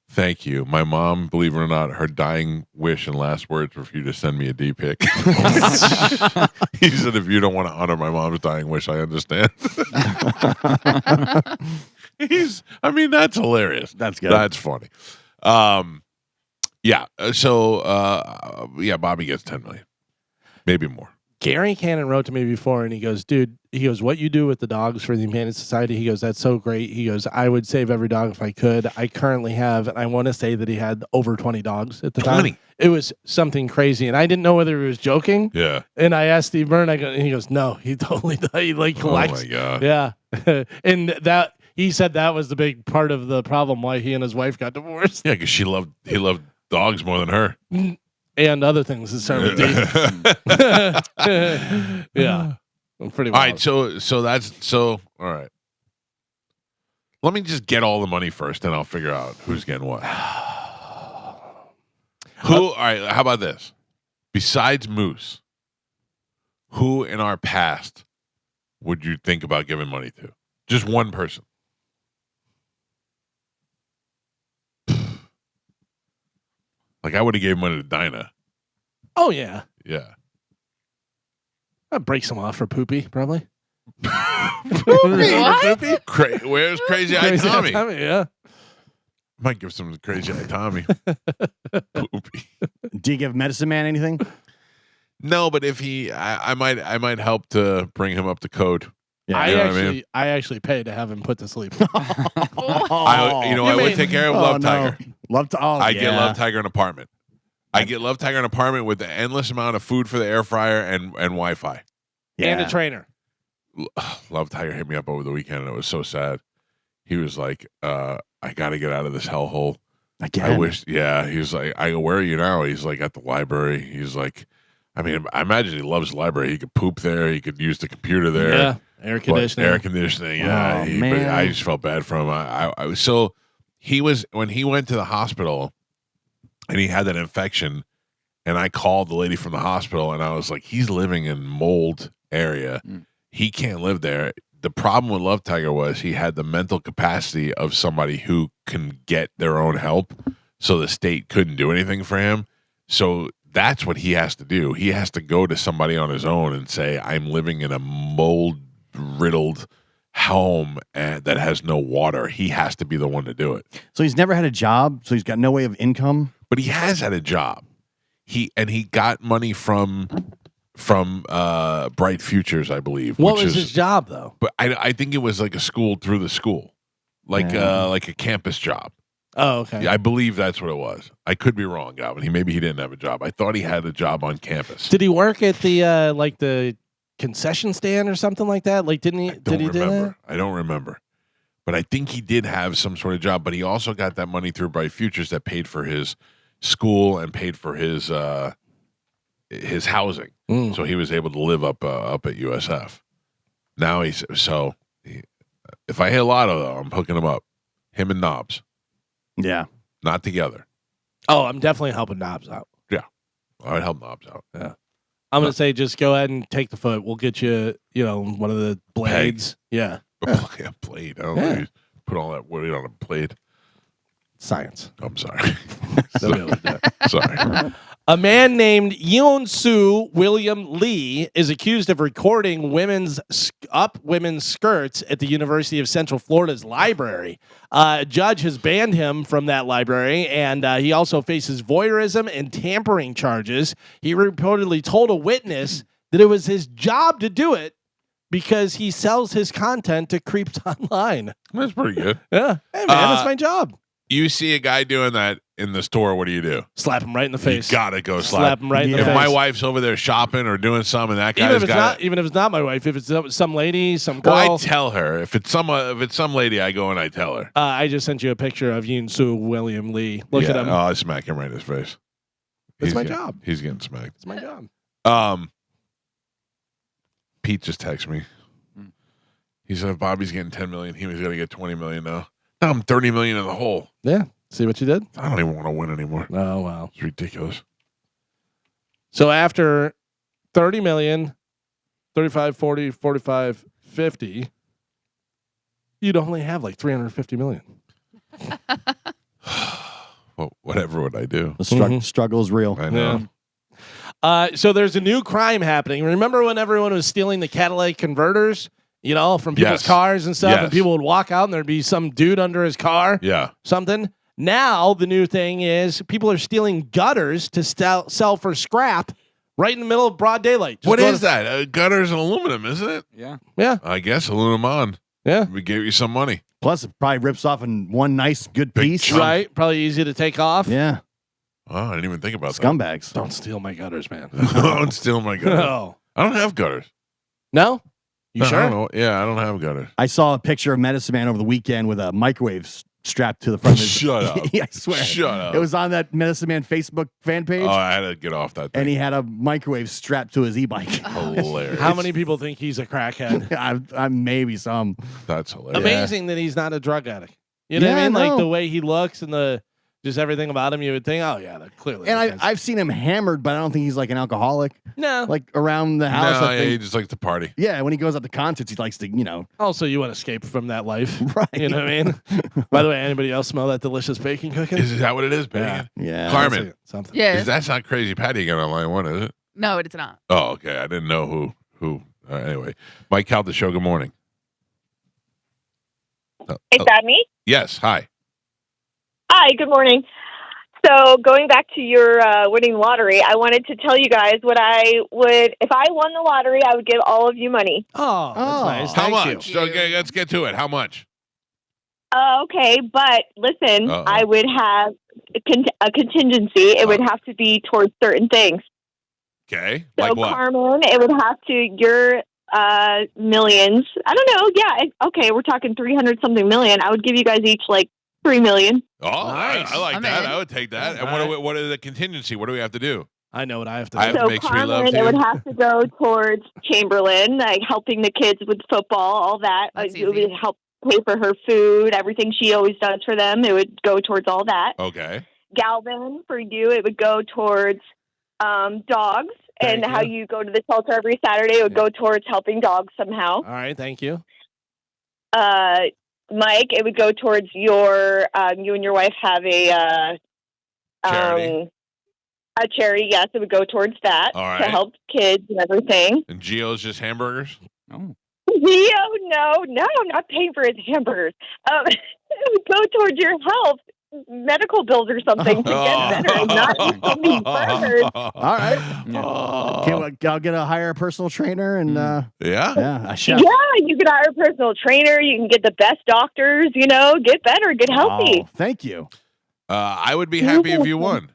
"Thank you. My mom, believe it or not, her dying wish and last words were for you to send me a D pic." He said, "If you don't want to honor my mom's dying wish, I understand." I mean, that's hilarious. That's good. That's funny. Yeah. Bobby gets 10 million, maybe more. Gary Cannon wrote to me before, and he goes, dude, what you do with the dogs for the Humane Society, he goes, that's so great. He goes, I would save every dog if I could. I currently have, and I want to say that he had over 20 dogs at the 20. time. It was something crazy, and I didn't know whether he was joking. Yeah. And I asked Steve Byrne, and he goes, no, he totally he like collects. Oh my God. Yeah. And that he said that was the big part of the problem why he and his wife got divorced. Yeah, because he loved dogs more than her. And other things that start with D. Yeah. Pretty All wild. right, all right. Let me just get all the money first, and I'll figure out who's getting what. All right, how about this? Besides Moose, who in our past would you think about giving money to? Just one person. Like, I would have gave money to Dinah. Oh, yeah. Yeah. That breaks him off for Poopy, probably. What? Where's Crazy Eye Tommy? Yeah. Might give some Crazy Eye Tommy. Poopy. Do you give Medicine Man anything? No, but if I might help to bring him up to code. Yeah, I actually paid to have him put to sleep. I would take care of Love Tiger. I get Love Tiger an apartment. I get Love Tiger an apartment with an endless amount of food for the air fryer and Wi-Fi. And a trainer. Love Tiger hit me up over the weekend, and it was so sad. He was like, I got to get out of this hellhole. Again? I wish, yeah. He was like, I go, where are you now? He's like, at the library. He's like, I mean, I imagine he loves the library. He could poop there. He could use the computer there. Yeah, air conditioning. Air conditioning, yeah. Oh, But man. I just felt bad for him. So he was, when he went to the hospital and he had that infection, and I called the lady from the hospital, and I was like, he's living in mold area. He can't live there. The problem with Love Tiger was he had the mental capacity of somebody who can get their own help. So the state couldn't do anything for him. So that's what he has to do. He has to go to somebody on his own and say, I'm living in a mold riddled home that has no water. He has to be the one to do it. So he's never had a job, so he's got no way of income. But he has had a job. He got money from Bright Futures, I believe. What was his job, though? But I think it was like a school through the school, like a campus job. Oh, okay. Yeah, I believe that's what it was. I could be wrong, Galvin. Maybe he didn't have a job. I thought he had a job on campus. Did he work at the like the concession stand or something like that? Like, didn't he? Did he do that? I don't remember. But I think he did have some sort of job. But he also got that money through Bright Futures that paid for his school and paid for his housing. So he was able to live up at USF. Now if I hit a lotto, though, I'm hooking him up. Him and Knobs. Yeah. Not together. Oh, I'm definitely helping Knobs out. Yeah. I would help Knobs out. Yeah. I'm going to say just go ahead and take the foot. We'll get you, one of the blades. Yeah. A blade. I don't know. You put all that weight on a blade. Science. I'm sorry. They'll be able to do it. Sorry. A man named Yoon-Soo William Lee is accused of recording women's skirts at the University of Central Florida's library. A judge has banned him from that library, and he also faces voyeurism and tampering charges. He reportedly told a witness that it was his job to do it because he sells his content to creeps online. That's pretty good. Yeah. Hey, man, that's my job. You see a guy doing that in the store, what do? Slap him right in the face. You gotta go Slap him right in the If face. my wife's over there shopping or doing something, that guy's even if it's not my wife, if it's some lady, some girl. Well, I tell her. If it's some lady, I go and I tell her. I just sent you a picture of Yoon-Soo William Lee. Look at him. Oh, I smack him right in his face. It's my job. He's getting smacked. It's my job. Pete just texted me. He said if Bobby's getting 10 million, he was gonna get 20 million now. Now I'm 30 million in the hole. Yeah. See what you did? I don't even want to win anymore. Oh, wow. It's ridiculous. So after 30 million, 35, 40, 45, 50, you'd only have like 350 million. Well, whatever would I do? The struggle is real. I know. Yeah. So there's a new crime happening. Remember when everyone was stealing the catalytic converters, from people's cars and stuff, and people would walk out and there'd be some dude under his car? Yeah. Something. Now the new thing is people are stealing gutters to sell for scrap right in the middle of broad daylight. Just What go is to- that? Gutters and aluminum, isn't it? Yeah. Yeah. I guess aluminum on. Yeah. We gave you some money. Plus, it probably rips off in one nice, good Big piece. chunk. Right. Probably easy to take off. Yeah. Oh, I didn't even think about Scumbags. Don't steal my gutters, man. that. Don't steal my gutters. No. I don't have gutters. No? You No, I sure? don't know. Yeah, I don't have gutters. I saw a picture of Medicine Man over the weekend with a microwave strapped to the front of his Shut up. Yeah, I swear. Shut up. It was on that Medicine Man Facebook fan page. Oh, I had to get off that thing. and he had a microwave strapped to his e-bike. Hilarious. How many people think he's a crackhead? I'm maybe some. That's hilarious. Amazing that he's not a drug addict. You know what Yeah, I mean? Like no. the way he looks and the just everything about him, you would think, oh yeah, clearly. And that guy's- I've seen him hammered, but I don't think he's like an alcoholic. no. Like around the house. No, I yeah, think- he just likes to party. yeah, when he goes out to concerts, he likes to, Also, you want to escape from that life, right. you know what I mean? By the way, anybody else smell that delicious bacon cooking? Is that what it is, bacon? Yeah. Carmen. Something. Yes. That's not Crazy Patty again on line one, is it? No, it's not. Oh, okay. I didn't know who. Anyway, Mike Calta show. Good morning. Is that me? Yes. Hi. Hi, good morning. So going back to your winning lottery, I wanted to tell you guys what I would, if I won the lottery, I would give all of you money. Oh, that's Oh. nice. How Thank much? you. So, okay, let's get to it. How much? Okay, but listen, Uh-oh. I would have a contingency. It would have to be towards certain things. Okay. So Like what? Carmen, it would have to, your millions. I don't know. Yeah. Okay. We're talking 300 something million. I would give you guys each like 3 million. Oh, Nice. I like I'm that. in. I would take that. And Alright. what is the contingency? What do we have to do? I know what I have to I do. have to So make sweet love Carmen, to it would you. have to go towards Chamberlain, like helping the kids with football, all that. That's It would easy. help pay for her food, everything she always does for them. It would go towards all that. Okay. Galvin, for you, it would go towards dogs. Thank And how you. you go to the shelter every Saturday, it would go towards helping dogs somehow. All right, thank you. Mike, it would go towards your you and your wife have Charity. a charity. Yes, it would go towards that All to right. help kids and everything. And Gio's just hamburgers? Oh. No, I'm not paying for his hamburgers. It would go towards your health, medical bills or something to get better, not eat so many burgers. All right. Oh. I'll get a hire a personal trainer and Yeah? yeah, a chef. Yeah, you can hire a personal trainer. You can get the best doctors. Get better, get healthy. Oh, thank you. I would be happy if you won.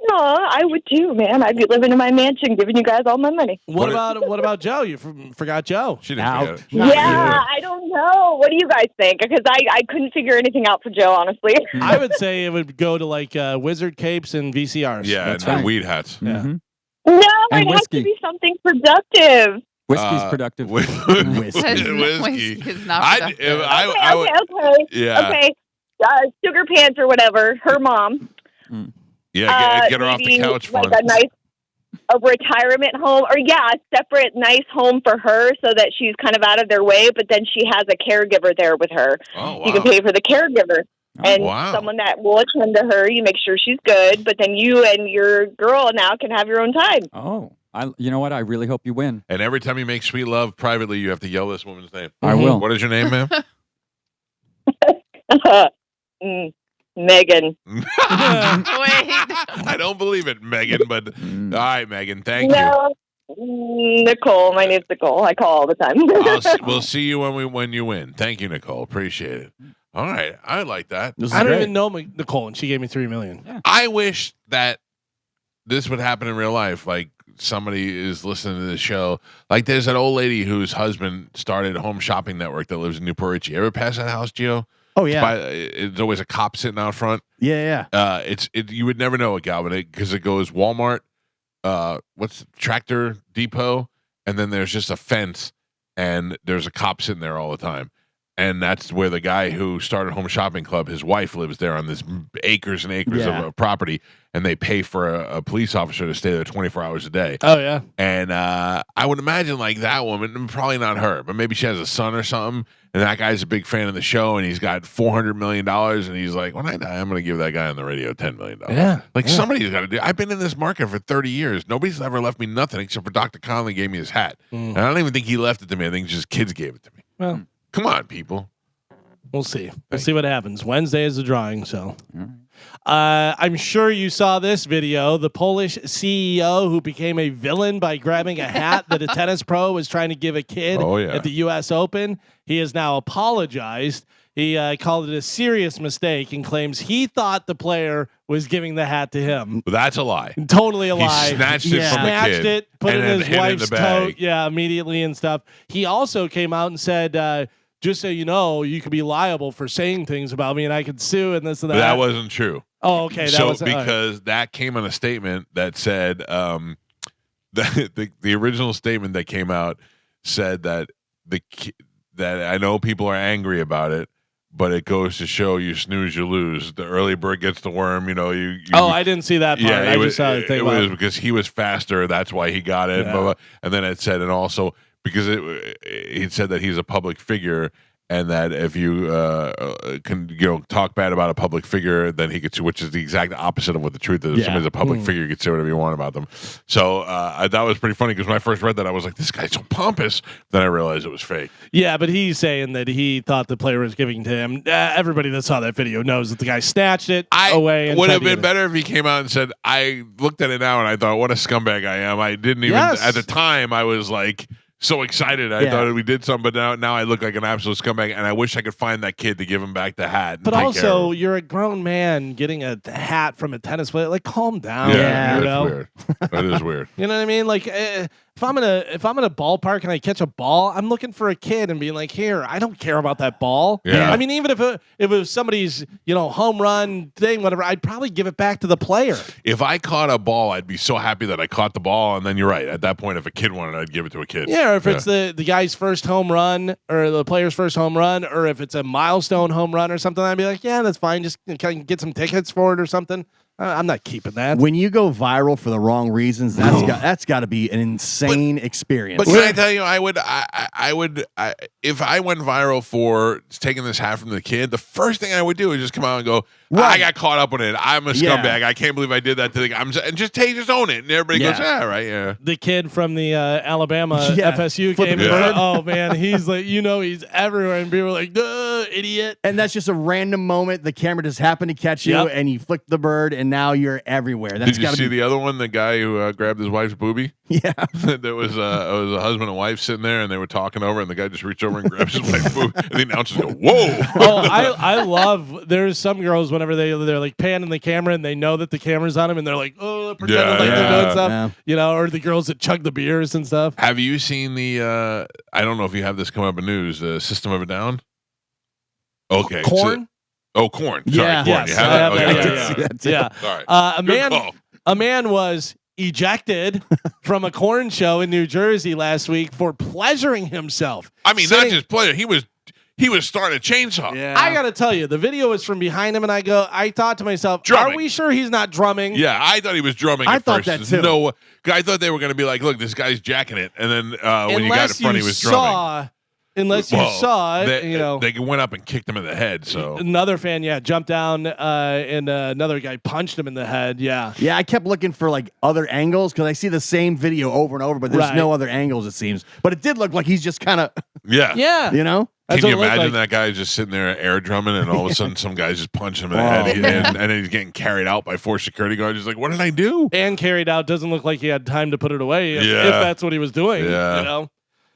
No, I would too, man. I'd be living in my mansion, giving you guys all my money. What What- about Joe? You forgot Joe. She didn't Out. forget it. Not Yeah, I don't know. What do you guys think? Because I couldn't figure anything out for Joe, honestly. I would say it would go to like wizard capes and VCRs. Yeah, That's and right. weed hats. Yeah. Mhm. No, And it has whiskey. to be something productive. Whiskey's productive. Whiskey. Whiskey is not I productive. would. Okay. Yeah. Okay. Sugar pants or whatever. Her mom. Yeah, get her off the maybe couch like fund. a retirement home, or a separate nice home for her, so that she's kind of out of their way. But then she has a caregiver there with her. Oh, You can wow. pay for the caregiver. Oh, And wow. someone that will attend to her, you make sure she's good, but then you and your girl now can have your own time. Oh, you know what? I really hope you win. And every time you make sweet love privately, you have to yell this woman's name. I will. What is your name, ma'am? Megan. Wait. I don't believe it, Megan, but all right, Megan, thank you. No, Nicole. My name's Nicole. I call all the time. We'll see you when you win. Thank you, Nicole. Appreciate it. All right, I like that. This is I don't great. even know Nicole, and she gave me $3 million. I wish that this would happen in real life. Like somebody is listening to this show. Like there's an old lady whose husband started a home shopping network that lives in Newport Richie. You ever pass that house, Gio? Oh yeah. It's always a cop sitting out front. Yeah. You would never know it, Galvin, because it goes Walmart, what's Tractor Depot, and then there's just a fence, and there's a cop sitting there all the time. And that's where the guy who started Home Shopping Club, his wife lives there on this acres and acres Yeah. of property, and they pay for a police officer to stay there 24 hours a day. Oh yeah. And I would imagine like that woman, probably not her, but maybe she has a son or something, and that guy's a big fan of the show, and he's got $400 million, and he's like, when I die, I'm going to give that guy on the radio $10 million. Yeah. Like somebody's got to do. I've been in this market for 30 years. Nobody's ever left me nothing except for Dr. Conley gave me his hat. Mm. And I don't even think he left it to me. I think just kids gave it to me. Well, Come on, people. We'll see. We'll see what happens. Wednesday is the drawing, so. I'm sure you saw this video. The Polish CEO who became a villain by grabbing a hat that a tennis pro was trying to give a kid at the U.S. Open. He has now apologized. He called it a serious mistake and claims he thought the player was giving the hat to him. Well, that's a lie. Totally a lie. He snatched it from the kid. It, put it in his wife's bag. tote. Yeah, immediately and stuff. He also came out and said, just so you know, you could be liable for saying things about me and I could sue and this and that. But that wasn't true. Oh, okay. Because that came on a statement that said the original statement that came out said that that I know people are angry about it, but it goes to show you snooze, you lose. The early bird gets the worm. You know, you I didn't see that part. Yeah, I just saw the thing. It was because he was faster. That's why he got it. Yeah. Blah, blah. And then it said, and also because he said that he's a public figure. And that if you can talk bad about a public figure, then he could sue, which is the exact opposite of what the truth is. If somebody's a public figure, you can say whatever you want about them. So that was pretty funny because when I first read that, I was like, this guy's so pompous. Then I realized it was fake. Yeah, but he's saying that he thought the player was giving to him. Everybody that saw that video knows that the guy snatched it away. Would have been better if he came out and said, I looked at it now and I thought, what a scumbag I am. I didn't even, at the time, I was like, so excited. I thought we did something, but now I look like an absolute scumbag, and I wish I could find that kid to give him back the hat. But also, you're a grown man getting a hat from a tennis player. Like, calm down. Yeah, that's weird. That is weird. You know what I mean? Like, if I'm in a ballpark and I catch a ball, I'm looking for a kid and being like, here, I don't care about that ball. Yeah. I mean, even if it was somebody's home run thing, whatever, I'd probably give it back to the player. If I caught a ball, I'd be so happy that I caught the ball. And then you're right. At that point, if a kid wanted it, I'd give it to a kid. Yeah, or if it's the guy's first home run or the player's first home run, or if it's a milestone home run or something, I'd be like, yeah, that's fine. Just can I get some tickets for it or something. I'm not keeping that. When you go viral for the wrong reasons, that's got to be an insane experience. But can I tell you, I would if I went viral for taking this hat from the kid, the first thing I would do is just come out and go, I got caught up on it. I'm a scumbag. I can't believe I did that to the guy. And just own it. And everybody goes, yeah. The kid from the Alabama FSU game. Oh man, he's like, he's everywhere, and people are like, idiot. And that's just a random moment. The camera just happened to catch you, and you flicked the bird, and now you're everywhere. Did you see the other one? The guy who grabbed his wife's boobie? Yeah. There was a husband and wife sitting there, and they were talking over, and the guy just reached over and grabs his wife's boobie, and the announcers go, whoa. I love, there's some girls whenever they're like panning the camera and they know that the camera's on them and they're like, pretending like they're doing stuff, or the girls that chug the beers and stuff. Have you seen the, I don't know if you have this come up in news, System of a Down? Okay. Corn? Corn. Sorry, Yeah. Corn. Yes, you have that? Yeah. Sorry. A man was ejected from a corn show in New Jersey last week for pleasuring himself. I mean, not just pleasure. He was starting a chainsaw. Yeah. I got to tell you, the video was from behind him, and I thought to myself, drumming. Are we sure he's not drumming? Yeah, I thought he was drumming I at thought first. that too. No, I thought they were going to be like, look, this guy's jacking it. And then when you got in front, he was drumming. Unless you saw it, they went up and kicked him in the head. So another fan, jumped down, and another guy punched him in the head. Yeah. I kept looking for like other angles because I see the same video over and over, but there's no other angles. It seems, but it did look like he's just kind of yeah. That's Can you imagine that guy just sitting there air drumming, and all of a sudden some guy's just punching him in the head, and then he's getting carried out by 4 security guards. He's like, "What did I do?" And carried out doesn't look like he had time to put it away. If that's what he was doing. Yeah.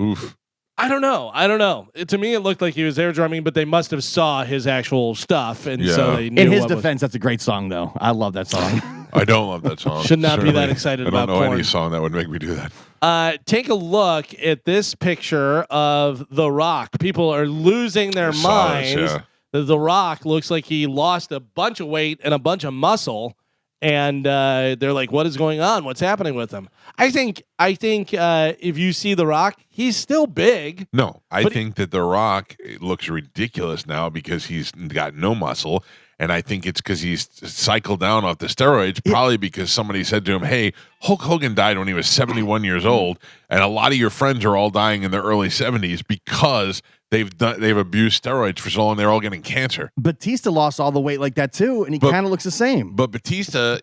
Oof. I don't know. To me, it looked like he was air drumming, but they must have saw his actual stuff, and so they knew. In his defense, that's a great song, though. I love that song. I don't love that song. Should not be that excited about corn. I don't know corn. any song that would make me do that. Take a look at this picture of The Rock. People are losing their minds. The Rock looks like he lost a bunch of weight and a bunch of muscle. And they're like, what is going on? What's happening with him? I think if you see The Rock, he's still big. No, I think that The Rock looks ridiculous now because he's got no muscle. And I think it's because he's cycled down off the steroids, probably because somebody said to him, hey, Hulk Hogan died when he was 71 years old. And a lot of your friends are all dying in their early 70s because they've abused steroids for so long. They're all getting cancer. Batista lost all the weight like that too, and he kind of looks the same. But Batista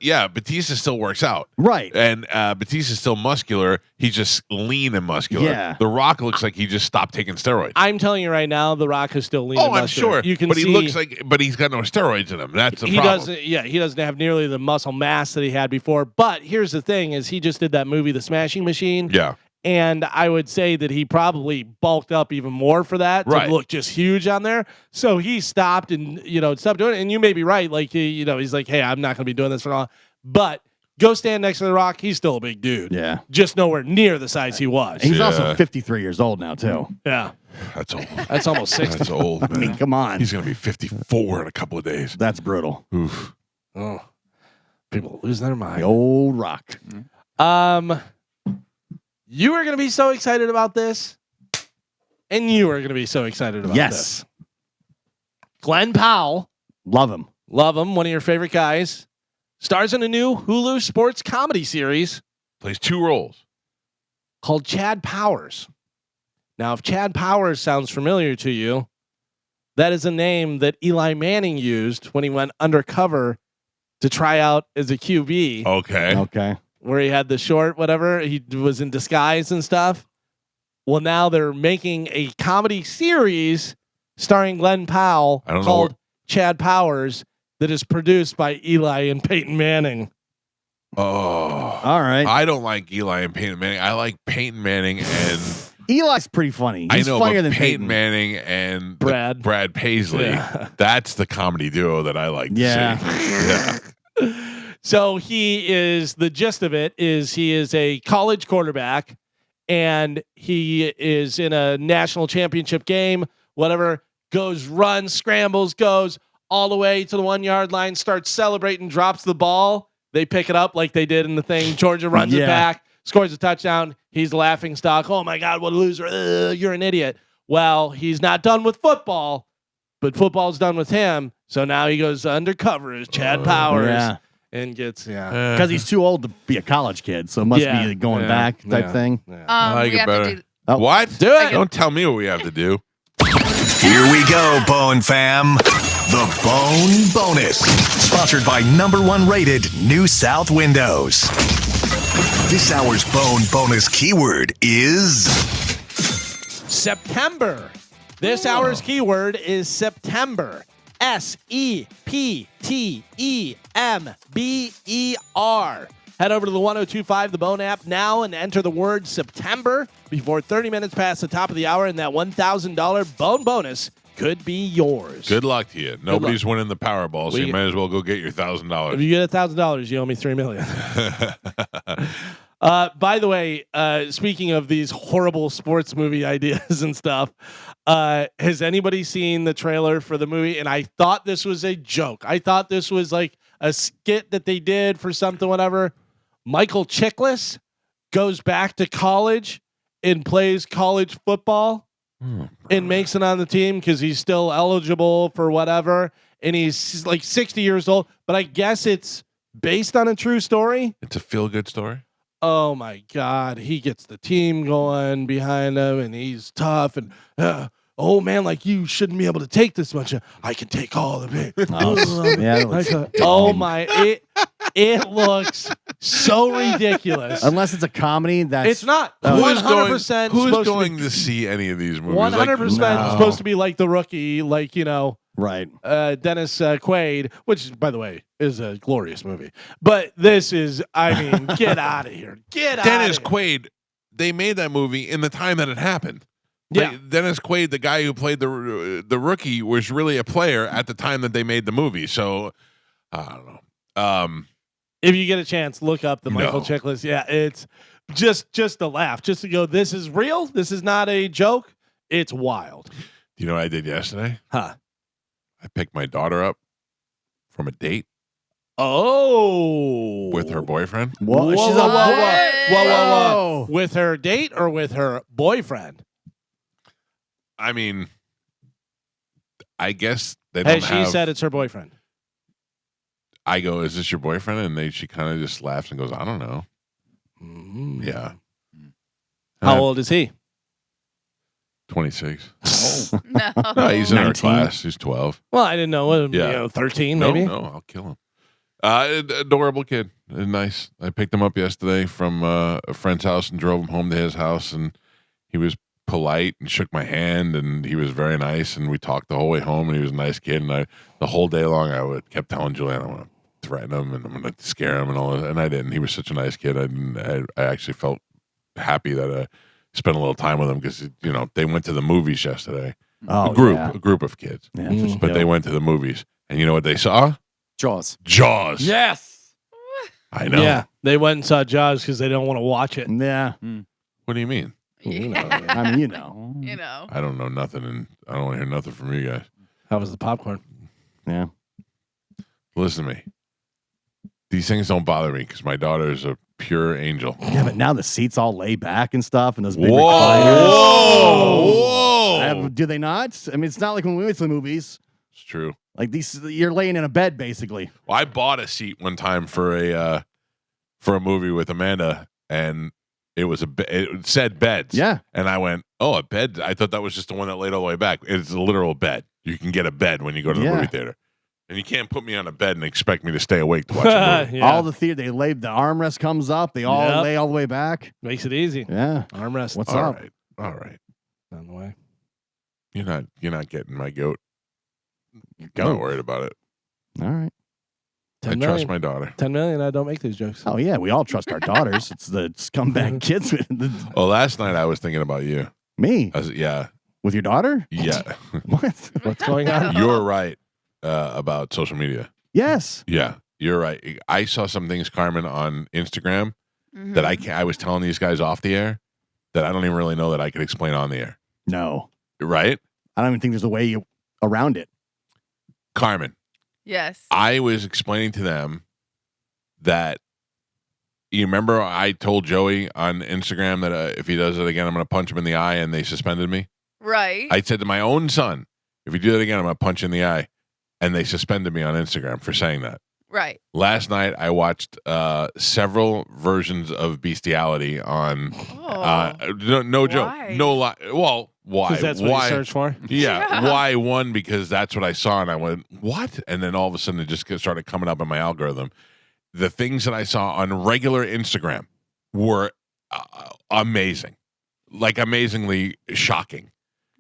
still works out, right? And Batista's still muscular. He's just lean and muscular. Yeah. The Rock looks like he just stopped taking steroids. I'm telling you right now, The Rock is still lean. and I'm muscular. sure. You can but see he looks like, but he's got no steroids in him. That's the he problem. doesn't. Yeah, he doesn't have nearly the muscle mass that he had before. But here's the thing: is he just did that movie, The Smashing Machine? Yeah. And I would say that he probably bulked up even more for that to look just huge on there. So he stopped and, stopped doing it. And you may be right. Like, he's like, hey, I'm not going to be doing this for long. But go stand next to The Rock. He's still a big dude. Yeah. Just nowhere near the size he was. And he's also 53 years old now, too. Yeah. That's old. That's almost 60. That's old, man. I mean, come on. He's going to be 54 in a couple of days. That's brutal. Oof. Oh, people lose their mind. The old Rock. You are going to be so excited about this, and you are going to be so excited about this. Glenn Powell. Love him. Love him. One of your favorite guys. Stars in a new Hulu sports comedy series. Plays 2 roles. Called Chad Powers. Now, if Chad Powers sounds familiar to you, that is a name that Eli Manning used when he went undercover to try out as a QB. Okay. Where he had the short, whatever. He was in disguise and stuff. Well, now they're making a comedy series starring Glenn Powell called Chad Powers that is produced by Eli and Peyton Manning. Oh. All right. I don't like Eli and Peyton Manning. I like Peyton Manning and... Eli's pretty funny. He's funnier than Peyton Manning and Brad Paisley. Yeah. That's the comedy duo that I like to see. Yeah. So he is, the gist of it is he is a college quarterback and he is in a national championship game, whatever, runs, scrambles, goes all the way to the 1 yard line, starts celebrating, drops the ball. They pick it up like they did in the thing. Georgia runs it back, scores a touchdown. He's laughing stock. Oh my God, what a loser. You're an idiot. Well, he's not done with football, but football's done with him. So now he goes undercover as Chad Powers. Yeah. And gets because he's too old to be a college kid, so it must be going back type thing. I like it better. What? Do it. Don't tell me what we have to do. Here we go, Bone Fam. The Bone Bonus, sponsored by #1 rated New South Windows. This hour's Bone Bonus keyword is September. This hour's keyword is September. SEPTEMBER. Head over to the 1025 The Bone app now and enter the word September before 30 minutes past the top of the hour, and that $1,000 Bone Bonus could be yours. Good luck to you. Nobody's winning the Powerball, so you might as well go get your $1,000. If you get $1,000, you owe me $3 million. By the way, speaking of these horrible sports movie ideas and stuff, has anybody seen the trailer for the movie? And I thought this was a joke. I thought this was like a skit that they did for something, whatever. Michael Chiklis goes back to college and plays college football and makes it on the team because he's still eligible for whatever. And he's like 60 years old, but I guess it's based on a true story. It's a feel-good story. Oh my God, he gets the team going behind him, and he's tough. And oh man, like you shouldn't be able to take this much. I can take all of it. Oh my, it looks so ridiculous. Unless it's a comedy, it's not. 100%. Who's going to see any of these movies? 100% supposed to be like The Rookie, like right. Dennis Quaid, which by the way is a glorious movie. But this is, I mean, get out of here. Get out. Dennis Quaid. They made that movie in the time that it happened. Yeah. Like, Dennis Quaid, the guy who played the Rookie, was really a player at the time that they made the movie. So I don't know. If you get a chance, look up the Michael Chiklis. Yeah, it's just a laugh, just to go, this is real. This is not a joke. It's wild. Do you know what I did yesterday? Huh? I picked my daughter up from a date. Oh, with her boyfriend. Whoa. Whoa. With her date or with her boyfriend? I mean, I guess they don't have... She said it's her boyfriend. I go, is this your boyfriend? And she kind of just laughs and goes, I don't know. Mm-hmm. Yeah. How old is he? 26. No. No, he's in our 19. class. He's 12. Well, I didn't know. Yeah. 13 maybe. No, I'll kill him. Adorable kid. Nice. I picked him up yesterday from a friend's house and drove him home to his house, and he was polite and shook my hand, and he was very nice, and we talked the whole way home, and he was a nice kid, and the whole day long kept telling Julianne I'm going to threaten him and I'm going to scare him and all that, and I didn't. He was such a nice kid. I actually felt happy that I spent a little time with him because, they went to the movies yesterday. Oh, A group of kids. Yeah, But they went to the movies, and you know what they saw? Jaws. Jaws. Yes. I know. Yeah, they went and saw Jaws because they don't want to watch it. Yeah. What do you mean? Yeah. I mean, you know. You know. I don't know nothing, and I don't want to hear nothing from you guys. How was the popcorn? Yeah. Listen to me. These things don't bother me because my daughter is a pure angel. Yeah, but now the seats all lay back and stuff, and those big Whoa! recliners. Whoa! Do they not? I mean, it's not like when we went to the movies. It's true. Like you're laying in a bed basically. Well, I bought a seat one time for a movie with Amanda, and it was it said beds. Yeah. And I went, oh, a bed. I thought that was just the one that laid all the way back. It's a literal bed. You can get a bed when you go to the Yeah. movie theater. And you can't put me on a bed and expect me to stay awake to watch a movie. Yeah. All the theater, the armrest comes up. They all Yep. lay all the way back. Makes it easy. Yeah. Armrest. What's All up? right. All right. on the way? You're not getting my goat. I'm Goat. not worried about it. All right. I 10 trust million. my daughter. 10 million. I don't make these jokes. Oh yeah, we all trust our daughters. It's the scumbag kids with Well, last night I was thinking about you. me Yeah. with your daughter. Yeah. What? What's going on? You're right about social media. Yes. Yeah, you're right. I saw some things, Carmen, on Instagram that I was telling these guys off the air that I don't even really know that I could explain on the air. No. Right? I don't even think there's a way around it. Carmen, Yes. I was explaining to them that you remember I told Joey on Instagram that if he does it again, I'm going to punch him in the eye, and they suspended me. Right. I said to my own son, if you do that again, I'm going to punch you in the eye. And they suspended me on Instagram for saying that. Right. Last night, I watched several versions of bestiality on. No joke. Why? No lie. Well, why? Because that's what why? you search for. Yeah. Why? One, because that's what I saw, and I went, "What?" And then all of a sudden, it just started coming up in my algorithm. The things that I saw on regular Instagram were amazing, like amazingly shocking.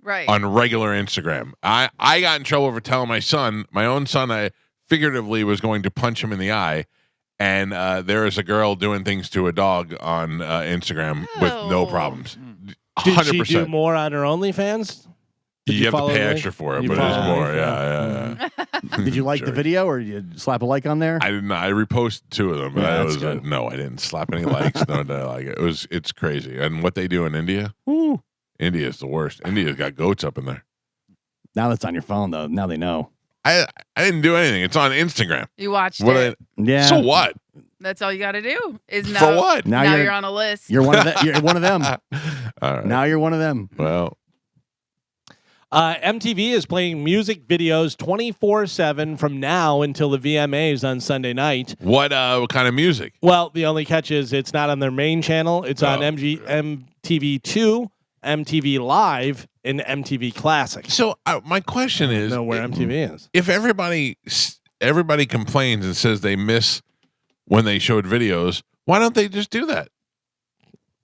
Right. On regular Instagram. I got in trouble for telling my own son, I figuratively was going to punch him in the eye. And there is a girl doing things to a dog on Instagram with no problems. Did 100%. she do more on her OnlyFans? You have to follow pay the link? extra for it, You but it's follow more. the link? Yeah. Did you like the Sure. video or did you slap a like on there? I didn't. I reposted 2 of them, but Yeah, I that's was good. no, I didn't slap any likes. No, like it's crazy. And what they do in India, India is the worst. India's got goats up in there. Now that's on your phone though. Now they know. I didn't do anything. It's on Instagram. You watched What? it. Yeah. So what? That's all you got to do. Is For what? Now Now you're- you're on a list. You're one of them. You're one of them. All right. Now you're one of them. Well, MTV is playing music videos 24/7 from now until the VMAs on Sunday night. what kind of music? Well, the only catch is it's not on their main channel. It's on Oh, MTV2, MTV Live, and MTV Classic. So my question is, Know where MTV is. if everybody complains and says they miss when they showed videos, why don't they just do that?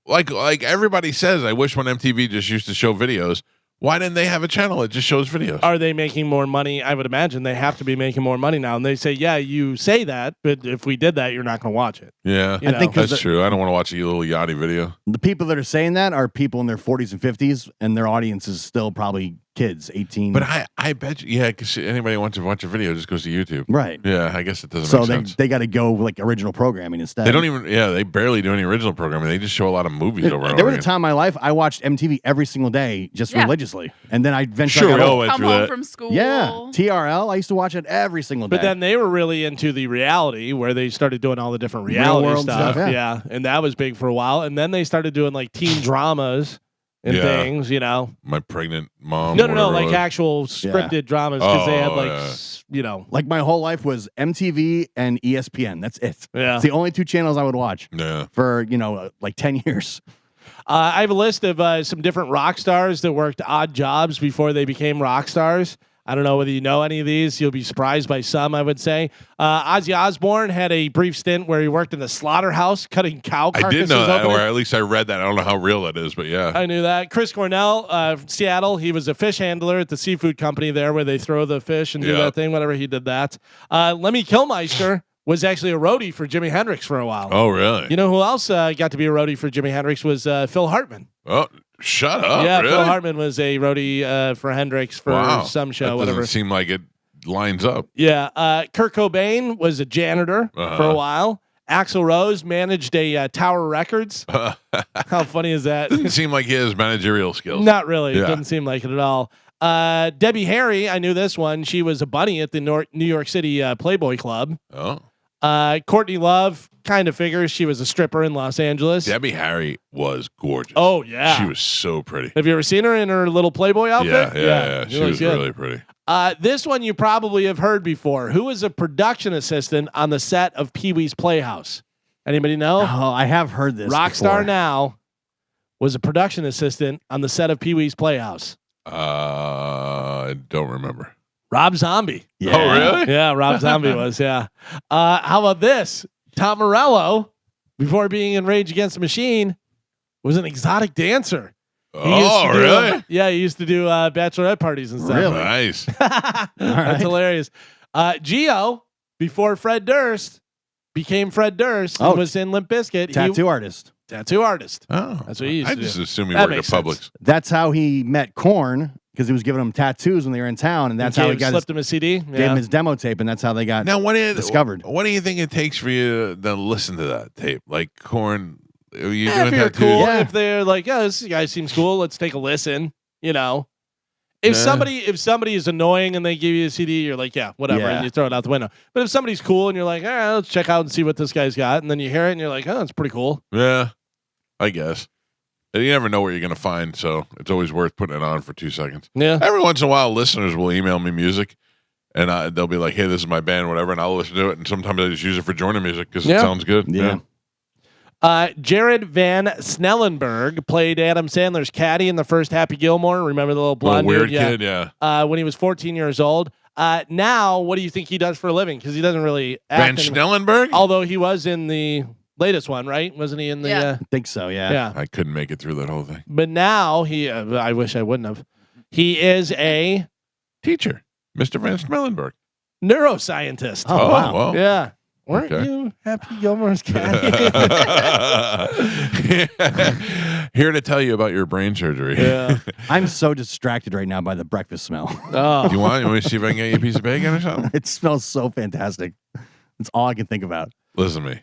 Like everybody says, I wish when MTV just used to show videos. Why didn't they have a channel that just shows videos? Are they making more money? I would imagine they have to be making more money now. And they say, yeah, you say that, but if we did that, you're not going to watch it. Yeah, You know. think 'cause that's true. I don't want to watch a little Yachty video. The people that are saying that are people in their 40s and 50s, and their audience is still probably kids, 18. But I bet you, yeah, because anybody wants to watch a video just goes to YouTube. right. Yeah, I guess it doesn't So make they sense. they got to go like original programming instead. They don't even, they barely do any original programming. They just show a lot of movies over and There over was a again. time in my life I watched MTV every single day just Yeah. religiously, and then I eventually Sure, we got all old. went Come through home that. from school. Yeah, TRL. I used to watch it every single day. But then they were really into the reality where they started doing all the different Real reality world stuff. stuff, Yeah. And that was big for a while. And then they started doing like teen dramas and Yeah. things, you know. My pregnant mom. No, whatever it like was. actual scripted dramas because they had Oh, like, yeah. you know. like my whole life was MTV and ESPN. That's it. Yeah. It's the only 2 channels I would watch Yeah. for like 10 years. I have a list of some different rock stars that worked odd jobs before they became rock stars. I don't know whether you know any of these. You'll be surprised by some, I would say. Ozzy Osbourne had a brief stint where he worked in a slaughterhouse cutting cow I carcasses did know that, open. or at least I read that. I don't know how real that is, but yeah. I knew that. Chris Cornell, from Seattle, he was a fish handler at the seafood company there where they throw the fish and do that thing, whatever he did that. Lemmy Kilmister was actually a roadie for Jimi Hendrix for a while. Oh, really? You know who else got to be a roadie for Jimi Hendrix was Phil Hartman. Oh, shut up. Yeah, really? Phil Hartman was a roadie for Hendrix for some show, that whatever. Doesn't seem like it lines up. Yeah, Kurt Cobain was a janitor for a while. Axl Rose managed a Tower Records. How funny is that? Doesn't seem like he has managerial skills. Not really. Yeah. It doesn't seem like it at all. Debbie Harry, I knew this one. She was a bunny at the New York City Playboy Club. Oh. Courtney Love kind of figures she was a stripper in Los Angeles. Debbie Harry was gorgeous. Oh, yeah. She was so pretty. Have you ever seen her in her little Playboy outfit? Yeah. She was good. really pretty. This one you probably have heard before. Who was a production assistant on the set of Pee-wee's Playhouse? Anybody know? Oh, I have heard this. Rockstar Now was a production assistant on the set of Pee-wee's Playhouse. I don't remember. Rob Zombie. Yeah. Oh, really? Yeah, Rob Zombie was, yeah. How about this? Tom Morello, before being in Rage Against the Machine, was an exotic dancer. Oh, really? Yeah, he used to do bachelorette parties and stuff. Really? Nice. That's hilarious. Gio, before Fred Durst, became Fred Durst, was in Limp Bizkit. Tattoo artist. Tattoo artist. Oh, That's what he used I to just do. assume he That worked at makes sense. Publix. That's how he met Korn, because he was giving them tattoos when they were in town, and that's how he got slipped him a CD. gave him his demo tape, and that's how they got Now, discovered. What do you think it takes for you to listen to that tape? Like Korn, are you If doing you're tattoos? cool, Yeah. if they're like, yeah, this guy seems cool, let's take a listen. You know, if somebody is annoying and they give you a CD, you're like, yeah, whatever, Yeah. and you throw it out the window. But if somebody's cool and you're like, all right, let's check out and see what this guy's got, and then you hear it and you're like, oh, it's pretty cool. Yeah, I guess. You never know what you're going to find, so it's always worth putting it on for 2 seconds. Yeah. Every once in a while, listeners will email me music, and they'll be like, hey, this is my band, whatever, and I'll listen to it, and sometimes I just use it for joining music because it sounds good. Yeah. Jared Van Snellenberg played Adam Sandler's caddy in the first Happy Gilmore. Remember the little blonde weird dude? kid, yeah. When he was 14 years old. Now, what do you think he does for a living? Because he doesn't really Van act. Snellenberg? Although he was in the latest one, right? Wasn't he in the? Yeah. I think so, yeah. Yeah. I couldn't make it through that whole thing. But now he. I wish I wouldn't have. He is a Teacher, Mr. Van Snellenberg. neuroscientist. Oh, wow. Well. Yeah. Weren't Okay. you Happy Gilmore's caddy? Here to tell you about your brain surgery. Yeah. I'm so distracted right now by the breakfast smell. Oh. You want me to see if I can get you a piece of bacon or something? It smells so fantastic. That's all I can think about. Listen to me.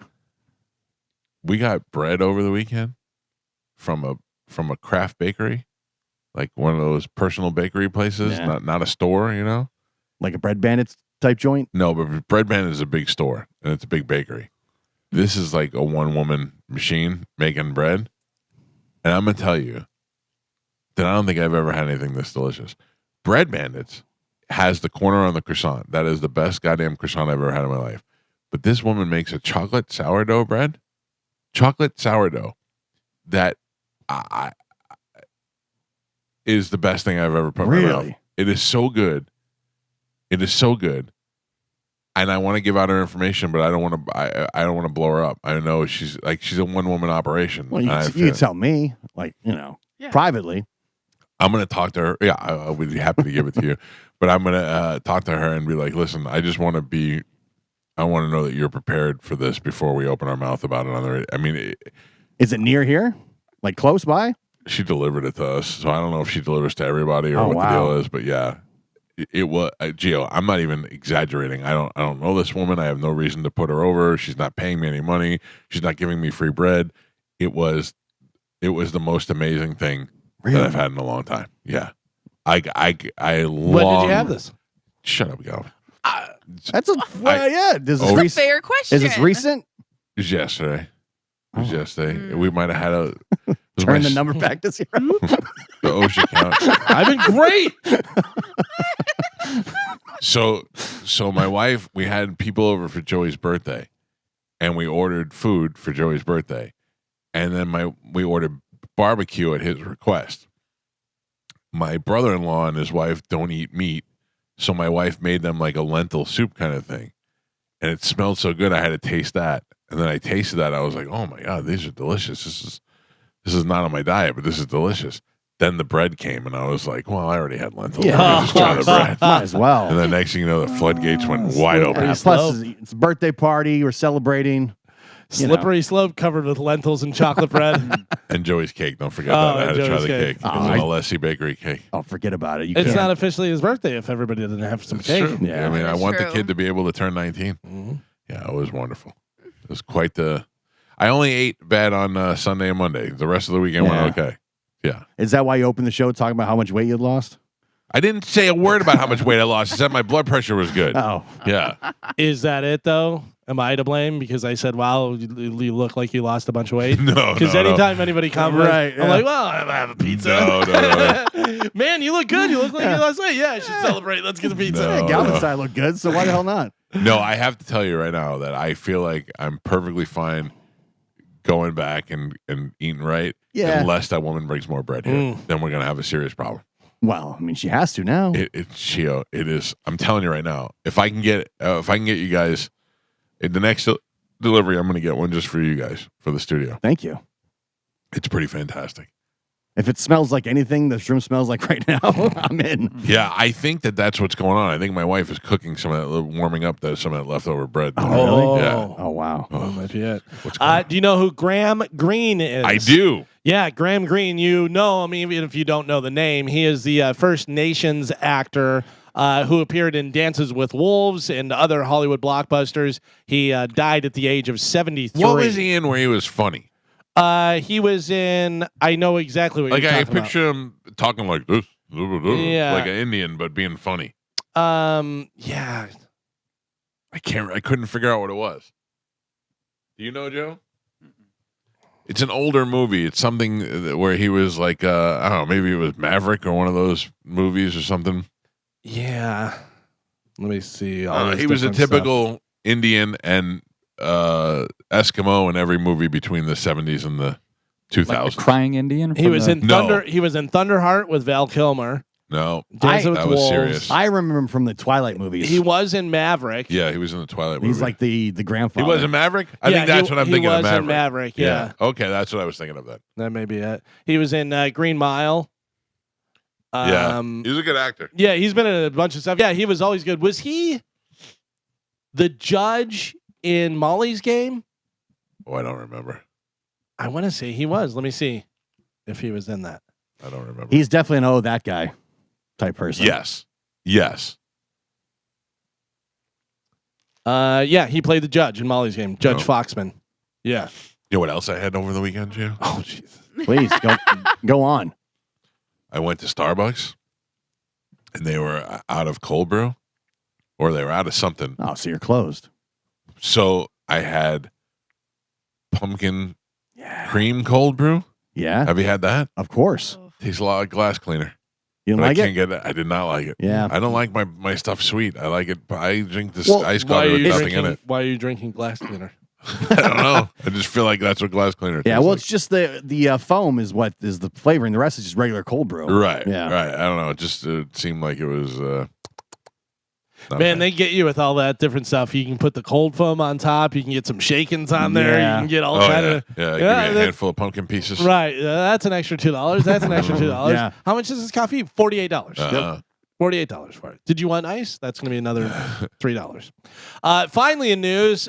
We got bread over the weekend from a craft bakery, like one of those personal bakery places, Yeah. not a store, you know? Like a Bread Bandits type joint. No, but Bread Band is a big store and it's a big bakery. This is like a one-woman machine making bread. And I'm going to tell you that I don't think I've ever had anything this delicious. Bread Bandits has the corner on the croissant. That is the best goddamn croissant I've ever had in my life. But this woman makes a chocolate sourdough bread. Chocolate sourdough that is the best thing I've ever put in my mouth. Really? It is so good. It is so good. And I want to give out her information, but I don't want to. I don't want to blow her up. I know she's a one woman operation. Well, you, and I you feel- can tell me, like, privately. I'm going to talk to her. Yeah, I would be happy to give it to you, but I'm going to talk to her and be like, listen, I just want to be. I want to know that you're prepared for this before we open our mouth about it on the radio. I mean, Is it near here? Like close by? she delivered it to us, so I don't know if she delivers to everybody or Oh, what the wow. deal is, but yeah. It was Gio. I'm not even exaggerating. I don't know this woman. I have no reason to put her over. She's not paying me any money. She's not giving me free bread. It was the most amazing thing that I've had in a long time. Yeah, I long. When did you have this? Shut up, Gal. That's a yeah. This is Oh. That's a recent. fair question. Is this recent? It was yesterday. It was Oh. yesterday. Mm. We might have had a it was Turn my the number back to 0. the OSHA count. I've been great. So my wife, we had people over for Joey's birthday, and we ordered food for Joey's birthday, and then we ordered barbecue at his request. My brother-in-law and his wife don't eat meat, so my wife made them like a lentil soup kind of thing, and it smelled so good I had to taste that. And then I tasted that, I was like, "Oh my god, these are delicious! This is not on my diet, but this is delicious." Then the bread came, and I was like, "Well, I already had lentils. Yeah. Let me just try the bread." Might as well. And then next thing you know, the floodgates went wide open. Yeah, plus, it's a birthday party. We're celebrating. Slippery slope covered with lentils and chocolate bread. And Joey's cake. Don't forget that. I had to try Joey's the cake. cake. It was an Alessi Bakery cake. Oh, forget about it. You It's can't. not officially his birthday if everybody doesn't have some It's cake. true. Yeah. I mean, I That's want the true. kid to be able to turn 19. Mhm. Yeah, it was wonderful. It was quite the. I only ate bad on Sunday and Monday. The rest of the weekend went okay. Yeah. Is that why you opened the show talking about how much weight you lost? I didn't say a word about how much weight I lost. I said my blood pressure was good. Oh, Yeah. Is that it though? Am I to blame because I said, "Wow, you look like you lost a bunch of weight"? No, Because no, anytime anybody compliments, Right, I'm yeah. like, "Well, I have a pizza." No. Man, you look good. You look like you lost weight. Yeah, I should celebrate. Let's get the pizza. No. yeah, Galvin's side looked good, so why the hell not? No, I have to tell you right now that I feel like I'm perfectly fine going back and eating right. Yeah. Unless that woman brings more bread here, then we're gonna have a serious problem. Well, I mean, she has to now. Chio, it is. I'm telling you right now. If I can get you guys in the next delivery, I'm gonna get one just for you guys for the studio. Thank you. It's pretty fantastic. If it smells like anything this room smells like right now, I'm in. Yeah, I think that's what's going on. I think my wife is cooking some of that, warming up some of that leftover bread. Oh, really? Yeah. Oh, wow. That might be it. What's going on? Do you know who Graham Greene is? I do. Yeah, Graham Greene. You know him even if you don't know the name. He is the First Nations actor who appeared in Dances with Wolves and other Hollywood blockbusters. He died at the age of 73. What was he in where he was funny? He was in. I know exactly what Like you're I talking picture him talking like this, Yeah. like an Indian, but being funny. about. Yeah. I couldn't figure out what it was. Do you know, Joe? It's an older movie. It's something where he was like, I don't know, maybe it was Maverick or one of those movies or something. Yeah. Let me see. He was a typical Indian and Eskimo in every movie between the 70s and the 2000s. Like the crying Indian. He from was the- in No. Thunder. He was in Thunderheart with Val Kilmer. No, Dances with that was Wolves. serious. I remember him from the Twilight movies. He was in Maverick. Yeah, he was in the Twilight movie. He's like the grandfather. He was a Maverick? I Yeah, think that's he- what I'm he thinking of was in Maverick. Maverick, yeah. Okay, that's what I was thinking of then. That may be it. He was in Green Mile. Yeah. He's a good actor. Yeah, he's been in a bunch of stuff. Yeah, he was always good. Was he the judge in Molly's Game? Oh, I don't remember. I want to say he was. Let me see if he was in that. I don't remember. He's definitely an that guy type person. Yes. Yes. Yeah, he played the judge in Molly's Game, Judge Oh. Foxman. Yeah. You know what else I had over the weekend, Gio? Oh, Jesus. Please go on. I went to Starbucks and they were out of cold brew or they were out of something. Oh, so you're closed. So I had pumpkin cream cold brew. Yeah, Have you had that? of course. Tastes a lot like glass cleaner. You don't But like I can't it? get it. I did not like it. Yeah. I don't like my stuff sweet. I like it. I drink this Well, iced Why are, coffee with you nothing drinking, in it. why are you drinking glass cleaner? I don't know. I just feel like that's what glass cleaner Yeah, tastes well, like. it's just the foam is what is the flavoring. The rest is just regular cold brew. Right. Yeah. Right. I don't know. It just seemed like it was. Not Man, bad. they get you with all that different stuff. You can put the cold foam on top. You can get some shakens on there. Yeah. You can get all Oh kind yeah. of. Yeah. Give Yeah, me a that- handful of pumpkin pieces. Right. That's an extra $2. That's an extra $2. Yeah. How much is this coffee? $48. Uh, $48 for it. Did you want ice? That's going to be another $3. Finally, in news,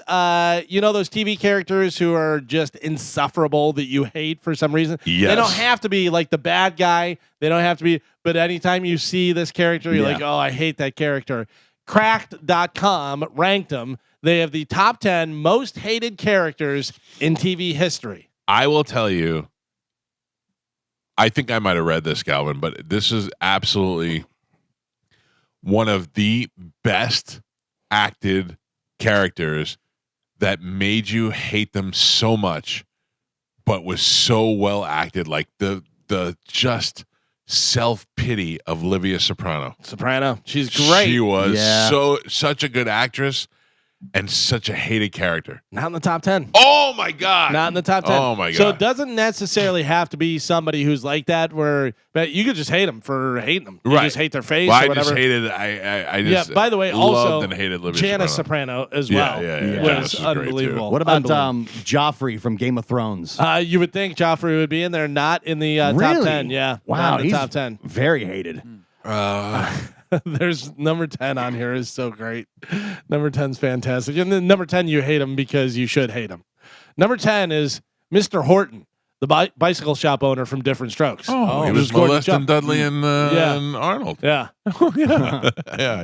you know those TV characters who are just insufferable that you hate for some reason? Yes. They don't have to be like the bad guy. They don't have to be, but anytime you see this character, you're Yeah. like, oh, I hate that character. Cracked.com ranked them. They have the top 10 most hated characters in TV history. I will tell you. I think I might have read this, Calvin, but this is absolutely one of the best acted characters that made you hate them so much, but was so well acted. Like the just self-pity of Livia Soprano. Soprano. She's great. She was Yeah. such a good actress. and such a hated character. Not in the top 10. Oh my god! Not in the top 10. Oh my god! So it doesn't necessarily have to be somebody who's like that. But you could just hate them for hating them. You Right. just hate their face Well, or I whatever. just hated. I just. Yeah. By the way, loved also and hated Livia Janice Soprano. Soprano as well. Yeah. Was Janice was great, too. unbelievable. What about Unbelievable. Joffrey from Game of Thrones? You would think Joffrey would be in there, not in the top Really? 10. Yeah. Wow, not in the he's top 10. very hated. There's number 10 on here is so great. Number 10's fantastic. And then number 10, you hate him because you should hate him. Number 10 is Mr. Horton, the bicycle shop owner from Different Strokes. Oh, he this was is Gordon molesting Jump. Dudley and Arnold. Yeah. Yeah.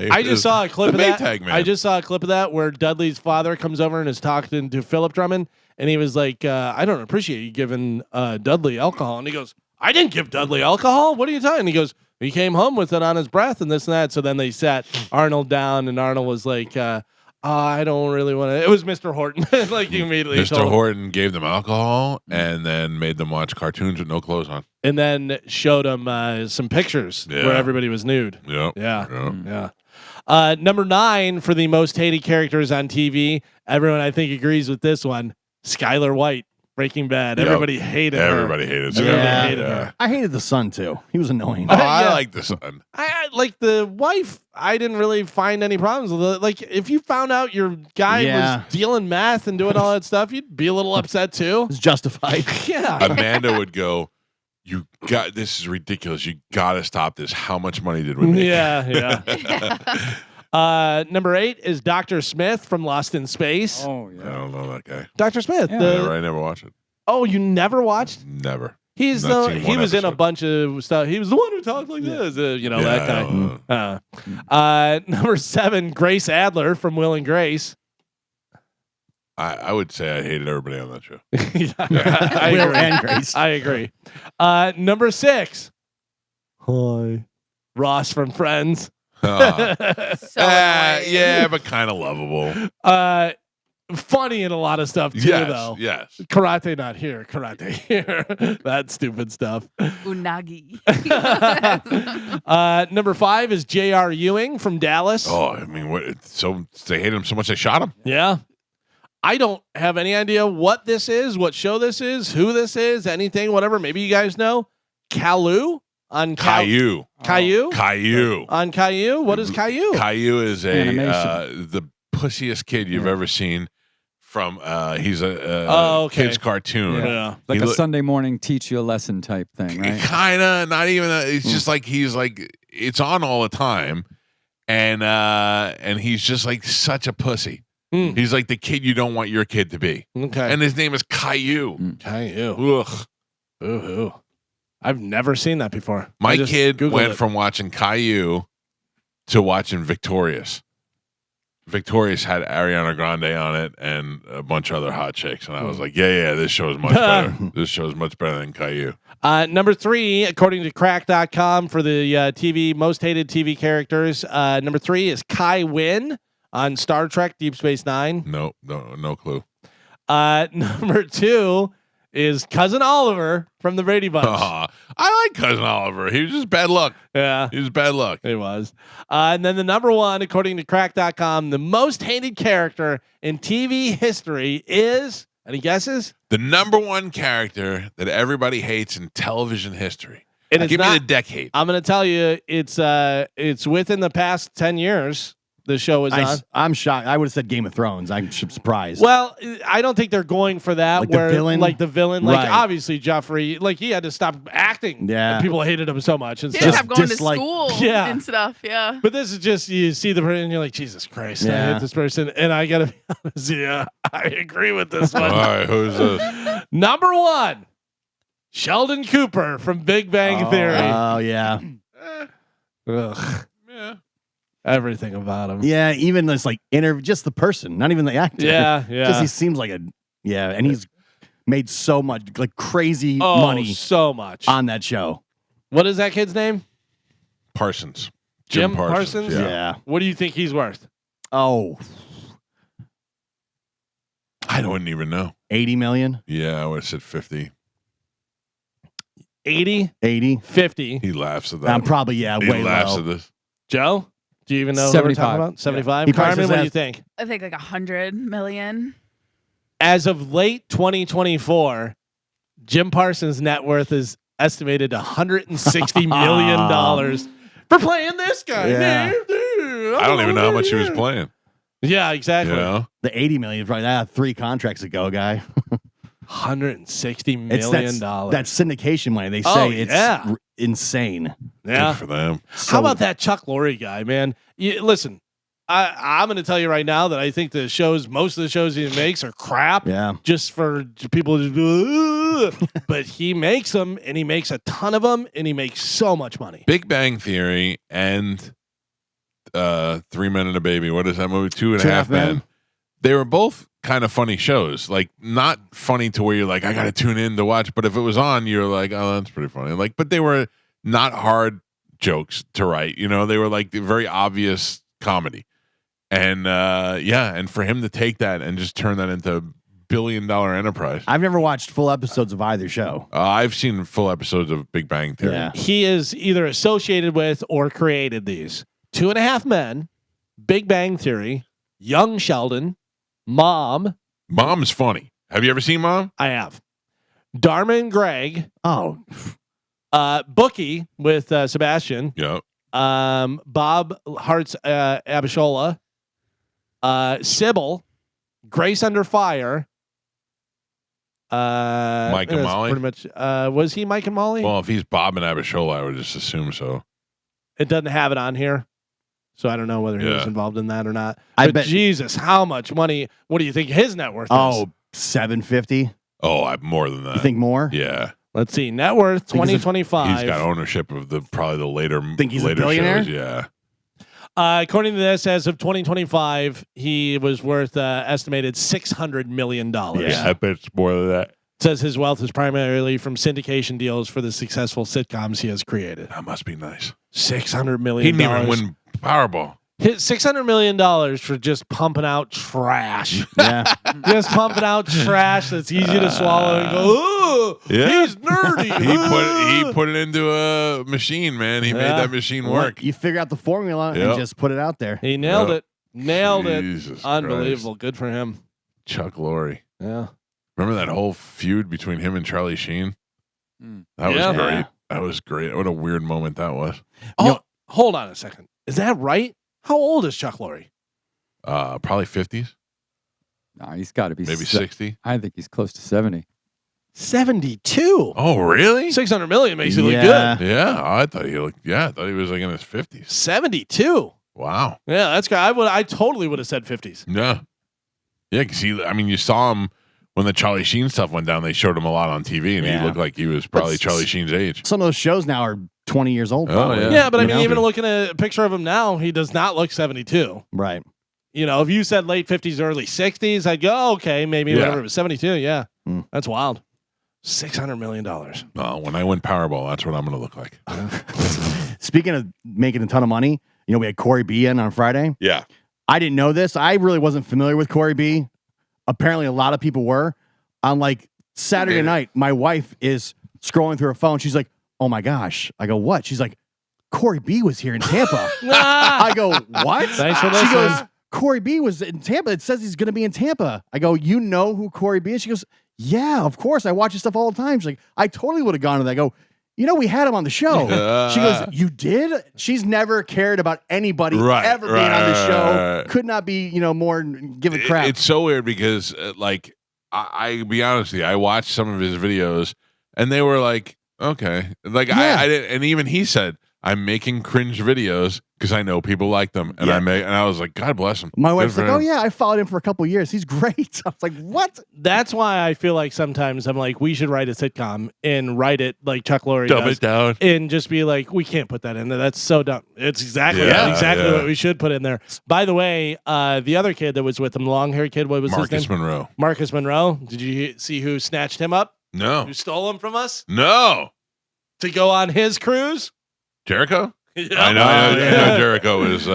I just saw a clip of that. Maytag man. I just saw a clip of that where Dudley's father comes over and is talking to Philip Drummond, and he was like, "I don't appreciate you giving Dudley alcohol." And he goes, "I didn't give Dudley alcohol. What are you talking?" And he goes, "He came home with it on his breath and this and that." So then they sat Arnold down, and Arnold was like, "I don't really want to." It was Mr. Horton. Like he immediately Mr. told him. Horton gave them alcohol and then made them watch cartoons with no clothes on. And then showed him some pictures where everybody was nude. Yep. Yeah. Number 9 for the most hated characters on TV. Everyone, I think, agrees with this one. Skylar White, Breaking Bad. Yep. Everybody hated her. Everybody hated Skylar. Everybody hated her. I hated the son too. He was annoying. Oh, I Yeah. like the son. I like the wife. I didn't really find any problems with it. Like, if you found out your guy Yeah. was dealing meth and doing all that stuff, you'd be a little upset too. It's justified. Yeah. Amanda would go, this is ridiculous. You got to stop this. How much money did we make? Yeah. Number 8 is Dr. Smith from Lost in Space. Oh, I yeah. don't know that guy. Dr. Smith. Yeah. I never watched it. Oh, you never watched? Never. He's Not the seen he one was in a episode. bunch of stuff. He was the one who talked like this. That I guy. don't know. Number 7, Grace Adler from Will and Grace. I would say I hated everybody on that show. I Will agree. and Grace. I agree. Number 6. Hi. Ross from Friends. So annoying. Yeah, but kind of lovable. Funny in a lot of stuff too, Yes, though. yes. Karate not here. Karate here. That stupid stuff. Unagi. Number 5 is J.R. Ewing from Dallas. Oh, I mean, what? So they hated him so much they shot him. Yeah. I don't have any idea what this is, what show this is, who this is, anything, whatever. Maybe you guys know. Caillou on Caillou. Caillou? Caillou. On Caillou? What is Caillou? Caillou is Animation. the pussiest kid you've ever seen. From he's a okay. kid's cartoon. Yeah. Like He a look- Sunday morning teach you a lesson type thing, right? Kinda, not even. It's just like he's like it's on all the time, and he's just like such a pussy. Mm. He's like the kid you don't want your kid to be, Okay. and his name is Caillou. Caillou. Ugh. Ooh. I've never seen that before. My I just kid Googled went it. from watching Caillou to watching Victorious. Victorious had Ariana Grande on it and a bunch of other hot chicks, and I was like, yeah, this show is much better. This show is much better than Caillou. Number 3, according to crack.com for the TV, most hated TV characters. Number 3 is Kai Wynn on Star Trek Deep Space Nine. No clue. Number 2 is Cousin Oliver from the Brady Bunch. I like Cousin Oliver. He was just bad luck. Yeah, He was bad luck. it was. And then the number 1, according to crack.com, the most hated character in TV history is, any guesses? The number one character that everybody hates in television history. And it's Give not- me the decade. I'm going to tell you, it's within the past 10 years the show is on. I'm shocked. I would have said Game of Thrones. I'm surprised. Well, I don't think they're going for that. Like the where, villain? like the villain, like Right. obviously Joffrey, like he had to stop acting. Yeah. And people hated him so much and He stuff. just kept going dislike- to school Yeah. and stuff. Yeah. But this is just you see the person and you're like, Jesus Christ, I Yeah. hate this person. And I gotta be honest, yeah, I agree with this All one. right, who's this? Number 1, Sheldon Cooper from Big Bang Theory. Oh yeah, Ugh, Yeah. everything about him. yeah. Even this like just the person, not even the actor. Yeah, Just yeah. he seems like and he's made so much like crazy Oh, money so much. on that show. What is that kid's name? Parsons. Jim Parsons? Yeah. What do you think he's worth? Oh, I don't even know. 80 million, Yeah, I would have said 50. 80, 80. 50. He laughs at that. I'm probably he way laughs low. at this. Joe? Do you even know who we're talking about? 75. He probably Carmen, says what do you that- think? I think like 100 million. As of late 2024, Jim Parsons' net worth is estimated $160 million for playing this guy. Yeah. I don't even know how much he was playing. Yeah, exactly. You know? The 80 million is right now 3 contracts ago, guy. $160 million. That's syndication money. They say Oh, it's yeah. insane. Yeah. Good for them. How about that Chuck Lorre guy, man? Listen, I'm going to tell you right now that I think most of the shows he makes are crap. Yeah. Just for people to do, but he makes them, and he makes a ton of them, and he makes so much money. Big Bang Theory and 3 Men and a Baby. What is that movie? 2.5 Men. They were both kind of funny shows. Like, not funny to where you're like, I got to tune in to watch. But if it was on, you're like, oh, that's pretty funny. Like, but they were not hard jokes to write. You know, they were like the very obvious comedy. And and for him to take that and just turn that into $1 billion enterprise. I've never watched full episodes of either show. I've seen full episodes of Big Bang Theory. Yeah. He is either associated with or created these 2.5 Men, Big Bang Theory, Young Sheldon, Mom. Mom's funny. Have you ever seen Mom? I have. Dharma and Greg. Oh, Bookie with Sebastian. Yeah. Bob Hart's Abishola. Sybil. Grace Under Fire. Mike and that's Molly? Pretty much. Was he Mike and Molly? Well, if he's Bob and Abishola, I would just assume so. It doesn't have it on here. So I don't know whether he was Yeah. involved in that or not. I But bet- Jesus, how much money? What do you think his net worth is? oh, 750. Oh, I'm more than that. You think more? Yeah. Let's see. Net worth Think he's a- 2025. He's got ownership of probably the later Think he's a later billionaire? shows. Yeah. According to this, as of 2025, he was worth estimated $600 million. Yeah, I bet it's more than that. Says his wealth is primarily from syndication deals for the successful sitcoms he has created. That must be nice. $600 He million. didn't even win Powerball. Hit $600 million for just pumping out trash. Yeah. Just pumping out trash that's easy to swallow and go, oh, Yeah. he's nerdy. He put it into a machine, man. He made Yeah. that machine work. You figure out the formula Yep. and just put it out there. He nailed Yep. it. Nailed Jesus it. Unbelievable. Good for him. Chuck Lorre. Yeah. Remember that whole feud between him and Charlie Sheen? Mm. That Yeah. was great. That was great. What a weird moment that was. Oh, hold on a second. Is that right? How old is Chuck Lorre? Probably 50s, Nah, he's got to be maybe 60. I think he's close to 70. 72. Oh, really? 600 million makes you look Yeah. good. Yeah, I thought he looked. Yeah, I thought he was like in his 50s. 72. Wow. Yeah, that's good. I totally would have said 50s. Yeah. Yeah, because you saw him when the Charlie Sheen stuff went down. They showed him a lot on TV, and Yeah. he looked like he was probably But Charlie Sheen's age. Some of those shows now are 20 years old. Oh, Probably, yeah. Yeah, but I You mean, know? even looking at a picture of him now, he does not look 72. Right. You know, if you said late 50s, early 60s, I'd go, okay, maybe Yeah. whatever. But 72, yeah. Mm. That's wild. $600 million. When I win Powerball, that's what I'm going to look like. Speaking of making a ton of money, we had Corey B in on Friday. Yeah. I didn't know this. I really wasn't familiar with Corey B. Apparently, a lot of people were. On like Saturday night, my wife is scrolling through her phone. She's like, "Oh my gosh!" I go, "What?" She's like, "Corey B was here in Tampa." I go, "What?" Thanks for She listening. goes, "Corey B was in Tampa. It says he's going to be in Tampa." I go, "You know who Corey B is?" She goes, "Yeah, of course. I watch his stuff all the time." She's like, "I totally would have gone to that." I go, "We had him on the show." She goes, "You did?" She's never cared about anybody ever being on the show. Could not be, more give a crap. It's so weird because, I be honest with you, I watched some of his videos, and they were like, okay, like Yeah. I didn't, and even he said, "I'm making cringe videos because I know people like them," and Yeah. and I was like, God bless him. My Good wife's for like, him. "Oh yeah, I followed him for a couple of years. He's great." I was like, "What?" That's why I feel like sometimes I'm like, we should write a sitcom and write it like Chuck Lorre Dumb does. it down. And just be like, we can't put that in there. That's so dumb. It's exactly Yeah. what we should put in there. By the way, the other kid that was with him, long haired kid, what was his Marcus name? Monroe. Marcus Monroe. Did you see who snatched him up? No, Who stole him from us no, to go on his cruise? Jericho. I know Jericho was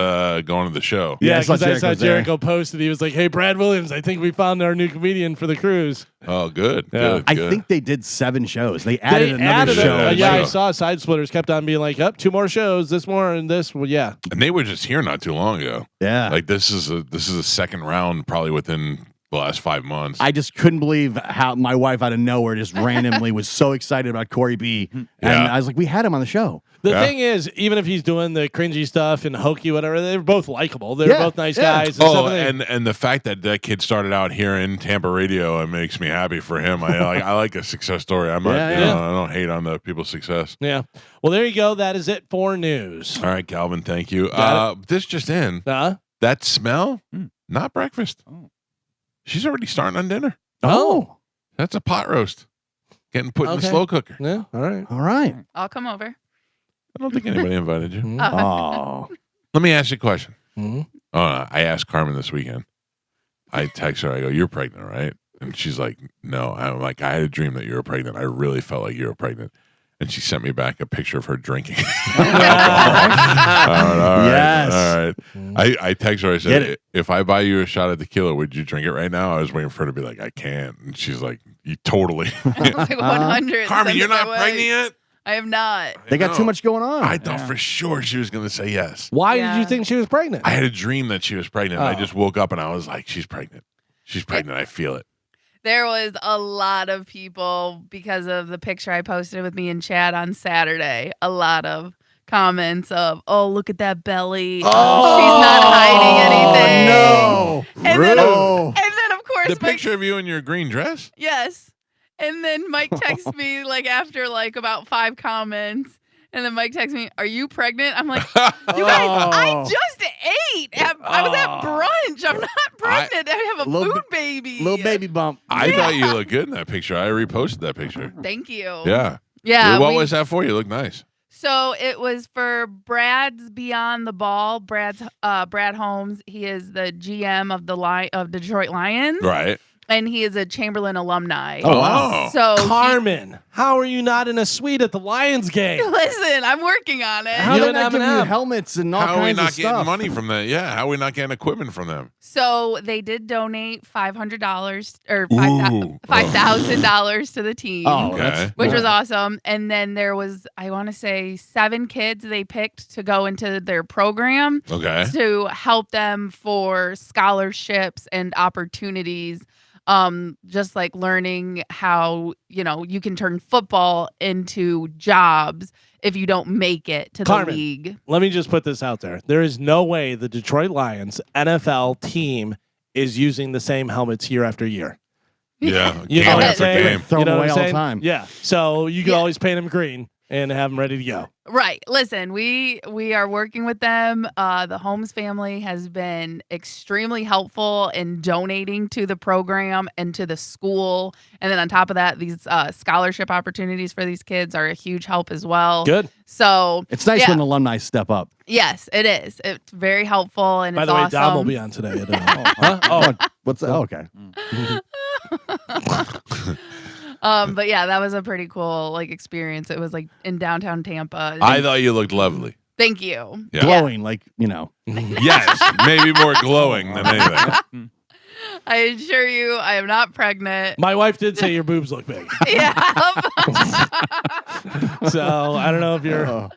going to the show. Yeah, I saw because I saw Jericho's there. Jericho posted. He was like, "Hey, Brad Williams, I think we found our new comedian for the cruise." Oh, good. Yeah. Good. I good. think they did 7 shows. They added They another added show. Yeah, yeah, I show. saw Side Splitters kept on being like, "Up, 2 more shows, this more and this." Well, yeah. And they were just here not too long ago. Yeah. Like this is a second round probably within the last 5 months. I just couldn't believe how my wife out of nowhere just randomly was so excited about Corey B. And Yeah. I was like, we had him on the show. The Yeah. thing is, even if he's doing the cringy stuff and hokey, whatever, they're both likable. They're Yeah, both nice yeah. guys. Oh, stuff. and the fact that kid started out here in Tampa radio, it makes me happy for him. I like a success story. I'm not, Yeah, you know, yeah. I don't hate on the people's success. Yeah. Well, there you go. That is it for news. All right, Calvin, thank you. Got This just in. Huh? That smell, not breakfast. Oh. She's already starting on dinner. Oh. That's a pot roast. Getting put in the Okay. slow cooker. Yeah. All right. All right. I'll come over. I don't think anybody invited you. Mhm. Oh. Let me ask you a question. Mhm. I asked Carmen this weekend. I text her. I go, "You're pregnant, right?" And she's like, "No." I'm like, "I had a dream that you were pregnant. I really felt like you were pregnant." And she sent me back a picture of her drinking. All right. Yes. All right. I text her. I Get said, it. "If I buy you a shot of tequila, would you drink it right now?" I was waiting for her to be like, "I can't." And she's like, "You totally." Like 100. Carmen, send you're it my not way. pregnant yet? I am not. They got know. too much going on. I thought Yeah. for sure she was going to say yes. Why Yeah. did you think she was pregnant? I had a dream that she was pregnant. And I Oh. just woke up and I was like, "She's pregnant. She's pregnant. I feel it." There was a lot of people because of the picture I posted with me and Chad on Saturday. A lot of comments of, "Oh, look at that belly. She's not hiding anything." No. And then, Oh. and then of course, The Mike, picture of you in your green dress? yes. And then Mike texts me like after like about 5 comments. And then Mike texts me, "Are you pregnant?" I'm like, "You guys, I Oh. just ate. I was at brunch. I'm not pregnant. I have a Little food baby." Little baby bump. I thought you looked good in that picture. I reposted that picture. Thank you. Yeah. Yeah. What was that for? You look nice. So it was for Brad's Beyond the Ball. Brad Holmes. He is the GM of Detroit Lions, Right. and he is a Chamberlain alumni. Oh, wow. So Carmen, how are you not in a suite at the Lions game? listen, I'm working on it. How are You they and not giving you M&M. helmets and all How are we kinds not of getting stuff? money from that? Yeah. How are we not getting equipment from them? So they did donate $500 or Ooh. $5,000 to the team. Oh, Okay. that's Which was cool. awesome. And then there was, I want to say, 7 kids they picked to go into their program Okay. to help them for scholarships and opportunities. Just like learning how, you can turn football into jobs if you don't make it to the Carmen. league. Let me just put this out there. There is no way the Detroit Lions NFL team is using the same helmets year after year. Yeah. You know Game what I'm after saying? game. Throw You them know away what I'm all the saying? time. Yeah. So you can Yeah. always paint them green and have them ready to go. Right. Listen, we are working with them. The Holmes family has been extremely helpful in donating to the program and to the school. And then on top of that, these scholarship opportunities for these kids are a huge help as well. Good. So It's nice Yeah. when alumni step up. yes, it is. It's very helpful and By it's the way, awesome. Dom will be on today. Huh? Oh, What's that? Oh, okay. But yeah, that was a pretty cool experience. It was in downtown Tampa. I thought you looked lovely. Thank you. Yeah. Glowing, like, Yes. Maybe more glowing than anything. I assure you, I am not pregnant. my wife did say your boobs look big. Yeah. So I don't know if you're Oh.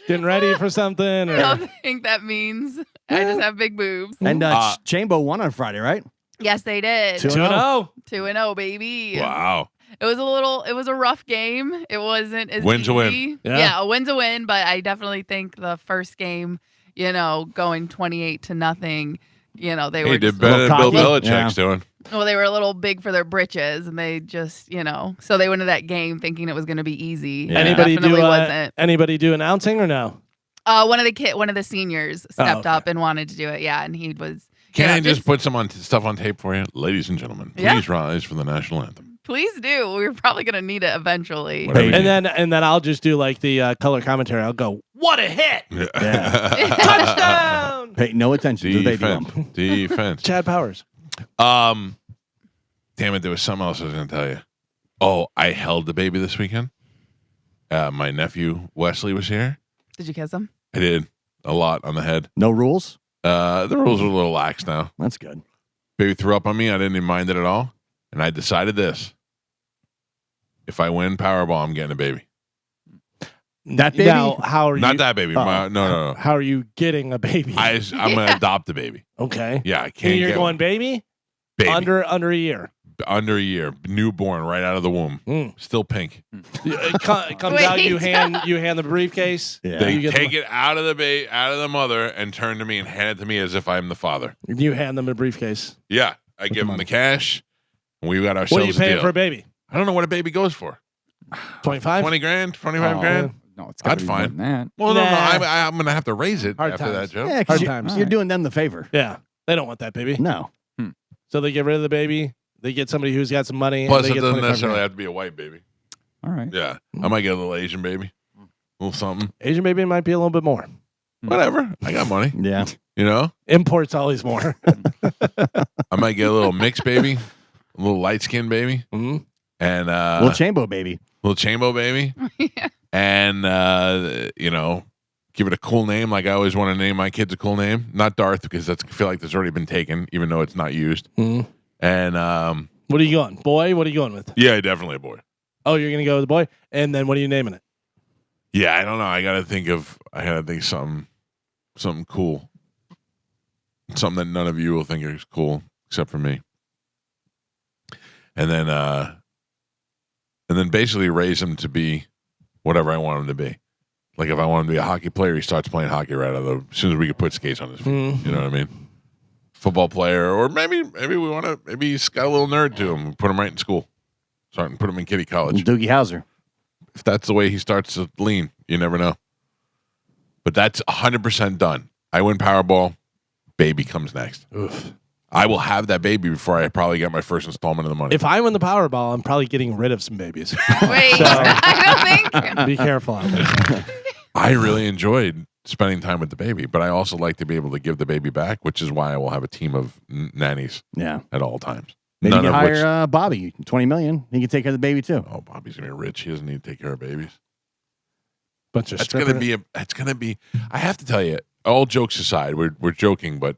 getting ready for something I or. don't think that means I just have big boobs. And Chambo won on Friday, right? Yes, they did. 2-0. 2-0, baby. Wow. It was a rough game. It wasn't as Win's a win. easy. Yeah. A win's a win, but I definitely think the first game, going 28-0, they He were did just, better than Bill cocky. Belichick's doing. well, they were a little big for their britches, and they just, so they went into that game thinking it was going to be easy. Yeah. And it Anybody definitely do wasn't. anybody do announcing or no? One of the seniors stepped okay. up and wanted to do it. Yeah, and he was. Can I just put some stuff on tape for you? Ladies and gentlemen, please Yeah. rise for the national anthem. Please do. We're probably gonna need it eventually. Whatever you And then I'll just do like the color commentary. I'll go, what a hit! need. Touchdown! Pay no attention to the baby Defense. bump. Defense. Chad Powers. Damn it, there was something else I was going to tell you. Oh, I held the baby this weekend. My nephew Wesley was here. Did you kiss him? I did a lot on the head. No rules? The rules are a little lax now. That's good. Baby threw up on me. I didn't even mind it at all. And I decided this. If I win Powerball, I'm getting a baby. That baby? Now, how are you? Not that baby. No. How are you getting a baby? I'm going to adopt a baby. Okay. Yeah, I can't You're get going one. baby? Baby. Under a year. Under a year. Newborn right out of the womb. Still pink. It comes Wait. out. You hand the briefcase. Yeah. They You get take it out of the mother and turn to me and hand it to me as if I'm the father. You hand them a briefcase. Yeah, I give them the cash. And we got What are ourselves you a paying deal. for a baby? I don't know what a baby goes for. 25. 20 grand, 25 grand. No, it's gotta I'd be more fine. than that. Well, Nah. no. I'm going to have to raise it Hard after times. that, Joe. Yeah, Hard because times. you're doing them the favor. Yeah. They don't want that baby. No. So they get rid of the baby. They get somebody who's got some money. Plus, and it they get doesn't 25 necessarily grand. have to be a white baby. All right. Yeah. I might get a little Asian baby. A little something. Asian baby might be a little bit more. Whatever. I got money. Yeah. You know? Imports always more. I might get a little mixed baby, a little light skinned baby, Mhm. and Little Chambo baby. little chambo baby. And, give it a cool name. Like I always want to name my kids a cool name. Not Darth, because I feel like that's already been taken, even though it's not used. Mhm. And, What are you going? Boy, what are you going with? yeah, definitely a boy. Oh, you're going to go with the boy? And then what are you naming it? Yeah, I don't know. I gotta think something cool. Something that none of you will think is cool, except for me. And then basically raise him to be whatever I want him to be. Like if I want him to be a hockey player, he starts playing hockey right out of as soon as we can put skates on his feet. Mhm. You know what I mean? Football player, or maybe he's got a little nerd to him. Put him right in school. Start and put him in kiddie college. Doogie Howser. If that's the way he starts to lean, you never know. But that's 100% done. I win Powerball, baby comes next. Oof. I will have that baby before I probably get my first installment of the money. If I win the Powerball, I'm probably getting rid of some babies. Wait, So- I don't think. Be careful out there. I really enjoyed spending time with the baby, but I also like to be able to give the baby back, which is why I will have a team of nannies Yeah. at all times. Maybe you None can of which, hire Bobby, $20 million. He can take care of the baby too. oh, Bobby's gonna be rich. He doesn't need to take care of babies. Bunch of That's strippers. gonna be. I have to tell you, all jokes aside, we're joking, but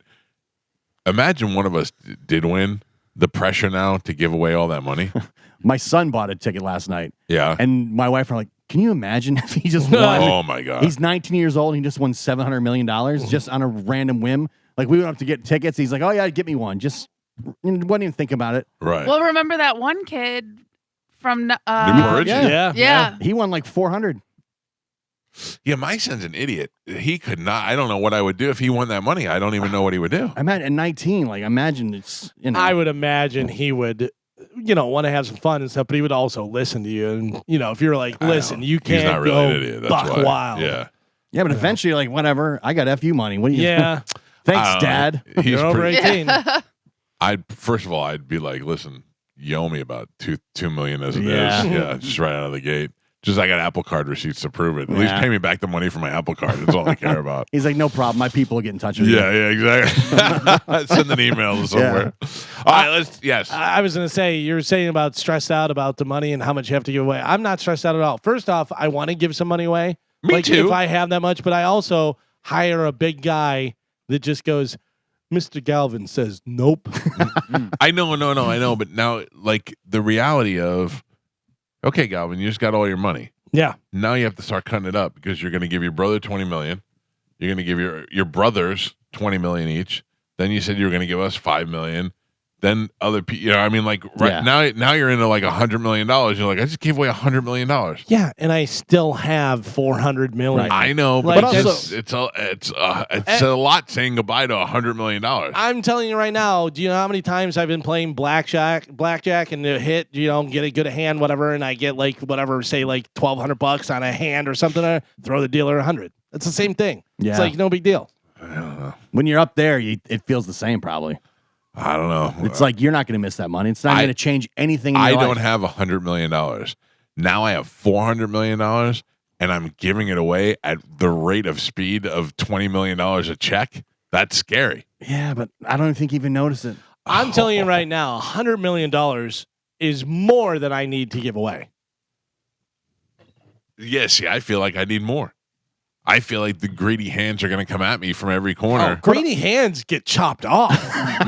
imagine one of us did win. The pressure now to give away all that money. My son bought a ticket last night, Yeah. and my wife were like, "Can you imagine if he just won?" Oh my god. He's 19 years old. And he just won $700 million just on a random whim. Like we went up to get tickets. He's like, "Oh yeah, get me one." Just wouldn't even think about it. Right. Well, remember that one kid from Newport Ridge? yeah. Yeah. He won like 400. Yeah, my son's an idiot. He could not. I don't know what I would do if he won that money. I don't even know what he would do. I'm at 19. Like imagine it's I would imagine he would, want to have some fun and stuff, but he would also listen to you. And, if you're like, I know. listen, you He's can't not really go an idiot. That's buck why. wild. Yeah. Yeah, but eventually, like whatever. I got FU money. What do you? Yeah. Thanks, I don't Dad. know. He's You're over pretty. 18. First of all, I'd be like, listen, you owe me about $2 million as it is. Yeah. Yeah, just right out of the gate. Just I got Apple Card receipts to prove it. At least Yeah. pay me back the money for my Apple Card. That's all I care about. He's like, no problem. My people will get in touch with you. Yeah, exactly. Send an email to somewhere. All right, yes. I was going to say, you're saying about stressed out about the money and how much you have to give away. I'm not stressed out at all. First off, I want to give some money away. Me too. If I have that much, but I also hire a big guy that just goes, Mr. Galvin says, nope. I know. But now, like, the reality of, okay, Galvin, you just got all your money. Yeah. Now you have to start cutting it up because you're going to give your brother $20 million. You're going to give your brothers $20 million each. Then you said you were going to give us $5 million. Then other people, like right now you're into like $100 million. You're like, I just gave away $100 million. Yeah, and I still have $400 million. Right. I know, Like, but also- it's a lot saying goodbye to $100 million. I'm telling you right now, do you know how many times I've been playing blackjack and the hit, get a good hand, whatever, and I get like whatever, say like $1,200 on a hand or something, throw the dealer $100. It's the same thing. Yeah. It's like no big deal. I don't know. When you're up there, it feels the same probably. I don't know. It's like you're not going to miss that money. It's not going to change anything. In your I life. don't have $100 million. Now I have $400 million, and I'm giving it away at the rate of speed of $20 million a check. That's scary. Yeah, but I don't think you even notice it. I'm telling you right now, $100 million is more than I need to give away. Yeah, see, I feel like I need more. I feel like the greedy hands are going to come at me from every corner. Greedy hands get chopped off.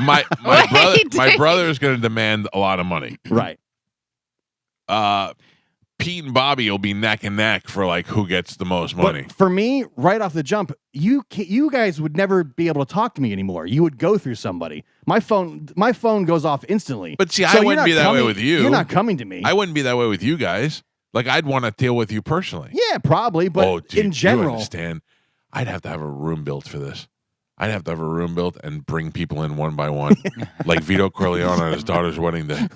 My Wait, brother is going to demand a lot of money. Right. Pete and Bobby will be neck and neck for like who gets the most money. But for me, right off the jump, you guys would never be able to talk to me anymore. You would go through somebody. My phone goes off instantly. But see, So I you're wouldn't not be that way coming- with you. You're not coming to me. I wouldn't be that way with you guys. Like I'd want to deal with you personally. Yeah, probably. But dude, in general, you understand? I'd have to have a room built for this. I'd have to have a room built and bring people in one by one, like Vito Corleone on his daughter's wedding day.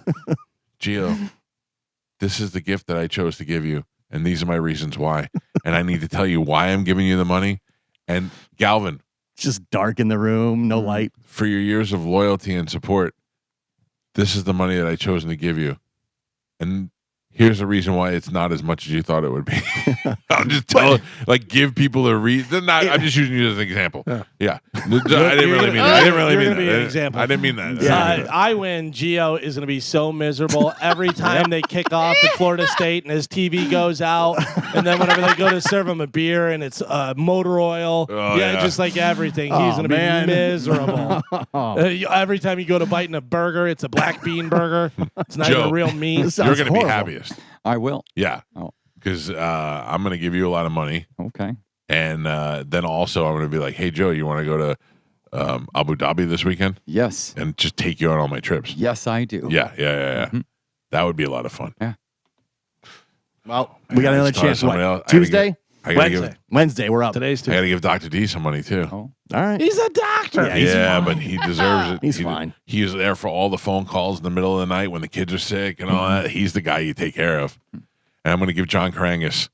Gio, this is the gift that I chose to give you, and these are my reasons why. And I need to tell you why I'm giving you the money. And Galvin, it's just dark in the room, no light. for your years of loyalty and support, this is the money that I chosen to give you. And here's the reason why it's not as much as you thought it would be. I'll just tell, like, give people a reason. I'm just using you as an example. Yeah. I didn't really mean that. I didn't really You're mean gonna be an that. example. I didn't mean that. I win. Gio is going to be so miserable every time they kick off at Florida State and his TV goes out. And then whenever they go to serve him a beer and it's motor oil. Oh, yeah, yeah. just like everything. He's going to be miserable. Every time you go to bite in a burger, it's a black bean burger. It's not Joe, even real meat. This You're sounds going to be horrible. happiest. I will. Yeah. Oh. Because I'm going to give you a lot of money. Okay. And then also I'm going to be like, hey, Joe, you want to go to Abu Dhabi this weekend? Yes. And just take you on all my trips. Yes, I do. Yeah. Mhm. That would be a lot of fun. Well, we got another Just thought of chance. somebody What, else. I gotta Tuesday? I gotta Wednesday. Wednesday, we're up. Today's I Tuesday. got to give Dr. D some money too. Oh. All right. He's a doctor. Yeah, he's Yeah, fine. but he deserves it. He's fine. He's there for all the phone calls in the middle of the night when the kids are sick and all that. He's the guy you take care of. And I'm going to give John Karangas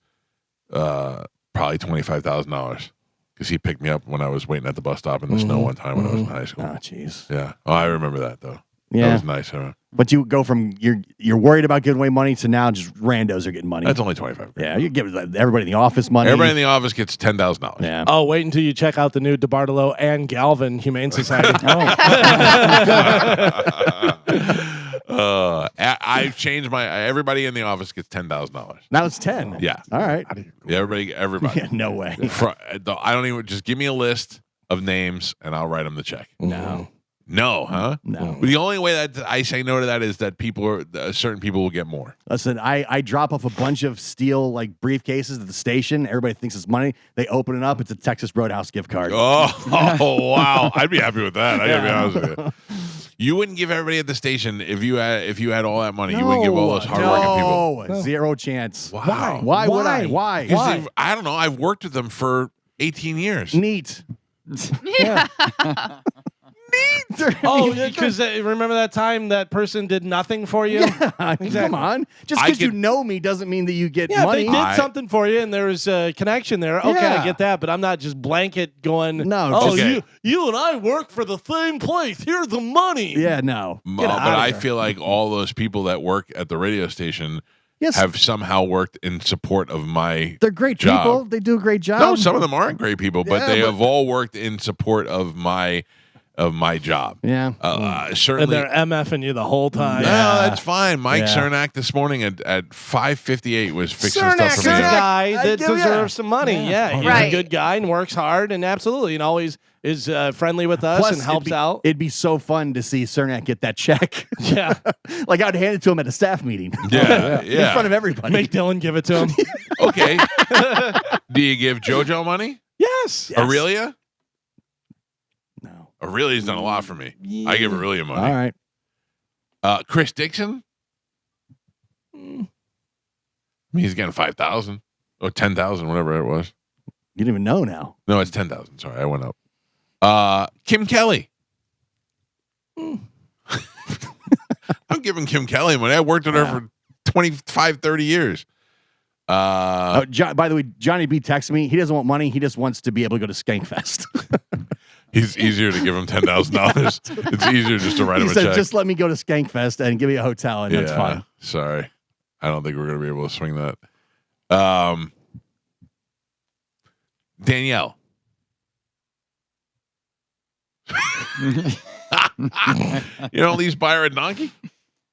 probably $25,000 because he picked me up when I was waiting at the bus stop in the snow one time when I was in high school. Oh, jeez. Yeah. Oh, I remember that though. That Yeah. was nice. Huh? But you go from you're worried about giving away money to now just randos are getting money. That's only $25,000. Yeah, you give everybody in the office money. Everybody in the office gets $10,000. Yeah. Oh, wait until you check out the new DeBartolo and Galvin Humane Society. I've changed my. Everybody in the office gets $10,000. Now it's 10. Yeah. All right. Yeah, everybody. Yeah, no way. I don't even. Just give me a list of names and I'll write them the check. No. No, huh? No. But the only way that I say no to that is that certain people will get more. Listen, I drop off a bunch of steel like briefcases at the station. Everybody thinks it's money. They open it up. It's a Texas Roadhouse gift card. Oh, wow! I'd be happy with that. I gotta be honest with you. You wouldn't give everybody at the station if you had all that money. You wouldn't give all those hardworking people. No, zero chance. Wow. Why would I? Why? 'Cause Why? I don't know. I've worked with them for 18 years. Neat. Yeah. Oh, because remember that time that person did nothing for you? Yeah, I mean, come on. Just I because you could- know me doesn't mean that you get Yeah, if money. they did something for you and there was a connection there, okay, Yeah. I get that, but I'm not just blanket going, No, oh, okay. you and I work for the same place. Here's the money. Yeah, no. Get But outta I here. feel like all those people that work at the radio station Yes, have somehow worked in support of my. they're great job. people. They do a great job. No, some of them aren't great people, but Yeah, they but- have all worked in support of my job. Yeah. And Certainly. they're MFing you the whole time. No, that's fine. Mike Yeah. Cernak this morning at 5:58 was fixing Cernak, stuff for He's me. a Cernak. guy I that do, yeah. deserves some money. Yeah, he's Right. a good guy and works hard and absolutely and always is friendly with us and helps out. It'd be so fun to see Cernak get that check. Yeah. Like I'd hand it to him at a staff meeting. Yeah, In yeah. front of everybody. Make Dylan give it to him. Okay. Do you give JoJo money? Yes. Aurelia? No. Aurelia's done a lot for me. I give Aurelia money. All right. Chris Dixon? I mean, he's getting 5,000 or 10,000, whatever it was. You don't even know now. No, it's 10,000. Sorry, I went up. Kim Kelly. I'm giving Kim Kelly money. I worked with her for 25, 30 years. By the way, Johnny B texted me. He doesn't want money. He just wants to be able to go to Skankfest. He's easier to give him $10,000. It's easier just to write He him a said, check. just let me go to Skankfest and give me a hotel, and that's fine. Sorry. I don't think we're going to be able to swing that. Danielle. You don't at least buy her a donkey?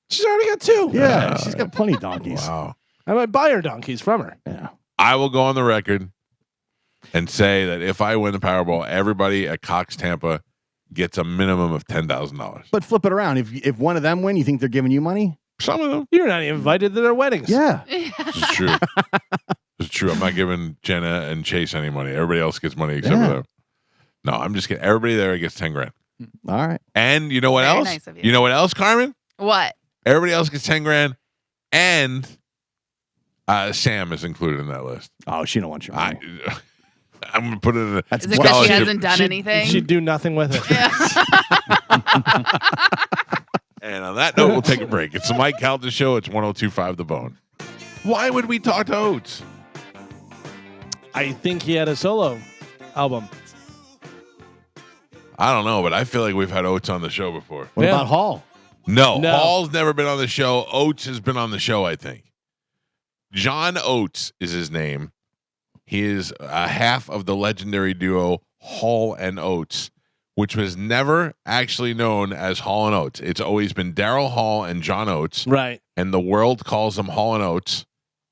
She's already got two. Yeah, she's got plenty of donkeys. Wow. I might buy her donkeys from her. Yeah. I will go on the record and say that if I win the Powerball, everybody at Cox Tampa gets a minimum of $10,000. But flip it around. If one of them win, you think they're giving you money? Some of them. You're not even invited to their weddings. Yeah. This is true. This is true. I'm not giving Jenna and Chase any money. Everybody else gets money except for them. No, I'm just kidding. Everybody there gets 10 grand. All right. And you know what Very else? nice of you. You know what else, Carmen? What? Everybody else gets 10 grand, and Sam is included in that list. Oh, she don't want your money. I'm gonna put it in. That's Is it because she scholarship. hasn't done anything? She'd do nothing with it. Yeah. And on that note, we'll take a break. It's the Mike Calta Show. It's 102.5 The Bone. Why would we talk to Oates? I think he had a solo album. I don't know, but I feel like we've had Oates on the show before. What Yeah. about Hall? No, No. Hall's never been on the show. Oates has been on the show, I think. John Oates is his name. He is a half of the legendary duo Hall and Oates, which was never actually known as Hall and Oates. It's always been Daryl Hall and John Oates, Right. and the world calls them Hall and Oates,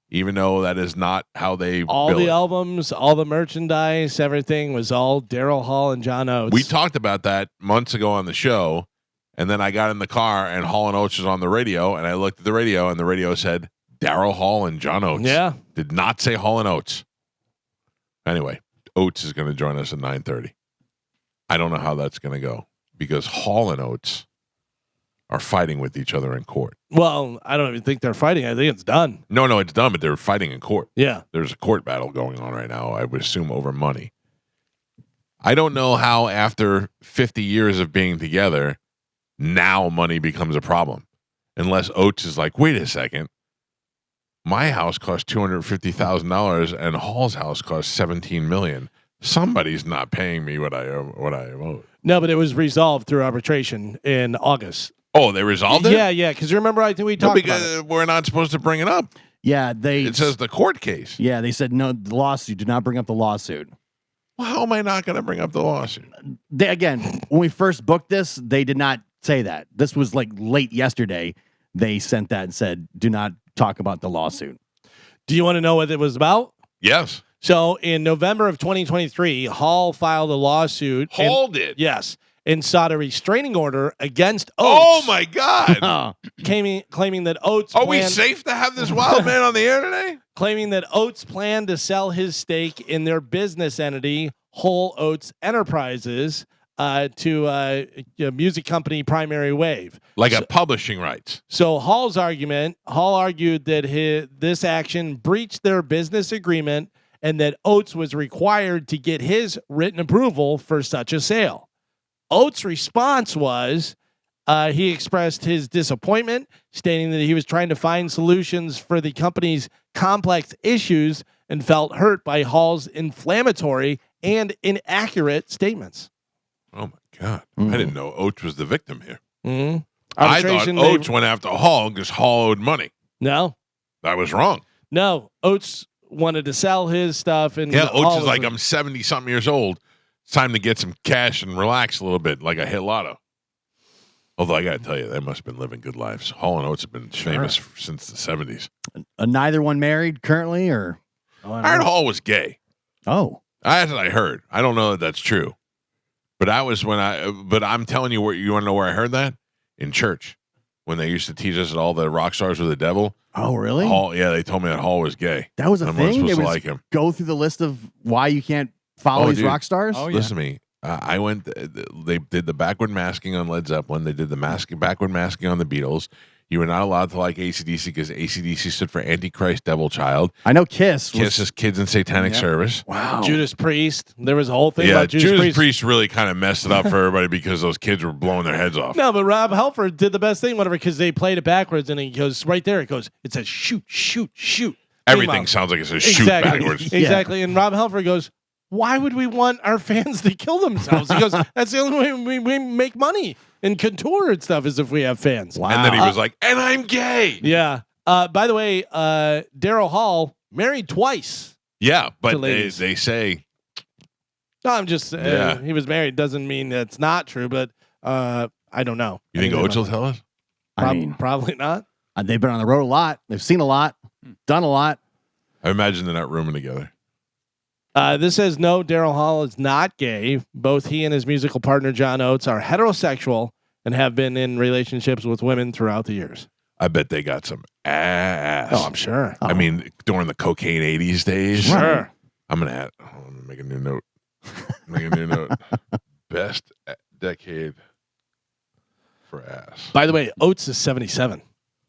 even though that is not how they All bill the it. albums, all the merchandise, everything was all Daryl Hall and John Oates. We talked about that months ago on the show, and then I got in the car, and Hall and Oates was on the radio, and I looked at the radio, and the radio said Daryl Hall and John Oates. Yeah. Did not say Hall and Oates. Anyway, Oates is going to join us at 9:30. I don't know how that's going to go because Hall and Oates are fighting with each other in court. Well, I don't even think they're fighting. I think it's done. No, it's done, but they're fighting in court. Yeah. There's a court battle going on right now, I would assume, over money. I don't know how after 50 years of being together, now money becomes a problem. Unless Oates is like, wait a second. My house cost $250,000 and Hall's house cost $17 million. Somebody's not paying me what I owe. No, but it was resolved through arbitration in August. Oh, they resolved it? Yeah. Because remember, I think we No, talked about because it. we're not supposed to bring it up. Yeah, It says the court case. Yeah, they said no. The lawsuit. Do not bring up the lawsuit. Well, how am I not going to bring up the lawsuit? They, again, when we first booked this, they did not say that. This was like late yesterday. They sent that and said, "Do not talk about the lawsuit." Do you want to know what it was about? Yes. So in November of 2023, Hall filed a lawsuit. Hall did. Yes. And sought a restraining order against Oh, Oates. my God. Claiming that Oates Are we planned- safe to have this wild man on the air today? claiming that Oates planned to sell his stake in their business entity, Whole Oates Enterprises, to a music company Primary Wave. Like a publishing rights. So Hall argued that this action breached their business agreement and that Oates was required to get his written approval for such a sale. Oates' response was he expressed his disappointment, stating that he was trying to find solutions for the company's complex issues and felt hurt by Hall's inflammatory and inaccurate statements. Oh, my God. I didn't know Oates was the victim here. Mm-hmm. I thought Oates went after Hall because Hall owed money. No. I was wrong. No. Oates wanted to sell his stuff. And Yeah, Hall Oates is was like, I'm 70-something years old. It's time to get some cash and relax a little bit, like I hit lotto. Although I got to tell you, they must have been living good lives. Hall and Oates have been famous since the 70s. Neither one married currently, or I heard Hall was gay. oh, That's what I heard. I don't know that that's true. But that was but I'm telling you, you want to know where I heard that? In church. When they used to teach us that all the rock stars were the devil. oh, really? Hall, yeah, they told me that Hall was gay. That was a I'm not thing. supposed They to would like him. go through the list of why you can't follow these dude. rock stars. Oh, yeah. Listen to me. I went. They did the backward masking on Led Zeppelin. They did the backward masking on the Beatles. You were not allowed to like AC/DC because AC/DC stood for Antichrist, Devil Child. I know Kiss. Kiss is Kids in Satanic Yep. Service. Wow. Judas Priest. There was a whole thing Yeah, about Judas Priest really kind of messed it up for everybody because those kids were blowing their heads off. No, but Rob Halford did the best thing, whatever, because they played it backwards, and he goes right there. It goes, it says shoot, shoot, shoot. Everything Meanwhile- sounds like it's a shoot exactly, backwards. exactly. And Rob Halford goes, why would we want our fans to kill themselves? He goes, that's the only way we make money and can tour and stuff is if we have fans. Wow. And then he was like, "And I'm gay." Yeah. By the way, Daryl Hall married twice. Yeah, but they ladies. say No, I'm just Yeah. he was married doesn't mean that's not true, but I don't know. you think Anything Oates will about tell us? that? I mean, Probably not. they've been on the road a lot. They've seen a lot, done a lot. I imagine they're not rooming together. This says no, Daryl Hall is not gay. Both he and his musical partner John Oates are heterosexual and have been in relationships with women throughout the years. I bet they got some ass. Oh, I'm sure. I mean, during the cocaine 80s days. Sure. I'm going to add, I'm gonna make a new note. Best decade for ass. By the way, Oates is 77.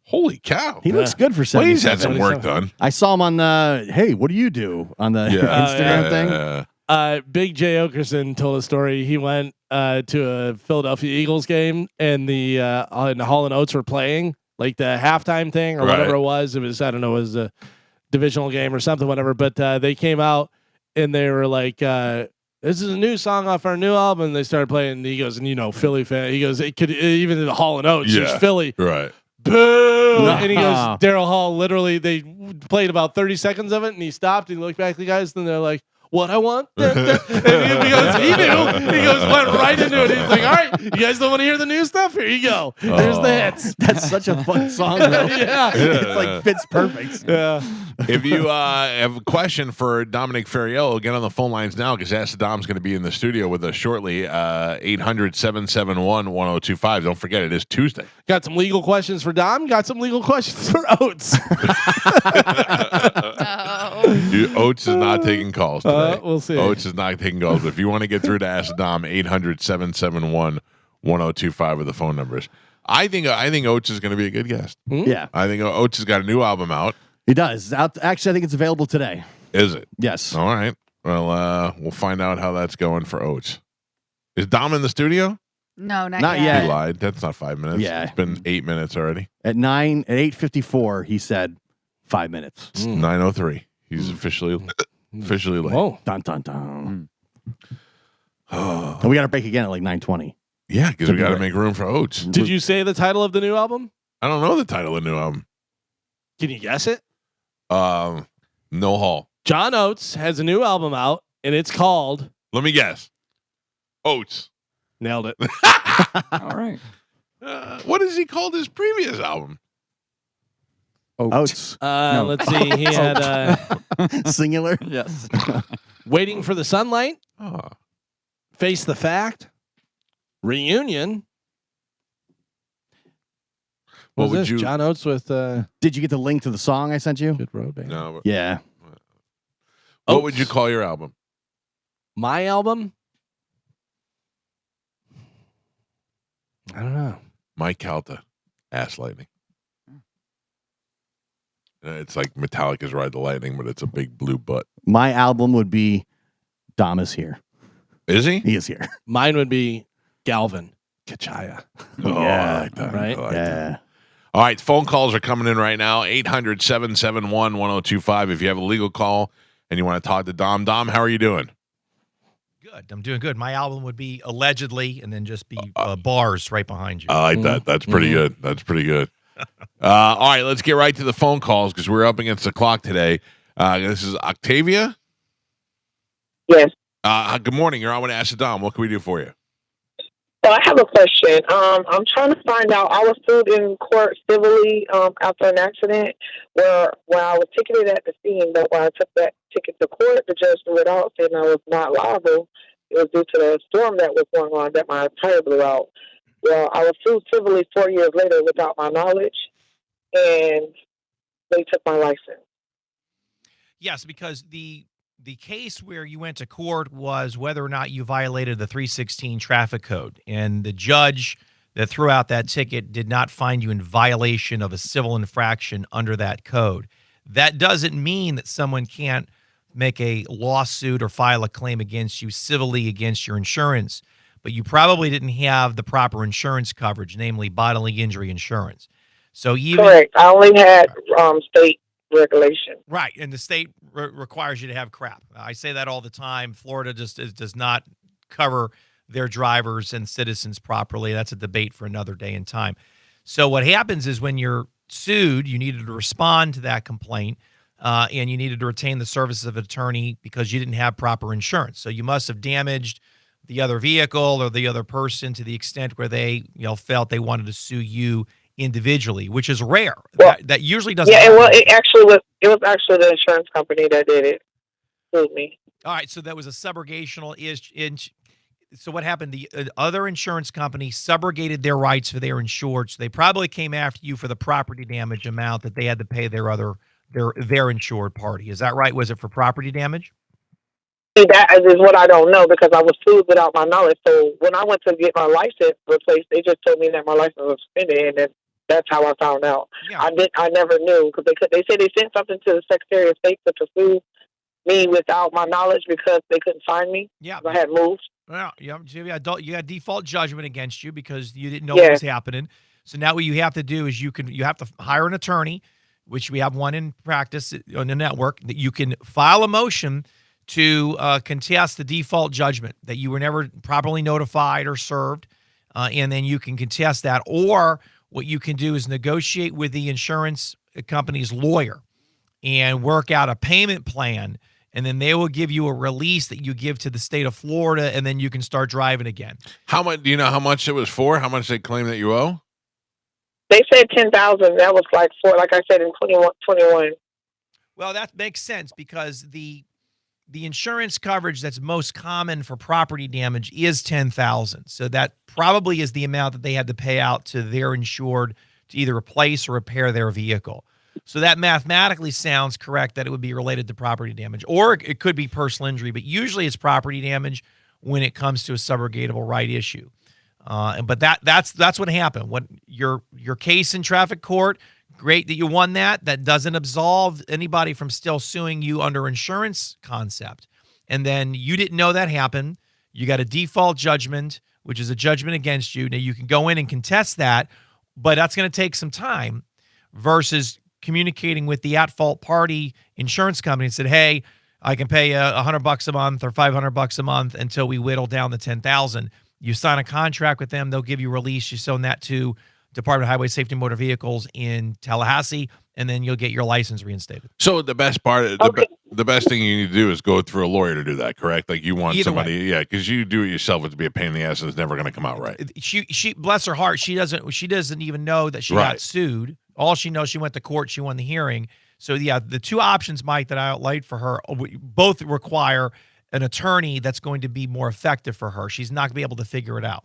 Holy cow. He looks good for Well, 77. he's had some work done. I saw him on the, hey, what do you do? On the Instagram thing. Big Jay Okerson told a story. He went to a Philadelphia Eagles game, and the Hall and Oates were playing, like the halftime thing or whatever it was. It was, I don't know, it was a divisional game or something, whatever. But they came out and they were like, this is a new song off our new album. And they started playing. And he goes, and Philly fan. He goes, it could even the Hall and Oates. It's Philly. Right. Boo! No. And he goes, Daryl Hall. Literally, they played about 30 seconds of it, and he stopped. And he looked back at the guys, and they're like, "What I want?" And he goes, he knew. He goes, went right into it. He's like, "All right, you guys don't want to hear the new stuff? Here you go. There's the hits." That's such a fun song, though. Yeah. It's like fits perfect. Yeah. If you have a question for Dominic Ferriello, get on the phone lines now because Ask the Dom's going to be in the studio with us shortly. 800-771-1025. Don't forget, it is Tuesday. Got some legal questions for Dom. Got some legal questions for Oates. Oates is not taking calls today. We'll see. Oates is not taking calls. But if you want to get through to Ask the Dom, 800-771-1025 with the phone numbers. I think Oates is going to be a good guest. Yeah. I think Oates has got a new album out. He does. Actually, I think it's available today. Is it? Yes. All right. Well, we'll find out how that's going for Oates. Is Dom in the studio? No, not Not yet. yet. He lied. That's not 5 minutes. Yeah. It's been 8 minutes already. At 8:54, he said 5 minutes. It's 9:03. He's officially late. Whoa. Dun, dun, dun. And we got to break again at like 9:20. Yeah, because we got to make room for Oates. Did you say the title of the new album? I don't know the title of the new album. Can you guess it? No Hall. John Oates has a new album out, and it's called. Let me guess. Oates. Nailed it. All right. What has he called his previous album? Oates. No. Let's see. He had Singular. Yes. Waiting for the Sunlight, Oh. Face the Fact, Reunion. What Was would this? you? John Oates with Did you get the link to the song I sent you? Good Road Band. No. But Yeah. what would you call your album? My album? I don't know. My Calta, Ass Lightning. It's like Metallica's Ride the Lightning, but it's a big blue butt. My album would be Dom is here. Is he? He is here. Mine would be Galvin Kachaya. Oh, Yeah, I like that. right? I like that. Yeah. All right, phone calls are coming in right now. 800-771-1025. If you have a legal call and you want to talk to Dom. Dom, how are you doing? Good. I'm doing good. My album would be Allegedly, and then just be bars right behind you. I like that. That's pretty good. That's pretty good. All right, let's get right to the phone calls because we're up against the clock today. This is Octavia. Yes. Good morning. You're on with Ask the Dom. What can we do for you? So I have a question. I'm trying to find out. I was sued in court civilly after an accident where I was ticketed at the scene, but when I took that ticket to court, the judge threw it out saying I was not liable. It was due to the storm that was going on that my tire blew out. Well, I was sued civilly 4 years later without my knowledge, and they took my license. Yes, because the case where you went to court was whether or not you violated the 316 traffic code, and the judge that threw out that ticket did not find you in violation of a civil infraction under that code. That doesn't mean that someone can't make a lawsuit or file a claim against you civilly against your insurance, but you probably didn't have the proper insurance coverage, namely bodily injury insurance. So even Correct. I only had state regulation. right, and the state requires you to have crap. I say that all the time. Florida just does not cover their drivers and citizens properly. That's a debate for another day and time. So what happens is when you're sued, you needed to respond to that complaint, and you needed to retain the services of an attorney because you didn't have proper insurance. So you must have damaged the other vehicle or the other person to the extent where they felt they wanted to sue you individually, which is rare. Well, that usually doesn't Yeah, happen. it was actually the insurance company that did it. Sued me. All right, so that was a subrogational so what happened? The other insurance company subrogated their rights for their insured. So they probably came after you for the property damage amount that they had to pay their insured party. Is that right? Was it for property damage? See, that is what I don't know because I was sued without my knowledge. So when I went to get my license replaced, they just told me that my license was suspended, and then that's how I found out. Yeah. I never knew because they said they sent something to the Secretary of State to pursue me without my knowledge because they couldn't find me. Yeah. I had moved. Well, you got default judgment against you because you didn't know what was happening. So now what you have to do is you have to hire an attorney, which we have one in practice on the network, that you can file a motion to contest the default judgment that you were never properly notified or served, and then you can contest that. Or what you can do is negotiate with the insurance company's lawyer and work out a payment plan, and then they will give you a release that you give to the state of Florida, and then you can start driving again. How much? Do you know how much it was for? How much they claim that you owe? They said 10,000. That was like I said in 21. Well, that makes sense because the insurance coverage that's most common for property damage is 10,000. So that probably is the amount that they had to pay out to their insured to either replace or repair their vehicle. So that mathematically sounds correct that it would be related to property damage, or it could be personal injury, but usually it's property damage when it comes to a subrogatable right issue. But that's what happened. What your case in traffic court, great that you won that. That doesn't absolve anybody from still suing you under insurance concept. And then you didn't know that happened. You got a default judgment, which is a judgment against you. Now you can go in and contest that, but that's going to take some time versus communicating with the at-fault party insurance company and said, hey, I can pay you $100 a month or $500 a month until we whittle down to 10,000. You sign a contract with them. They'll give you a release. You send that to Department of Highway Safety and Motor Vehicles in Tallahassee, and then you'll get your license reinstated. So the best part, the best thing you need to do is go through a lawyer to do that, correct? Like you want Either somebody, way. yeah, because you do it yourself, it'd be a pain in the ass and it's never going to come out right. She bless her heart, she doesn't even know that she got sued. All she knows, she went to court, she won the hearing. So yeah, the two options, Mike, that I outlined for her both require an attorney that's going to be more effective for her. She's not going to be able to figure it out.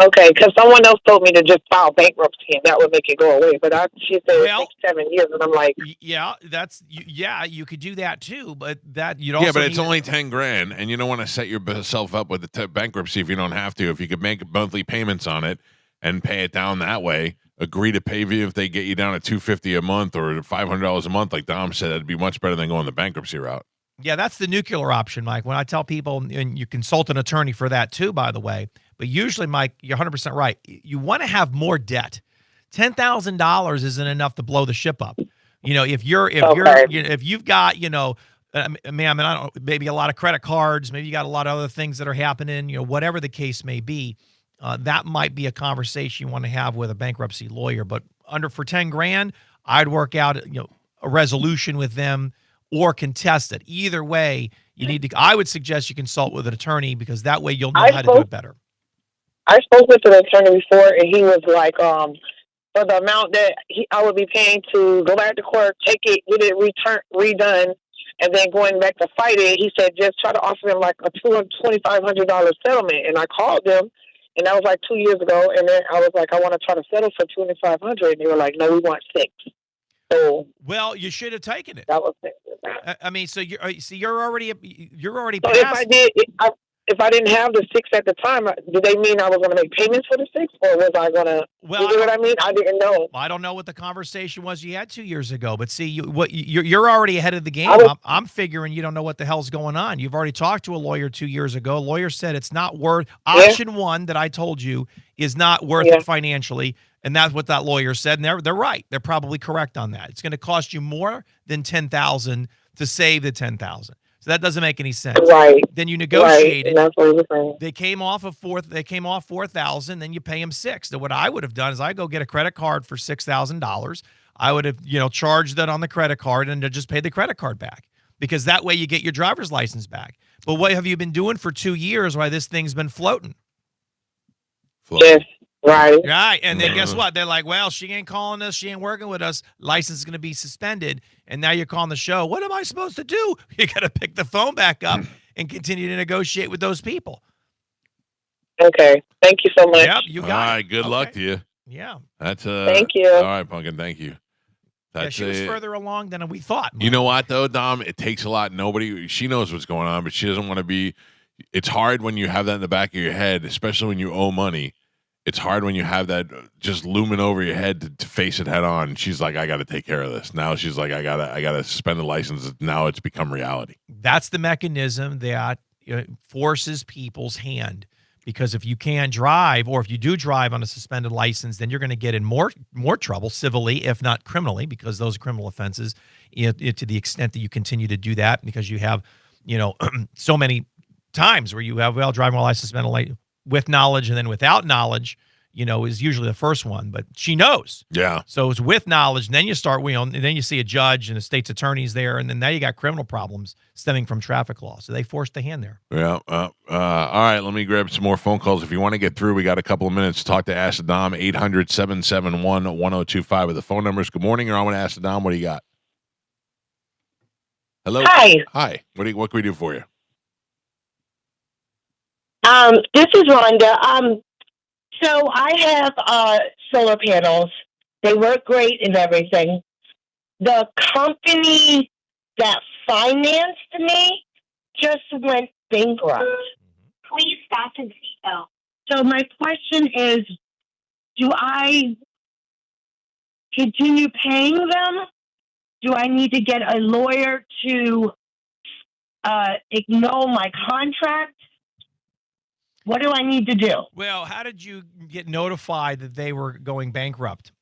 Okay, because someone else told me to just file bankruptcy and that would make it go away. But she said it takes 7 years, and I'm like, yeah, you could do that too, but that you'd also yeah, but it's only 10 grand, and you don't want to set yourself up with the bankruptcy if you don't have to. If you could make monthly payments on it and pay it down that way, agree to pay if they get you down to $250 a month or $500 a month, like Dom said, that'd be much better than going the bankruptcy route. Yeah, that's the nuclear option, Mike. When I tell people, and you consult an attorney for that too, by the way. But usually, Mike, you're 100% right. You want to have more debt. $10,000 isn't enough to blow the ship up. You know, if you've got, ma'am, and I don't, maybe a lot of credit cards, maybe you got a lot of other things that are happening. Whatever the case may be, that might be a conversation you want to have with a bankruptcy lawyer. But for 10 grand, I'd work out, a resolution with them or contest it. Either way, I would suggest you consult with an attorney because that way you'll know how to do it better. I spoke with an attorney before, and he was like, for the amount that I would be paying to go back to court, take it, get it redone, and then going back to fight it, he said just try to offer him like a $2,500 settlement. And I called them, and that was like 2 years ago, and then I was like, I want to try to settle for $2,500, and they were like, no, we want $6,000. So, well, you should have taken it. That was I mean, so you're already so past. If I didn't have the $6,000 at the time, did they mean I was going to make payments for the $6,000, or was I going to? Well, you know what I mean? I didn't know. I don't know what the conversation was you had 2 years ago, but see, you're already ahead of the game. I'm figuring you don't know what the hell's going on. You've already talked to a lawyer 2 years ago. A lawyer said it's not worth option one that I told you is not worth it financially. And that's what that lawyer said. And they're right. They're probably correct on that. It's going to cost you more than $10,000 to save the $10,000. So that doesn't make any sense. Right. Then you negotiated. Right. And that's what he was saying. They came off $4,000. Then you pay them $6,000. Now what I would have done is I go get a credit card for $6,000. I would have charged that on the credit card and just pay the credit card back because that way you get your driver's license back. But what have you been doing for 2 years while this thing's been floating? Yes. Right. Right. And then guess what? They're like, well, she ain't calling us. She ain't working with us. License is going to be suspended. And now you're calling the show. What am I supposed to do? You got to pick the phone back up and continue to negotiate with those people. Okay. Thank you so much. Yep, you got it. All right, good luck Okay. to you. Yeah. That's Thank you. All right, Pumpkin. Thank you. Yeah, she was further along than we thought. You know what though, Dom? It takes a lot. She knows what's going on, but she doesn't want to be. It's hard when you have that in the back of your head, especially when you owe money. It's hard when you have that just looming over your head to face it head on. She's like, I got to take care of this. Now she's like, I gotta suspend the license. Now it's become reality. That's the mechanism that forces people's hand. Because if you can't drive, or if you do drive on a suspended license, then you're going to get in more trouble civilly, if not criminally, because those are criminal offenses. To the extent that you continue to do that, because you have, so many times where you have driving while I suspended with knowledge, and then without knowledge, is usually the first one. But she knows. Yeah. So it's with knowledge, and then you start, and then you see a judge and a state's attorneys there, and then now you got criminal problems stemming from traffic law. So they forced the hand there. Yeah. All right. Let me grab some more phone calls. If you want to get through, we got a couple of minutes to talk to Ask Dom. 800-771-1025 with the phone numbers. Good morning. You're on with Ask Dom. What do you got? Hello. Hi. What can we do for you? This is Rhonda. So I have solar panels. They work great and everything. The company that financed me just went bankrupt. Please fasten seatbelt. So my question is, do I continue paying them? Do I need to get a lawyer to ignore my contract? What do I need to do? Well, how did you get notified that they were going bankrupt?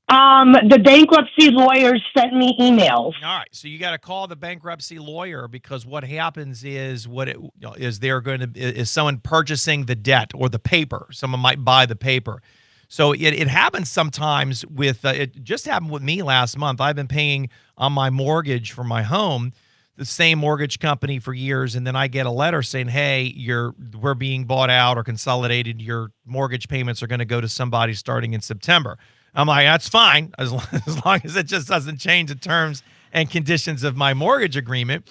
The bankruptcy lawyers sent me emails. All right, so you got to call the bankruptcy lawyer, because what happens is is someone purchasing the debt or the paper. Someone might buy the paper. So it happens sometimes it just happened with me last month. I've been paying on my mortgage for my home, the same mortgage company for years, and then I get a letter saying, hey, we're being bought out or consolidated. Your mortgage payments are going to go to somebody starting in September. I'm like, that's fine, as long as it just doesn't change the terms and conditions of my mortgage agreement.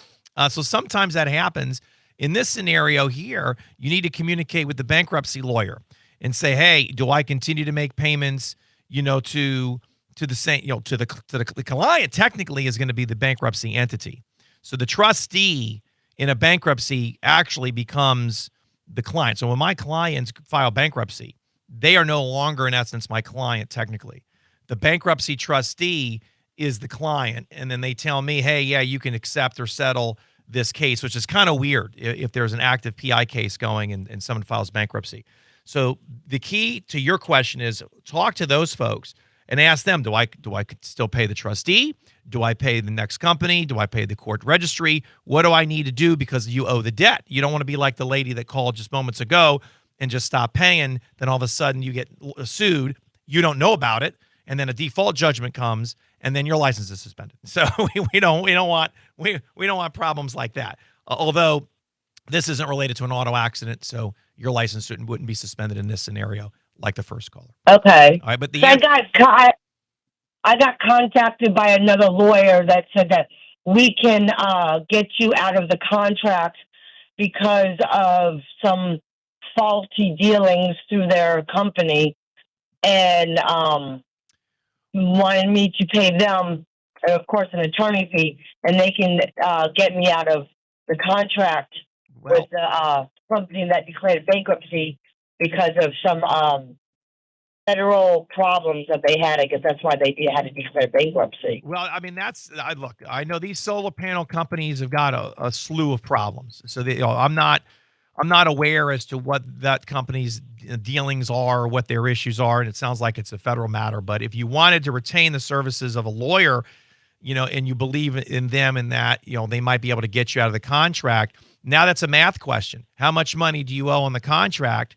So sometimes that happens. In this scenario here, you need to communicate with the bankruptcy lawyer and say, hey, do I continue to make payments, to the same, to the client technically is going to be the bankruptcy entity. So the trustee in a bankruptcy actually becomes the client. So when my clients file bankruptcy, they are no longer, in essence, my client technically. The bankruptcy trustee is the client, and then they tell me, hey, yeah, you can accept or settle this case, which is kind of weird if there's an active PI case going and someone files bankruptcy. So the key to your question is talk to those folks and ask them, do I still pay the trustee? Do I pay the next company? Do I pay the court registry? What do I need to do because you owe the debt? You don't want to be like the lady that called just moments ago and just stop paying. Then all of a sudden you get sued. You don't know about it. And then a default judgment comes and then your license is suspended. So we don't want problems like that. Although this isn't related to an auto accident, so your license wouldn't be suspended in this scenario like the first caller. Okay. All right, but I got contacted by another lawyer that said that we can get you out of the contract because of some faulty dealings through their company, and wanted me to pay them, of course, an attorney fee, and they can get me out of the contract with the company that declared bankruptcy because of some federal problems that they had. I guess that's why they had to declare bankruptcy. Well, I mean, look, I know these solar panel companies have got a slew of problems. So I'm not aware as to what that company's dealings are or what their issues are. And it sounds like it's a federal matter. But if you wanted to retain the services of a lawyer, and you believe in them and that, they might be able to get you out of the contract. Now that's a math question. How much money do you owe on the contract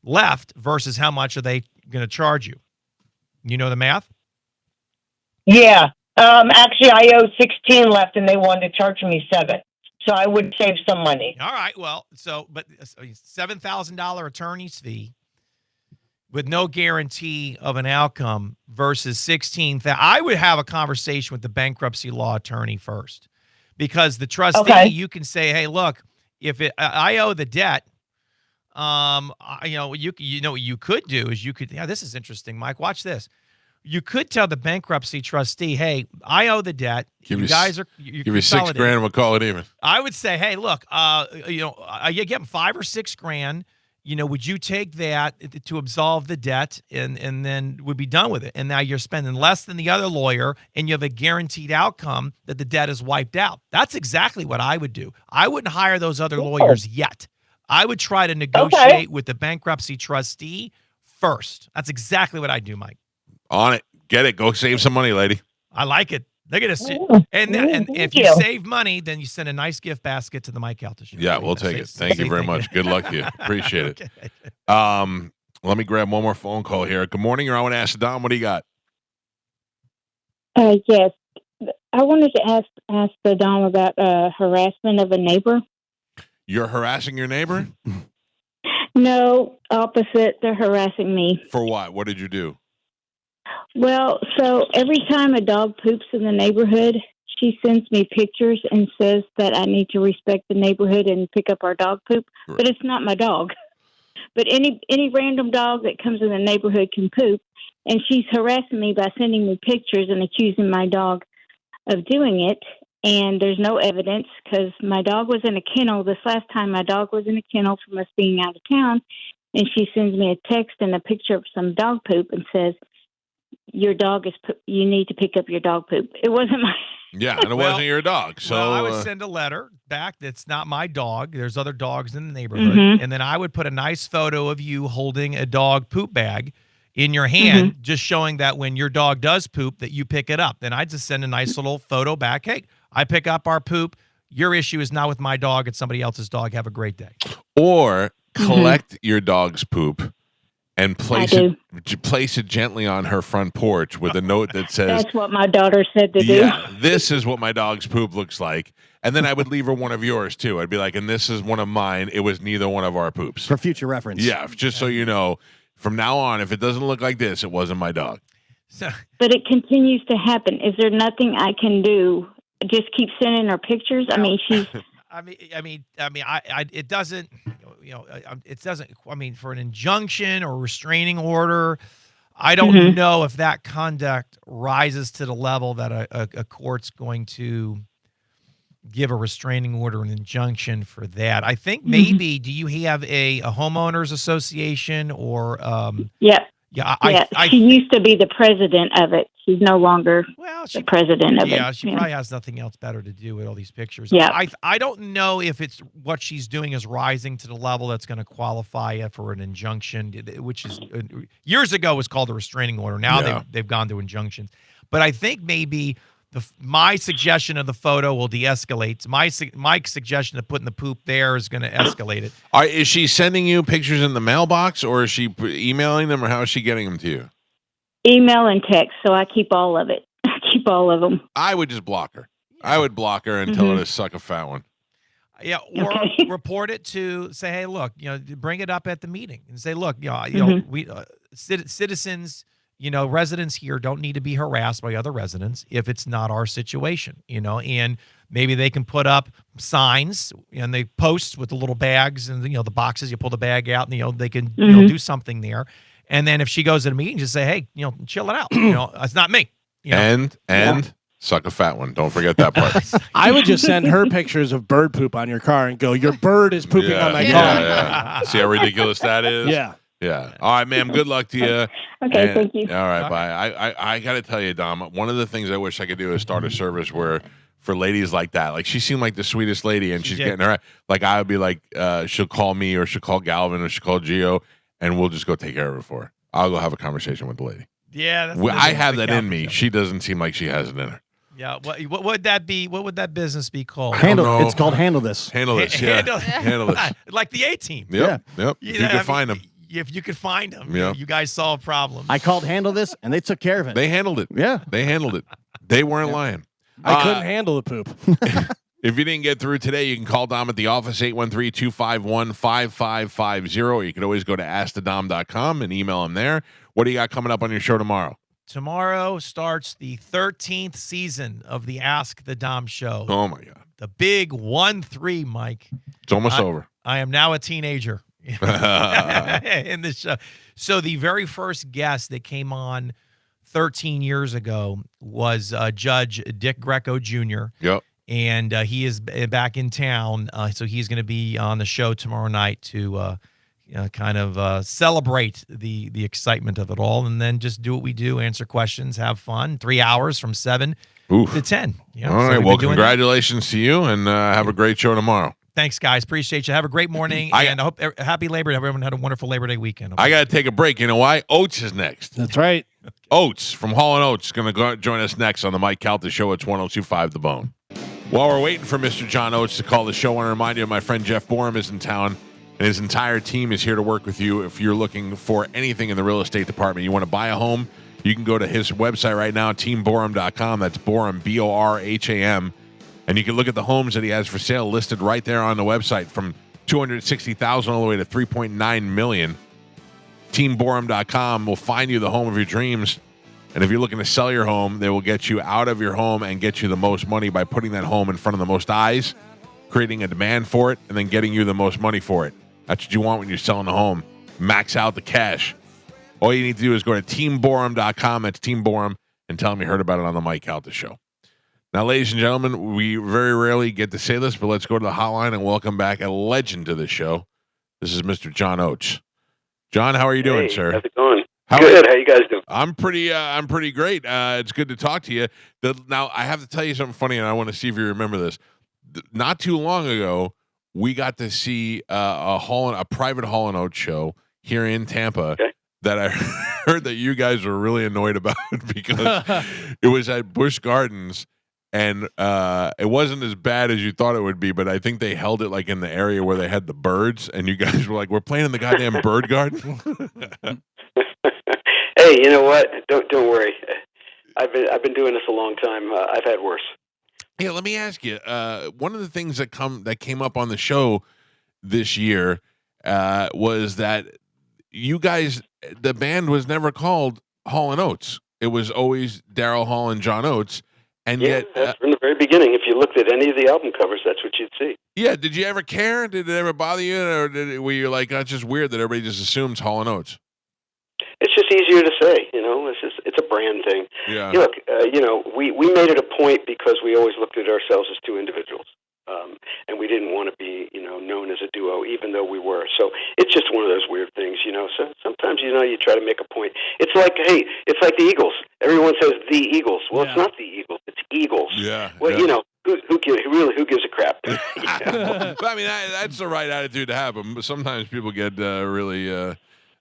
left versus how much are they going to charge you? You know the math? Yeah. Actually, I owe 16 left, and they wanted to charge me 7, so I would save some money. All right. Well, but $7,000 attorney's fee. with no guarantee of an outcome versus 16,000. I would have a conversation with the bankruptcy law attorney first, because the trustee, you can say, hey, look, if I owe the debt, you know what you could do is this is interesting, Mike. Watch this. You could tell the bankruptcy trustee, hey, I owe the debt. Give you $6 grand, we'll call it even. I would say, hey, look, you give them $5 or $6 grand. Would you take that to absolve the debt, and then we'd be done with it? And now you're spending less than the other lawyer, and you have a guaranteed outcome that the debt is wiped out. That's exactly what I would do. I wouldn't hire those other lawyers yet. I would try to negotiate with the bankruptcy trustee first. That's exactly what I'd do, Mike. On it. Get it. Go save some money, lady. I like it. Look at this. And if you save money, then you send a nice gift basket to the Mike Calta Show. Yeah, we'll take it. Thank you very much. Good luck to you. Appreciate it. Let me grab one more phone call here. Good morning. You're on with Ask Dom. What do you got? Yes. I wanted to ask the Dom about harassment of a neighbor. You're harassing your neighbor? No, opposite. They're harassing me. For what? What did you do? Well, so every time a dog poops in the neighborhood, she sends me pictures and says that I need to respect the neighborhood and pick up our dog poop. Right. But it's not my dog. But any random dog that comes in the neighborhood can poop. And she's harassing me by sending me pictures and accusing my dog of doing it. And there's no evidence because my dog was in a kennel. This last time my dog was in a kennel from us being out of town. And she sends me a text and a picture of some dog poop and says, your dog you need to pick up your dog poop. It wasn't my. Yeah, and it wasn't your dog. So I would send a letter back that's not my dog. There's other dogs in the neighborhood. And then I would put a nice photo of you holding a dog poop bag in your hand, just showing that when your dog does poop, that you pick it up. Then I'd just send a nice little photo back. Hey, I pick up our poop. Your issue is not with my dog. It's somebody else's dog. Have a great day. Or collect your dog's poop and place it gently on her front porch with a note that says, that's what my daughter said to do. Yeah, this is what my dog's poop looks like. And then I would leave her one of yours too. I'd be like, and this is one of mine. It was neither one of our poops. For future reference. Yeah, just so you know, from now on, if it doesn't look like this, it wasn't my dog. But it continues to happen. Is there nothing I can do? Just keep sending her pictures? I mean, she's... it doesn't, for an injunction or restraining order, I don't know if that conduct rises to the level that a court's going to give a restraining order, an injunction for that. I think maybe, do you have a homeowners association or? She used to be the president of it. She's no longer the president of it. Yeah, she probably has nothing else better to do with all these pictures. Yeah. I don't know if it's what she's doing is rising to the level that's going to qualify for an injunction, which is years ago was called a restraining order. Now they've gone to injunctions. But I think maybe my suggestion of the photo will de-escalate. My suggestion of putting the poop there is going to escalate it. Is she sending you pictures in the mailbox, or is she emailing them, or how is she getting them to you? Email and text, so I keep all of it. I keep all of them. I would just block her. I would block her and tell her to suck a fat one. Yeah, or report it to say, hey, look, bring it up at the meeting and say, look, we citizens. Residents here don't need to be harassed by other residents if it's not our situation, and maybe they can put up signs and they post with the little bags and, the boxes, you pull the bag out and, they can, do something there. And then if she goes to a meeting, just say, hey, chill it out. It's not me. And suck a fat one. Don't forget that part. I would just send her pictures of bird poop on your car and go, your bird is pooping on my car. Yeah. See how ridiculous that is? Yeah. Yeah. All right, ma'am. Good luck to you. Okay, thank you. All right, bye. I got to tell you, Dom, one of the things I wish I could do is start a service where for ladies like that, like she seemed like the sweetest lady and she's getting her, like I would be like, she'll call me or she'll call Galvin or she'll call Gio and we'll just go take care of it for her. I'll go have a conversation with the lady. Yeah. I have that in me. She doesn't seem like she has it in her. Yeah. What would that be? What would that business be called? It's called Handle This. Handle This. Yeah. Handle This. Like the A-Team. Yep. If you can find them. If you could find them, you guys solve problems. I called Handle This, and they took care of it. They handled it. Yeah. They handled it. They weren't lying. I couldn't handle the poop. If you didn't get through today, you can call Dom at the office, 813-251-5550. Or you can always go to askthedom.com and email him there. What do you got coming up on your show tomorrow? Tomorrow starts the 13th season of the Ask the Dom show. Oh, my God. The big 1-3, Mike. It's almost over. I am now a teenager in this show. So the very first guest that came on 13 years ago was Judge Dick Greco Jr. Yep. And he is back in town, so he's going to be on the show tomorrow night to kind of celebrate the excitement of it all, and then just do what we do, answer questions, have fun. 3 hours from 7 to 10. Yeah, all right, well, congratulations to you, and have a great show tomorrow. Thanks, guys. Appreciate you. Have a great morning, and I hope happy Labor Day. Everyone had a wonderful Labor Day weekend. I got to take a break. You know why? Oates is next. That's right. Oates from Hall & Oates is going to join us next on the Mike Calta Show. It's 102.5 The Bone. While we're waiting for Mr. John Oates to call the show, I want to remind you my friend Jeff Borum is in town, and his entire team is here to work with you if you're looking for anything in the real estate department. You want to buy a home, you can go to his website right now, teamborum.com. That's Borum, B-O-R-H-A-M. And you can look at the homes that he has for sale listed right there on the website, from $260,000 all the way to $3.9 million. Teamborum.com will find you the home of your dreams. And if you're looking to sell your home, they will get you out of your home and get you the most money by putting that home in front of the most eyes, creating a demand for it, and then getting you the most money for it. That's what you want when you're selling a home. Max out the cash. All you need to do is go to teamborum.com. That's Team Borum, and tell them you heard about it on the Mike Calta Show. Now, ladies and gentlemen, we very rarely get to say this, but let's go to the hotline and welcome back a legend to the show. This is Mr. John Oates. John, how are you doing, sir? How's it going? Good. How you guys doing? I'm pretty great. It's good to talk to you. Now, I have to tell you something funny, and I want to see if you remember this. Not too long ago, we got to see a private Hall & Oates show here in Tampa that I heard that you guys were really annoyed about because it was at Busch Gardens. And it wasn't as bad as you thought it would be, but I think they held it like in the area where they had the birds, and you guys were like, "We're playing in the goddamn bird garden." Hey, you know what? Don't worry. I've been doing this a long time. I've had worse. Yeah, let me ask you. One of the things that came up on the show this year was that you guys, the band was never called Hall & Oates. It was always Daryl Hall and John Oates. And yet, that's from the very beginning. If you looked at any of the album covers, that's what you'd see. Yeah. Did you ever care? Did it ever bother you, or were you like, "That's just weird that everybody just assumes Hall & Oates"? It's just easier to say, you know. It's a brand thing. Yeah. Look, we made it a point because we always looked at ourselves as two individuals, and we didn't want to be, known as a duo, even though we were. So it's just one of those weird things, So sometimes, you try to make a point. It's like, hey, it's like the Eagles. Everyone says the Eagles. Well, It's not the Eagles. It's Eagles. Yeah. Well, who gives a crap? But I mean, that's the right attitude to have. But sometimes people get really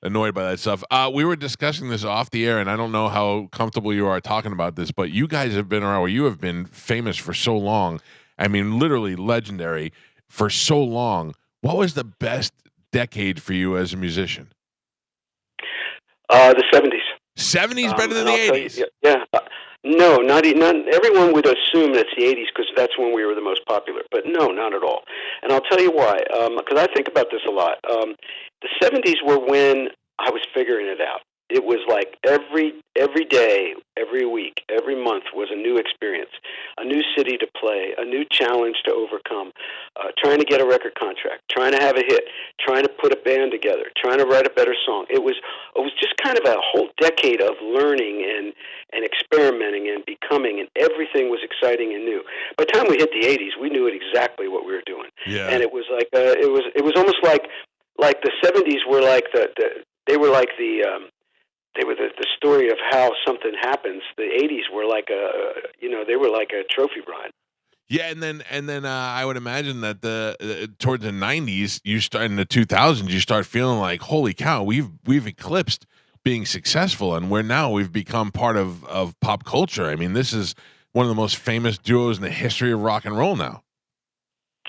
annoyed by that stuff. We were discussing this off the air, and I don't know how comfortable you are talking about this, but you guys have been around, or you have been famous for so long. I mean, literally legendary for so long. What was the best decade for you as a musician? The 70s. 70s better than the 80s? Yeah. No, not everyone would assume it's the 80s because that's when we were the most popular. But no, not at all. And I'll tell you why. Because I think about this a lot. The 70s were when I was figuring it out. It was like every day, every week, every month was a new experience, a new city to play, a new challenge to overcome, trying to get a record contract, trying to have a hit, trying to put a band together, trying to write a better song. It was just kind of a whole decade of learning and experimenting and becoming, and everything was exciting and new. By the time we hit the 80s, we knew exactly what we were doing. Yeah. And it was like it was almost like the 70s were like they were like they were the story of how something happens. The 80s were like they were like a trophy bride. Yeah, and then I would imagine that towards the 90s, you start in the 2000s, you start feeling like, holy cow, we've eclipsed being successful, and we've become part of pop culture. I mean, this is one of the most famous duos in the history of rock and roll now.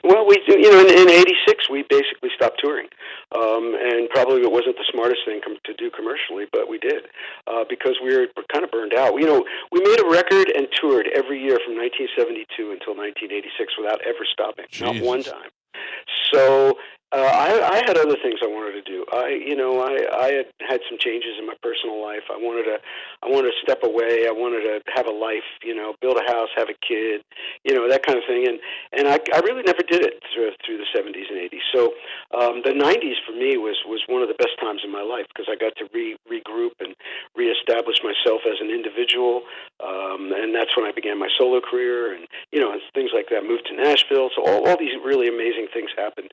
Well, we do. In '86, we basically stopped touring. and probably it wasn't the smartest thing to do commercially, but we did because we were kind of burned out. You know, we made a record and toured every year from 1972 until 1986 without ever stopping, not one time. So I had other things I wanted to do. I had some changes in my personal life. I wanted to step away. I wanted to have a life, build a house, have a kid, that kind of thing. And I really never did it through the 70s and 80s. So the 90s for me was one of the best times in my life because I got to regroup and reestablish myself as an individual. And that's when I began my solo career and things like that. Moved to Nashville. So all these really amazing things happened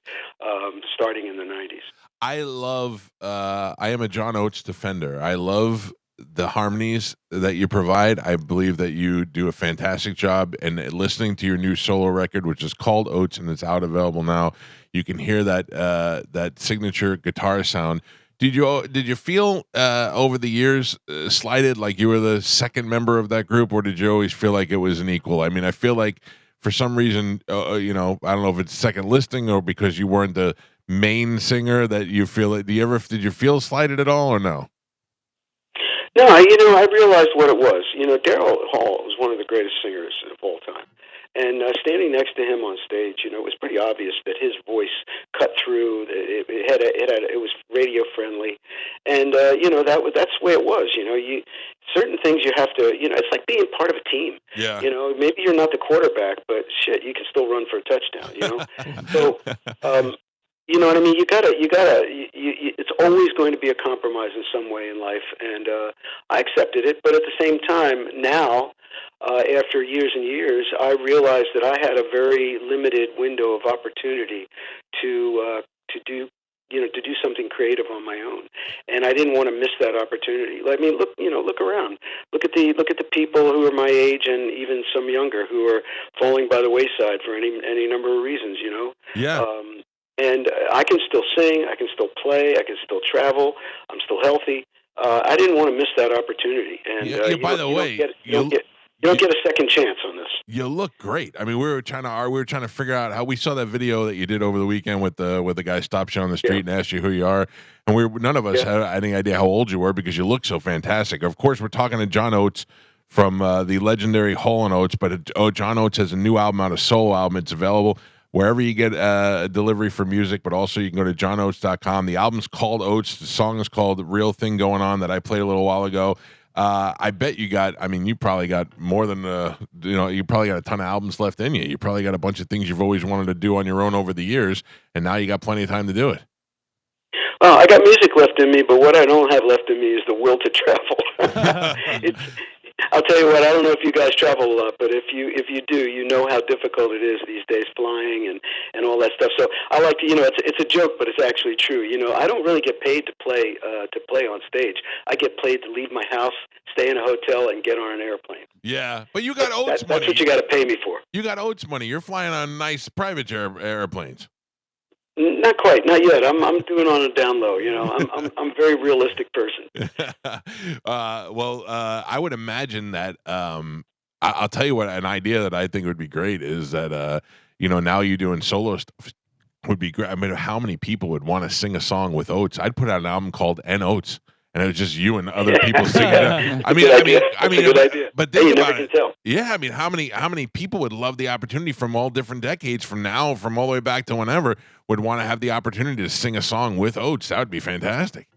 starting in the 90s. I am a John Oates defender. I love the harmonies that you provide. I believe that you do a fantastic job. And listening to your new solo record, which is called Oates and it's out available now, you can hear that signature guitar sound. Did you feel over the years slighted, like you were the second member of that group, or did you always feel like it was an equal? I mean, I feel like for some reason, I don't know if it's second listing or because you weren't the main singer that you feel it. Did you feel slighted at all or no? No, I realized what it was. Daryl Hall was one of the greatest singers of all time. And standing next to him on stage, it was pretty obvious that his voice cut through. It was radio friendly, and that's the way it was. Certain things you have to. It's like being part of a team. Yeah. Maybe you're not the quarterback, but shit, you can still run for a touchdown. So. You know what I mean? It's always going to be a compromise in some way in life, and I accepted it. But at the same time, now, after years and years, I realized that I had a very limited window of opportunity to do something creative on my own, and I didn't want to miss that opportunity. I mean, look around. Look at the people who are my age and even some younger who are falling by the wayside for any number of reasons. Yeah. And I can still sing, I can still play, I can still travel. I'm still healthy. I didn't want to miss that opportunity. And by the way, you don't get a second chance on this. You look great. I mean, we were trying to figure out how we saw that video that you did over the weekend with the guy stopped you on the street and asked you who you are, and none of us had any idea how old you were because you look so fantastic. Of course, we're talking to John Oates from the legendary Hall & Oates, but John Oates has a new album out, a solo album. It's available wherever you get a delivery for music, but also you can go to johnoates.com. The album's called Oates. The song is called Real Thing Going On that I played a little while ago. I bet you probably got more than, you probably got a ton of albums left in you. You probably got a bunch of things you've always wanted to do on your own over the years, and now you got plenty of time to do it. Well, I got music left in me, but what I don't have left in me is the will to travel. I'll tell you what, I don't know if you guys travel a lot, but if you do, you know how difficult it is these days flying and all that stuff. So I like to, it's a joke, but it's actually true. I don't really get paid to play on stage. I get paid to leave my house, stay in a hotel, and get on an airplane. Yeah, but you got Oates money. That's what you got to pay me for. You got Oates money. You're flying on nice private airplanes. Not quite, not yet. I'm doing on a down low. I'm a very realistic person. I would imagine that. I'll tell you what. An idea that I think would be great is that now you doing solo stuff would be great. I mean, how many people would want to sing a song with Oates? I'd put out an album called N Oates. And it was just you and other people singing it. I mean, good idea. But think about it. Yeah, I mean, how many people would love the opportunity from all different decades, from now, from all the way back to whenever, would want to have the opportunity to sing a song with Oates? That would be fantastic.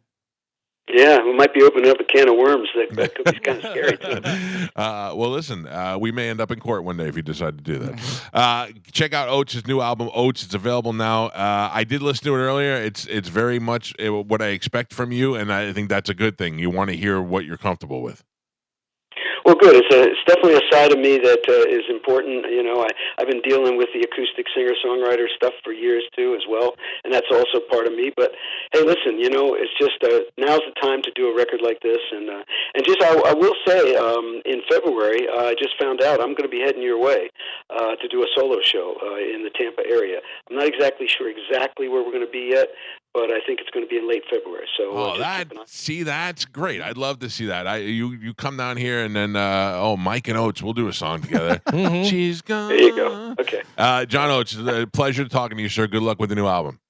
Yeah, we might be opening up a can of worms that could be kind of scary too. Well, listen, we may end up in court one day if you decide to do that. Check out Oates' new album, Oates. It's available now. I did listen to it earlier. It's very much what I expect from you, and I think that's a good thing. You want to hear what you're comfortable with. Well, good. It's definitely a side of me that is important. I've been dealing with the acoustic singer-songwriter stuff for years too, as well, and that's also part of me. But hey, listen, it's just now's the time to do a record like this, and just I will say, in February, I just found out I'm going to be heading your way to do a solo show in the Tampa area. I'm not exactly sure where we're going to be yet, but I think it's going to be in late February. So, that's great. I'd love to see that. You come down here and then Mike and Oates, we'll do a song together. She's gone. There you go. Okay. John Oates, it's a pleasure talking to you, sir. Good luck with the new album.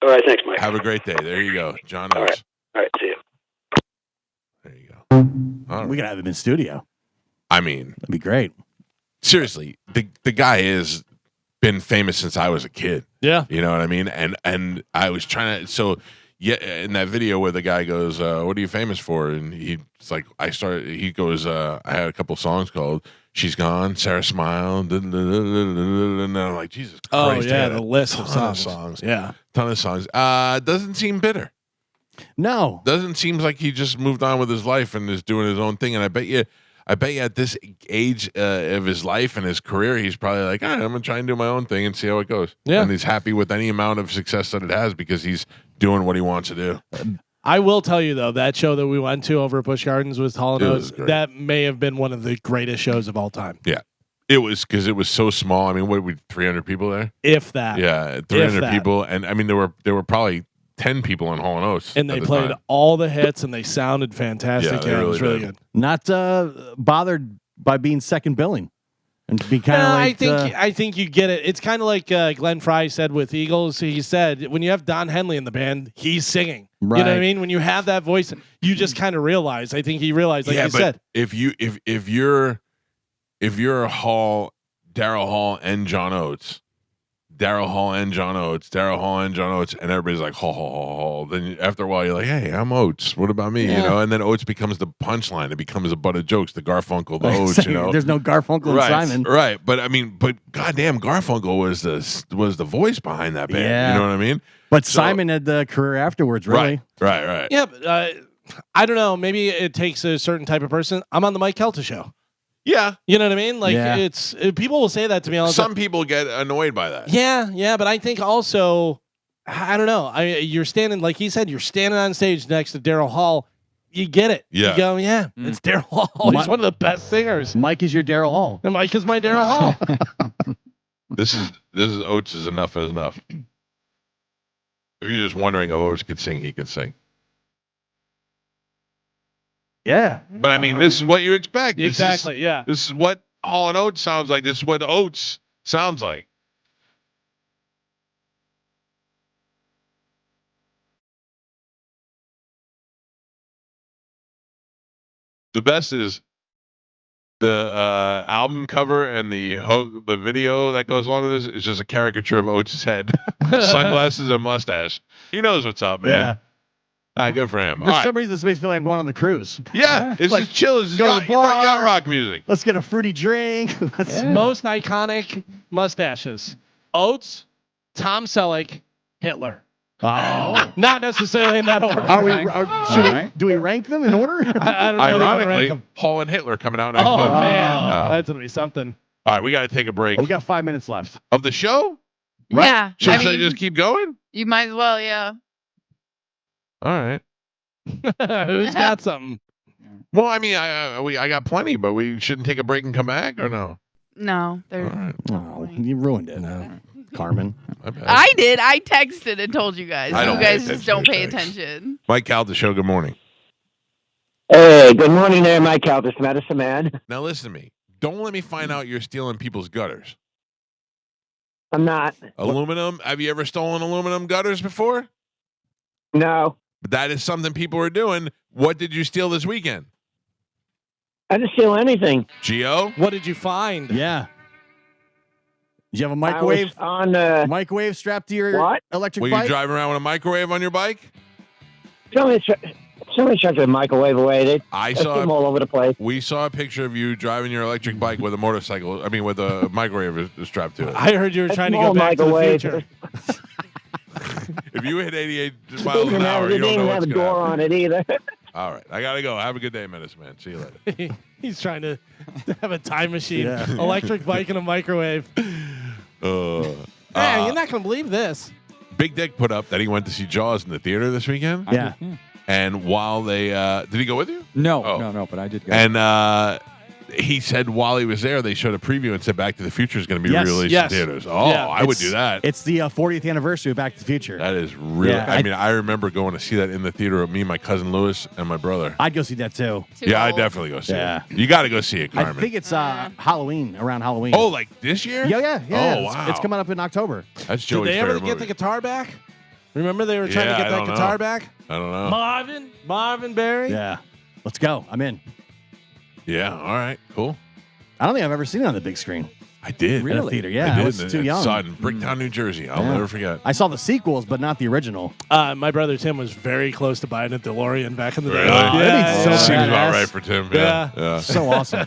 All right, thanks, Mike. Have a great day. There you go, John All Oates. right, see you. There you go. All We right. could have him in studio. I mean, That'd be great. seriously, the guy has been famous since I was a kid. Yeah. You know what I mean? And I was trying to yeah, in that video where the guy goes, what are you famous for? And he's like, he goes, I had a couple songs called She's Gone, Sarah Smile, and I'm like, Jesus Christ. Oh, I yeah, had the a list of ton songs. Yeah. Ton of songs. Doesn't seem bitter. No. Doesn't seem like he just moved on with his life and is doing his own thing. And I bet you at this age of his life and his career, he's probably like, all right, I'm going to try and do my own thing and see how it goes. Yeah. And he's happy with any amount of success that it has because he's doing what he wants to do. I will tell you, though, that show that we went to over at Busch Gardens with Hall & It was Oates, great. that may have been one of the greatest shows of all time. Yeah. It was because it was so small. I mean, what, we 300 people there? If that. Yeah, 300 that. people. And I mean, there were probably 10 people in Hall & Oates. And they at the played time. all the hits, and they sounded fantastic. Yeah, they it was really really did. good. Not bothered by being second billing. And to be kind of like I think you get it. It's kind of like Glenn Fry said with Eagles. He said when you have Don Henley in the band, he's singing. Right. You know what I mean? When you have that voice, you just kind of realize. I think he realized, like yeah, you but said. if you're Daryl Hall and John Oates, Daryl Hall and John Oates, and everybody's like, Hall. Then after a while, you're like, hey, I'm Oates. What about me? Yeah. You know, and then Oates becomes the punchline. It becomes a butt of jokes. The Garfunkel, the Oates. You know, there's no Garfunkel and right, Simon. right. But I mean, goddamn, Garfunkel was the voice behind that band. Yeah. You know what I mean? But So- Simon had the career afterwards, really. Right. Yeah, but, I don't know. Maybe it takes a certain type of person. I'm on the Mike Calta show. Yeah. You know what I mean? Like Yeah. people will say that to me all the time. Some people get annoyed by that. Yeah, but I think also, I don't know. You're standing, like he said, you're standing on stage next to Daryl Hall. You get it. Yeah. You go, it's Daryl Hall. He's one of the best singers. Mike is your Daryl Hall. And Mike is my Daryl Hall. This is Oates is enough is enough. If you're just wondering if Oates could sing, he could sing. Yeah. But I mean, this is what you expect. Exactly. Yeah. This is what Hall and Oates sounds like. This is what Oates sounds like. The best is the album cover and the video that goes along with this is just a caricature of Oates' head, sunglasses and mustache. He knows what's up, man. Yeah. Good for him. For All right. some reason, this makes me feel like I'm going on the cruise. Yeah, it's Like, just chill. It's go to the bar. yacht rock music. Let's get a fruity drink. Most iconic mustaches. Oates, Tom Selleck, Hitler. Oh. Not necessarily in that order. Do we rank them in order? I don't know. if I'm gonna rank Ironically, 'em. Paul and Hitler coming out next Oh, month. man. That's going to be something. All right, we got to take a break. We got 5 minutes left. Of the show? Yeah. Should I I mean, just keep going? you might as well, yeah. All right. Who's got something? Well, I mean, I got plenty, but we shouldn't take a break and come back, or no? No, they're. All right. Oh, you ruined it, Carmen. My bad. I did. I texted and told you guys. I don't You guys pay just don't pay attention attention. Mike Calta Show, good morning. Hey, good morning there, Mike Calta, Medicine Man. Now listen to me. Don't let me find out you're stealing people's gutters. I'm not. Aluminum. Have you ever stolen aluminum gutters before? No. But that is something people are doing. What did you steal this weekend? I didn't steal anything. Gio? What did you find? Yeah. Did you have a I microwave? was on Microwave strapped to your what? electric Were bike? you driving around with a microwave on your bike? Somebody chucked the microwave away. I They saw them all over the place. We saw a picture of you driving your electric bike with a motorcycle. I mean, with a microwave strapped to it. I heard you were trying to Small go back to the microwave. future. If you hit 88 It miles didn't an have, hour, it you don't didn't know have what's a going to door happen. on it either. All right, I gotta go. Have a good day, Menace Man. See you later. He's trying to have a time machine, Yeah. electric bike, and a microwave. Uh, Man, you're not going to believe this. Big Dick put up that he went to see Jaws in the theater this weekend. Yeah. And while they did he go with you? No, Oh. no, but I did go. And he said while he was there, they showed a preview and said Back to the Future is going to be Yes, released yes. in theaters. Oh, Yeah, I would do that. It's the 40th anniversary of Back to the Future. That is really. Yeah, I mean, I remember going to see that in the theater with me, my cousin Lewis, and my brother. I'd go see that too. Too Yeah, I old. definitely go see Yeah. it. You got to go see it, I Carmen. think it's Halloween, around Halloween. Oh, like this year? yeah. Oh, It's- wow. It's coming up in October. That's Did Joey's they ever favorite get movie. the guitar back? Remember they were trying to get that guitar back? I don't know. Marvin Berry? Yeah. Let's go. I'm in. Yeah. All right. Cool. I don't think I've ever seen it on the big screen. I did. In a theater, yeah. I was too young. Saw it in Bricktown, New Jersey. I'll never forget. I saw the sequels, but not the original. My brother Tim was very close to buying a DeLorean back in the day. Really? That'd be so Seems badass. about right for Tim. Yeah. So awesome.